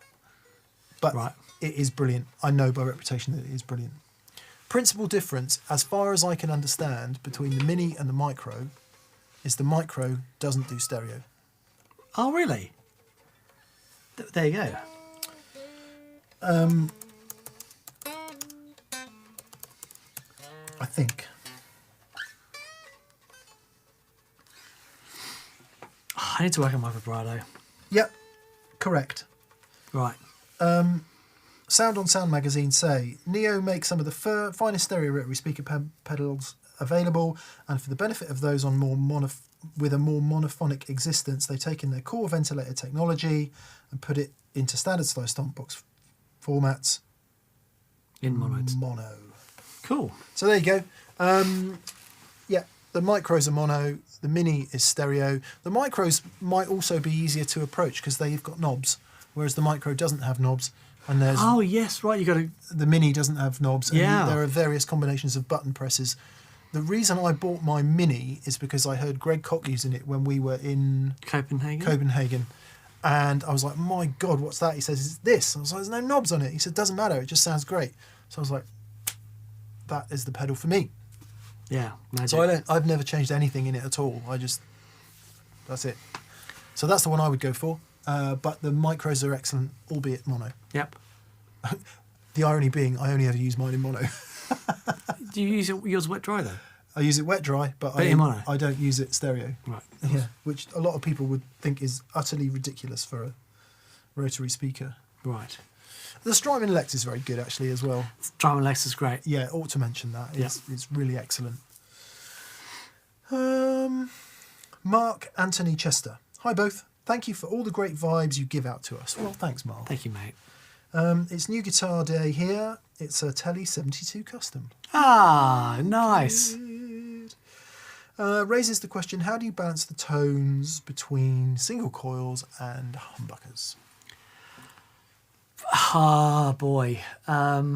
but Right. it is brilliant. I know by reputation that it is brilliant. Principal difference, as far as I can understand, between the mini and the micro is the micro doesn't do stereo. Oh, really? There you go. I think. Oh, I need to work on my vibrato. Yep, correct. Right. Sound on Sound magazine say, Neo makes some of the finest stereo rotary speaker pedals available, and for the benefit of those on with a more monophonic existence, they've taken their core ventilator technology and put it into standard size stompbox formats. In monos. Mono. Cool. So there you go. Yeah, the micros are mono, the mini is stereo. The micros might also be easier to approach because they've got knobs, whereas the micro doesn't have knobs. And there's Oh, yes, right. You got to. the mini doesn't have knobs. And Yeah. there are various combinations of button presses. The reason I bought my mini is because I heard Greg Koch using it when we were in Copenhagen. And I was like, my God, what's that? He says, it's this. I was like, there's no knobs on it. He said, doesn't matter. It just sounds great. So I was like, that is the pedal for me. Yeah, magic. So I've never changed anything in it at all. That's it. So that's the one I would go for. But the micros are excellent, albeit mono. Yep. The irony being, I only ever use mine in mono. Do you use yours wet dry, though? I use it wet dry, but in mono? I don't use it stereo. Right. Yeah, which a lot of people would think is utterly ridiculous for a rotary speaker. Right. The Strymon Lex is very good actually as well. Strymon Lex is great. Yeah, ought to mention that. It's really excellent. Mark Anthony Chester. Hi both. Thank you for all the great vibes you give out to us. Well, thanks, Mark. Thank you, mate. It's new guitar day here. It's a Tele 72 Custom. Ah, nice. Raises the question, how do you balance the tones between single coils and humbuckers? Ah, boy. I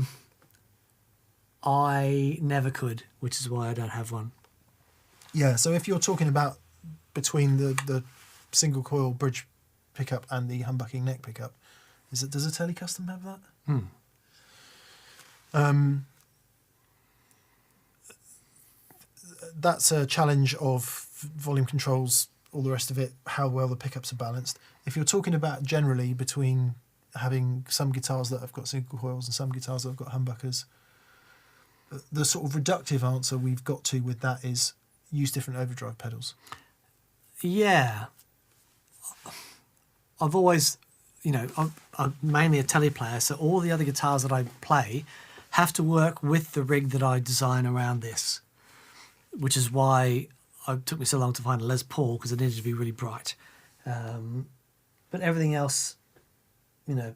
never could, which is why I don't have one. Yeah, so if you're talking about between the single coil bridge pickup and the humbucking neck pickup, does a Tele Custom have that? That's a challenge of volume controls, all the rest of it, how well the pickups are balanced. If you're talking about generally between having some guitars that have got single coils and some guitars that have got humbuckers, the sort of reductive answer we've got to with that is use different overdrive pedals. Yeah. I've always, I'm mainly a Tele player, so all the other guitars that I play have to work with the rig that I design around this, which is why it took me so long to find a Les Paul, because it needed to be really bright. But everything else,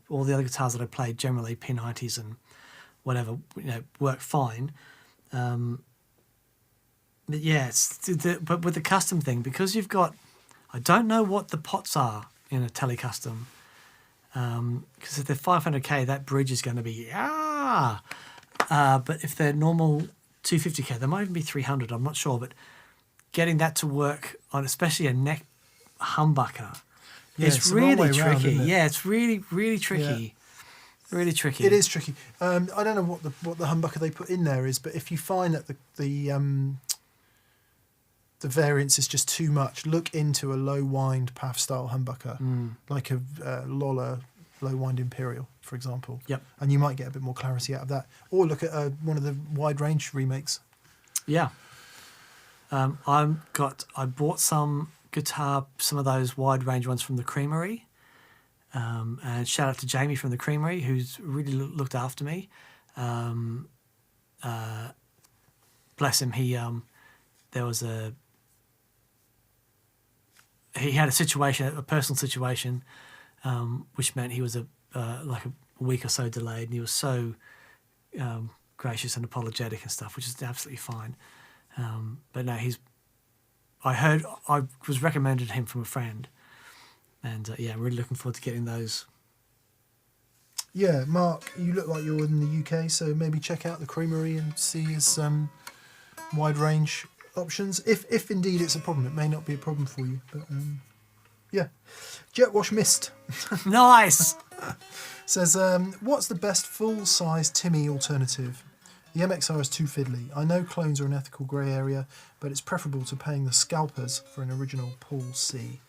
all the other guitars that I play, generally P90s and whatever, work fine. But yeah, but with the custom thing, because you've got, I don't know what the pots are in a Tele Custom, because if they're 500k, that bridge is going to be but if they're normal 250k, they might even be 300. I'm not sure, but getting that to work on, especially a neck humbucker, it's really tricky. It's really, really tricky. Yeah. Really tricky. It is tricky. I don't know what the humbucker they put in there is, but if you find that the variance is just too much, look into a low wind PAF style humbucker, like a Lola low wind Imperial, for example. Yep. And you might get a bit more clarity out of that. Or look at one of the wide range remakes. Yeah. I bought some of those wide range ones from the Creamery. And shout out to Jamie from the Creamery, who's really looked after me. Bless him. There was he had a personal situation, which meant he was like a week or so delayed, and he was so gracious and apologetic and stuff, which is absolutely fine. But no, I was recommended him from a friend, and I'm really looking forward to getting those. Yeah, Mark, you look like you're in the UK, so maybe check out the Creamery and see his wide range options. If indeed it's a problem, it may not be a problem for you, but yeah. Jetwash Mist Nice. says, what's the best full-size Timmy alternative? The MXR is too fiddly. I know clones are an ethical grey area, but it's preferable to paying the scalpers for an original Paul C.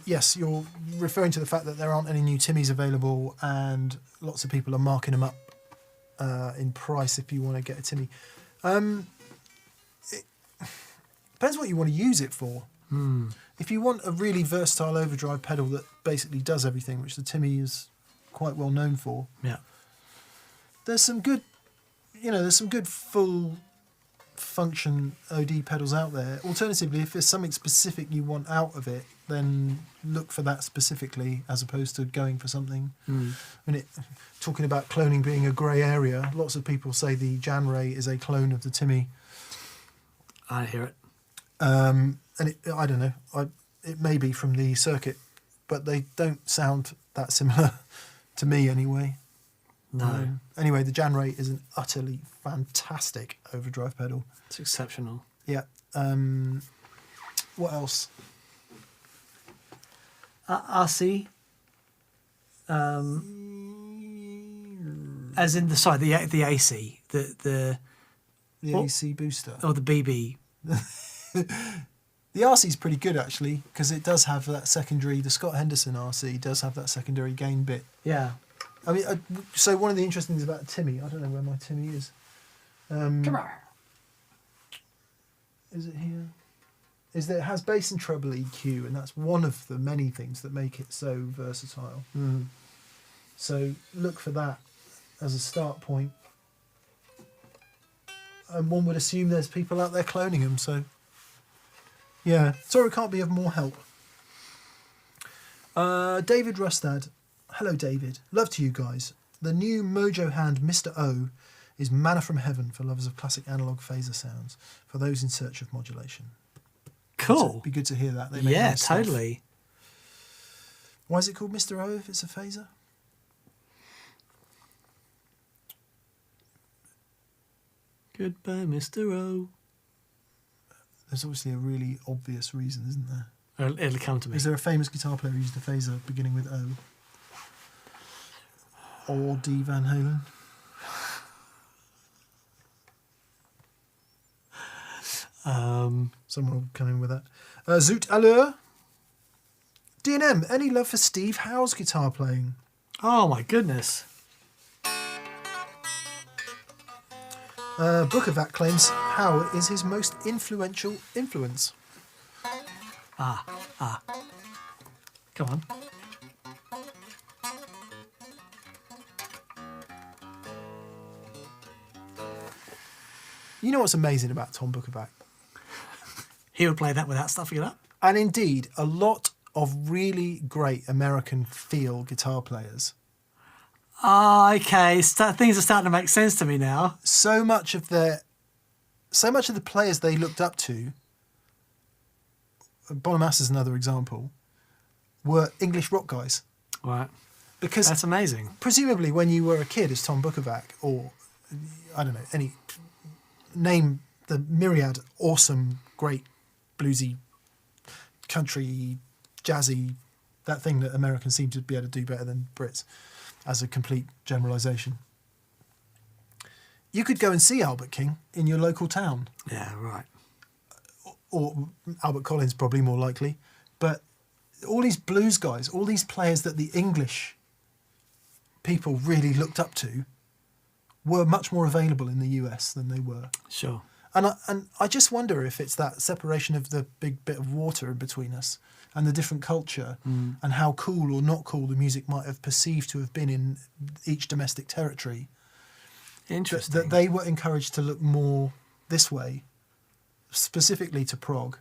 Yes, you're referring to the fact that there aren't any new Timmys available, and lots of people are marking them up in price if you want to get a Timmy. It depends what you want to use it for. If you want a really versatile overdrive pedal that basically does everything, which the Timmy is quite well known for, there's some good, full function OD pedals out there. Alternatively, if there's something specific you want out of it, then look for that specifically as opposed to going for something. Talking about cloning being a grey area, lots of people say the Jan Ray is a clone of the Timmy. I hear it. And I don't know, it may be from the circuit, but they don't sound that similar to me anyway. No. Anyway, the Jan Ray is an utterly fantastic overdrive pedal. It's exceptional. Yeah. What else? RC. As in the AC, the AC booster. or the BB. The RC is pretty good actually, because it does have that secondary. The Scott Henderson RC does have that secondary gain bit. Yeah. I mean, so one of the interesting things about Timmy, I don't know where my Timmy is. Come on. Is it here? Is that it has bass and treble EQ, and that's one of the many things that make it so versatile. So look for that as a start point. And one would assume there's people out there cloning them, so yeah. Sorry, we can't be of more help. David Rustad. Hello, David. Love to you guys. The new Mojo Hand Mr. O is manna from heaven for lovers of classic analog phaser sounds, for those in search of modulation. Cool. It'd be good to hear that. They make Yeah, nice stuff. totally. Why is it called Mr. O if it's a phaser? Goodbye, Mr. O. There's obviously a really obvious reason, isn't there? It'll come to me. Is there a famous guitar player who used a phaser beginning with O? Or D. Van Halen? Someone will come in with that. Zoot Allure. D&M, any love for Steve Howe's guitar playing? Oh my goodness. Bookervac claims Howe is his most influential influence. Come on. You know what's amazing about Tom Bookervac? He would play that without stuffing it up. And indeed, a lot of really great American feel guitar players. Okay, things are starting to make sense to me now. So much of the players they looked up to, Bonamassa is another example, were English rock guys. Right. Because that's amazing. Presumably, when you were a kid as Tom Bookervac, or I don't know, name the myriad awesome, great bluesy, country, jazzy, that thing that Americans seem to be able to do better than Brits, as a complete generalisation. You could go and see Albert King in your local town. Yeah, right. Or Albert Collins, probably more likely. But all these blues guys, all these players that the English people really looked up to, were much more available in the US than they were. Sure. And I just wonder if it's that separation of the big bit of water in between us and the different culture and how cool or not cool the music might have perceived to have been in each domestic territory. Interesting. That they were encouraged to look more this way, specifically to prog.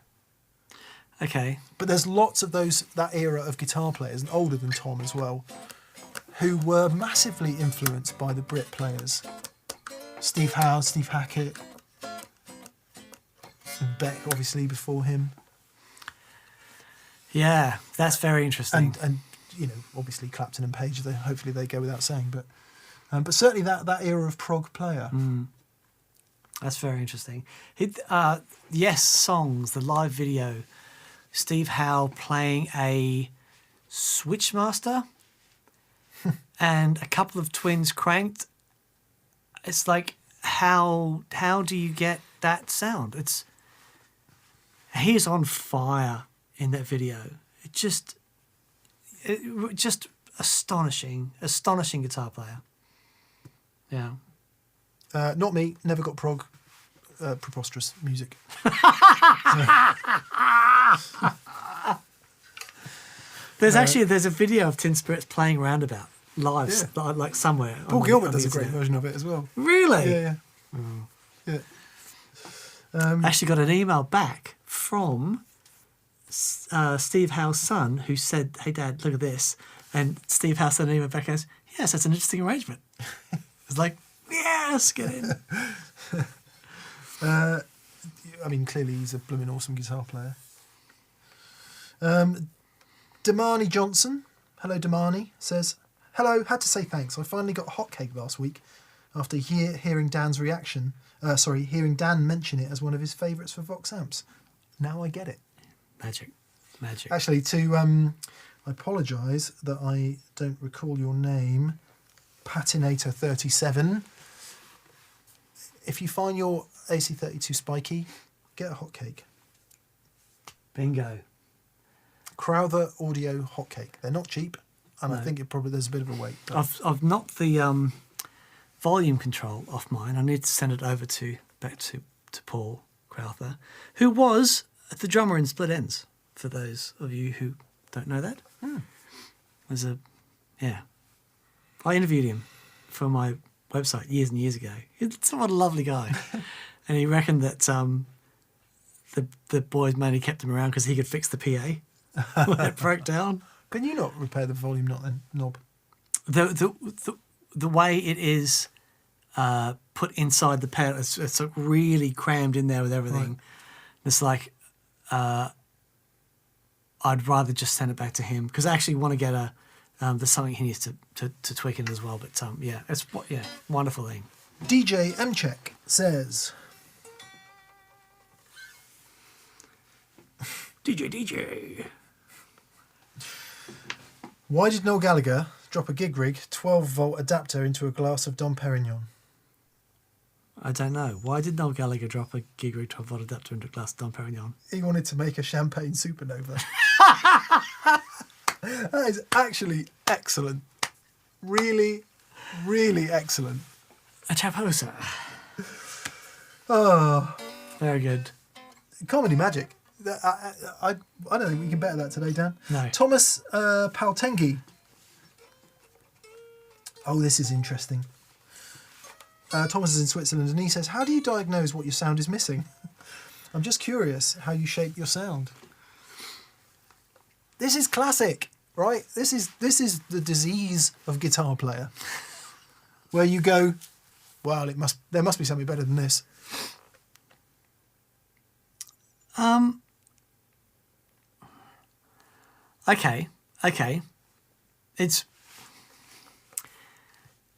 Okay. But there's lots of that era of guitar players, and older than Tom as well, who were massively influenced by the Brit players. Steve Howe, Steve Hackett, and Beck, obviously, before him. Yeah, that's very interesting. And you know, obviously Clapton and Page, hopefully they go without saying, but certainly that era of prog player. That's very interesting. Yes, Songs, the live video, Steve Howe playing a Switchmaster and a couple of Twins cranked. It's like, how do you get that sound? He's on fire in that video. It just astonishing guitar player. Yeah. Not me. Never got prog. Preposterous music. There's a video of Tin Spirits playing Roundabout live, like somewhere. Paul Gilbert does a great version of it as well. Really? Yeah. Actually got an email back from Steve Howe's son, who said, "Hey Dad, look at this," and Steve Howe sent an email back and goes, "Yes, that's an interesting arrangement." It's like, yes, get in. I mean, clearly he's a blooming awesome guitar player. Damani Johnson, hello Damani, says, "Hello, had to say thanks. I finally got a hot cake last week after hearing Dan's reaction. Hearing Dan mention it as one of his favourites for Vox amps. Now I get it." Magic. Actually, I apologise that I don't recall your name. Patinator37. If you find your AC32 spiky, get a hotcake. Bingo. Crowther Audio hotcake. They're not cheap, and I think there's a bit of a wait. I've knocked the volume control off mine. I need to send it over back to Paul Crowther, who was the drummer in Split Ends. For those of you who don't know that, I interviewed him for my website years and years ago. He's what a lovely guy, and he reckoned that the boys mainly kept him around because he could fix the PA when it broke down. Can you not repair the volume knob? The way it is put inside the pedal, it's like really crammed in there with everything. Right. It's like I'd rather just send it back to him because I actually want to get there's something he needs to tweak in as well. But it's wonderful thing. DJ Mchek says, DJ. Why did Noel Gallagher drop a gig rig 12-volt adapter into a glass of Dom Perignon? I don't know. Why did Noel Gallagher drop a gig rig 12-volt adapter into a glass of Dom Perignon? He wanted to make a champagne supernova. That is actually excellent. Really, really excellent. A chaposa. Oh. Very good. Comedy magic. I don't think we can better that today, Dan. No. Thomas Paltengi. Oh, this is interesting. Thomas is in Switzerland and he says, "How do you diagnose what your sound is missing? I'm just curious how you shape your sound." This is classic, right? This is the disease of guitar player, where you go, "Well, there must be something better than this." Okay.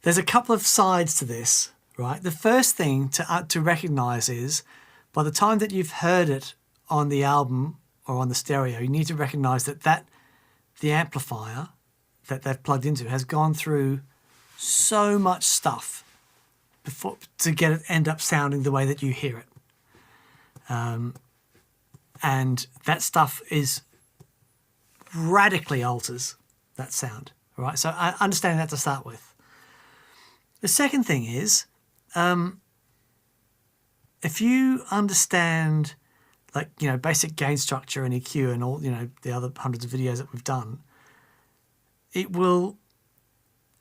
There's a couple of sides to this, right? The first thing to recognise is, by the time that you've heard it on the album or on the stereo, you need to recognise that the amplifier that they've plugged into has gone through so much stuff before to get it end up sounding the way that you hear it. And that stuff radically alters that sound, right? So I understand that to start with. The second thing is, if you understand, basic gain structure and EQ and all, the other hundreds of videos that we've done, it will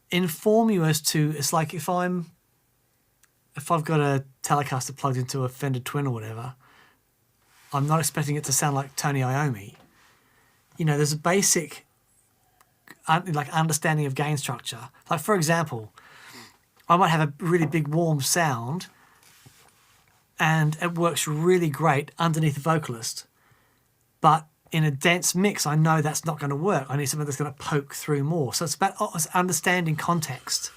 inform you as to, it's like if I've got a Telecaster plugged into a Fender Twin or whatever, I'm not expecting it to sound like Tony Iommi. You know, there's a basic like understanding of gain structure. Like, for example, I might have a really big warm sound and it works really great underneath the vocalist. But in a dense mix, I know that's not going to work. I need something that's going to poke through more. So it's about understanding context.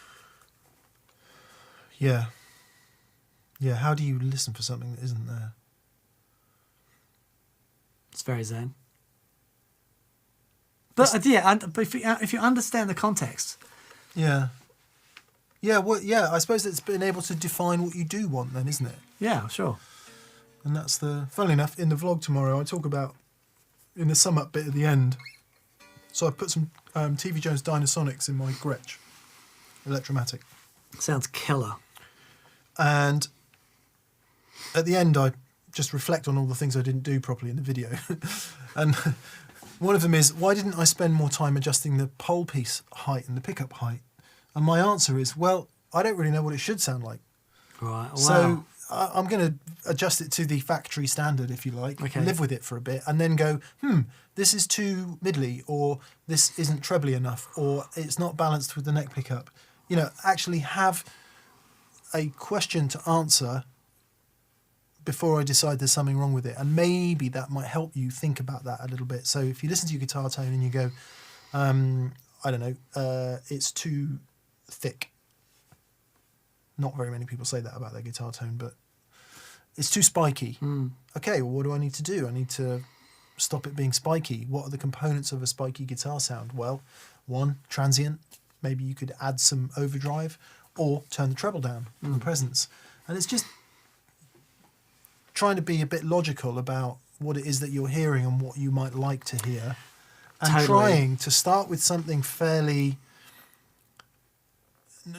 Yeah. Yeah, how do you listen for something that isn't there? It's very zen. But yeah, but if you understand the context. Yeah. Yeah, well, yeah, I suppose it's been able to define what you do want then, isn't it? Yeah, sure. And that's funnily enough, in the vlog tomorrow, I talk about, in the sum up bit at the end, so I put some TV Jones Dynasonics in my Gretsch Electromatic. Sounds killer. And at the end, I just reflect on all the things I didn't do properly in the video. And one of them is, why didn't I spend more time adjusting the pole piece height and the pickup height? And my answer is, well, I don't really know what it should sound like. Right. Wow. So I'm going to adjust it to the factory standard, if you like, live with it for a bit, and then go, this is too middly, or this isn't trebly enough, or it's not balanced with the neck pickup. You know, actually have a question to answer before I decide there's something wrong with it. And maybe that might help you think about that a little bit. So if you listen to your guitar tone and you go, I don't know, it's too thick. Not very many people say that about their guitar tone, but it's too spiky. Okay, well, what do I need to do? I need to stop it being spiky. What are the components of a spiky guitar sound? Well, one, transient. Maybe you could add some overdrive or turn the treble down in the presence. And it's just trying to be a bit logical about what it is that you're hearing and what you might like to hear. And trying to start with something fairly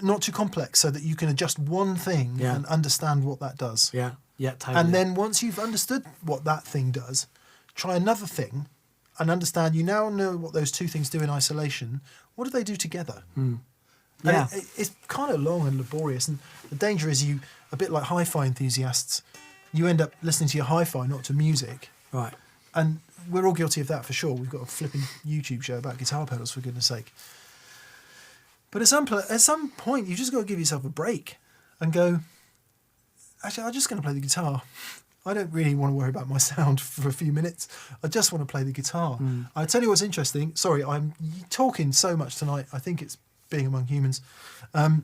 not too complex so that you can adjust one thing and understand what that does. Yeah, totally. And then once you've understood what that thing does, try another thing and understand you now know what those two things do in isolation. What do they do together? Yeah. It's kind of long and laborious. And the danger is you, a bit like hi-fi enthusiasts, you end up listening to your hi-fi, not to music. Right. And we're all guilty of that for sure. We've got a flipping YouTube show about guitar pedals, for goodness sake. But at some point, you just got to give yourself a break and go, actually, I'm just going to play the guitar. I don't really want to worry about my sound for a few minutes. I just want to play the guitar. I tell you what's interesting. Sorry, I'm talking so much tonight. I think it's being among humans. And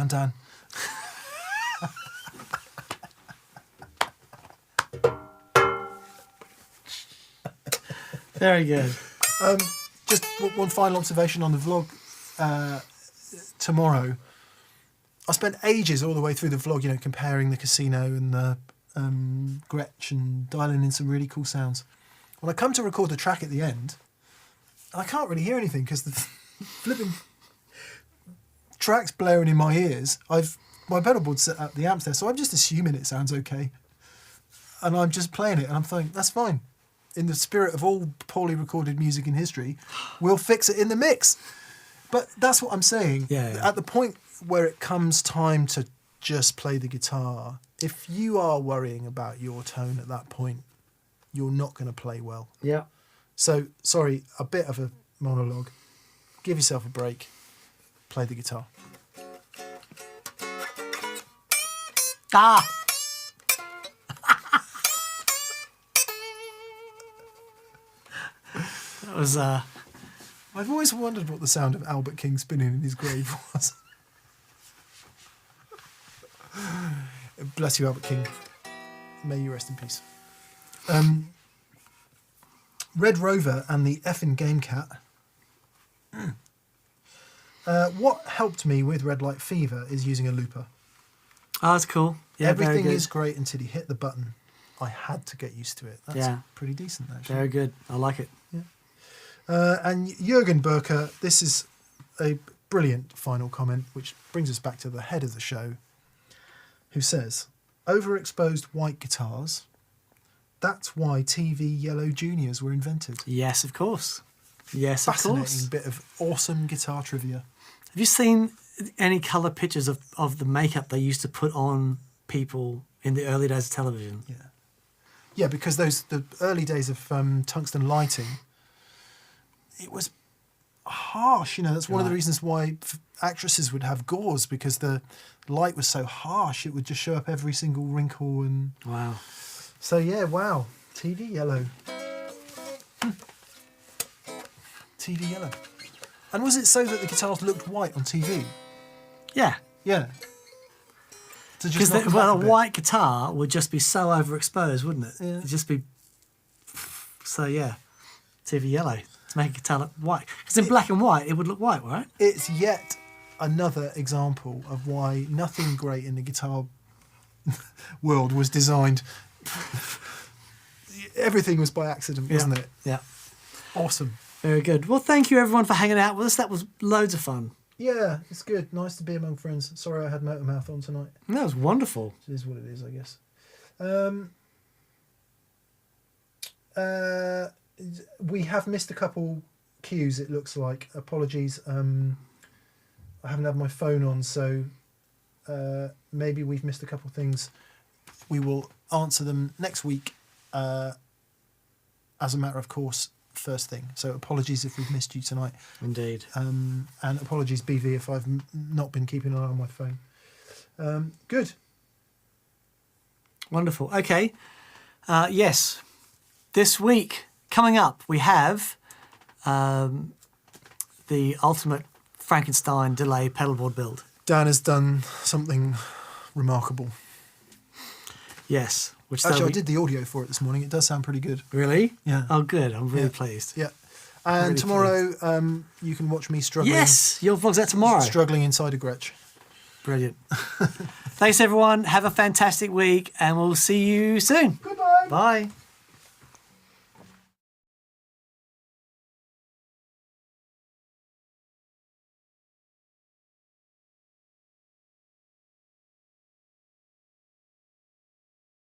Dan. Very good. Just one final observation on the vlog tomorrow. I spent ages all the way through the vlog, you know, comparing the Casino and the Gretsch and dialing in some really cool sounds. When I come to record the track at the end, I can't really hear anything because the flipping track's blaring in my ears. My pedal board's set up the amps there, so I'm just assuming it sounds okay. And I'm just playing it and I'm thinking, that's fine. In the spirit of all poorly recorded music in history, we'll fix it in the mix. But that's what I'm saying. Yeah. At the point where it comes time to just play the guitar, if you are worrying about your tone at that point, you're not going to play well. Yeah. So, sorry, a bit of a monologue. Give yourself a break. Play the guitar. Ah! That was I've always wondered what the sound of Albert King spinning in his grave was. Bless you, Albert King. May you rest in peace. Red Rover and the effing Game Cat. What helped me with Red Light Fever is using a looper. Oh, that's cool. Yeah, everything is great until you hit the button. I had to get used to it. That's pretty decent, actually. Very good. I like it. Yeah. And Jürgen Burker, this is a brilliant final comment, which brings us back to the head of the show, who says, overexposed white guitars, that's why TV Yellow Juniors were invented. Yes, of course. Yes, of course. Fascinating bit of awesome guitar trivia. Have you seen any colour pictures of the makeup they used to put on people in the early days of television? Yeah, because the early days of tungsten lighting, it was harsh. You know, that's one of the reasons why actresses would have gauze, because the light was so harsh. It would just show up every single wrinkle and. Wow. So yeah, wow. TV yellow. TV yellow. And was it so that the guitars looked white on TV? Yeah. Yeah. Because a white guitar would just be so overexposed, wouldn't it? Yeah. It'd just be. So yeah, TV yellow to make a guitar look white. Because in black and white, it would look white, right? It's yet another example of why nothing great in the guitar world was designed. Everything was by accident, wasn't it? Yeah. Awesome. Very good. Well, thank you everyone for hanging out with us. That was loads of fun. Yeah, it's good. Nice to be among friends. Sorry I had Motormouth on tonight. That was wonderful. It is what it is, I guess. We have missed a couple cues, it looks like. Apologies. I haven't had my phone on, so maybe we've missed a couple things. We will answer them next week, as a matter of course, first thing. So apologies if we've missed you tonight. Indeed. And apologies, BV, if I've not been keeping an eye on my phone. Good. Wonderful. Okay. Yes. This week, coming up, we have the ultimate Frankenstein delay pedalboard build. Dan has done something remarkable. Yes. Which Actually, I did the audio for it this morning. It does sound pretty good. Really? Yeah. Oh, good. I'm really pleased. Yeah. And really tomorrow, you can watch me struggling. Yes, your vlog's out tomorrow. Struggling inside a Gretsch. Brilliant. Thanks, everyone. Have a fantastic week, and we'll see you soon. Goodbye. Bye.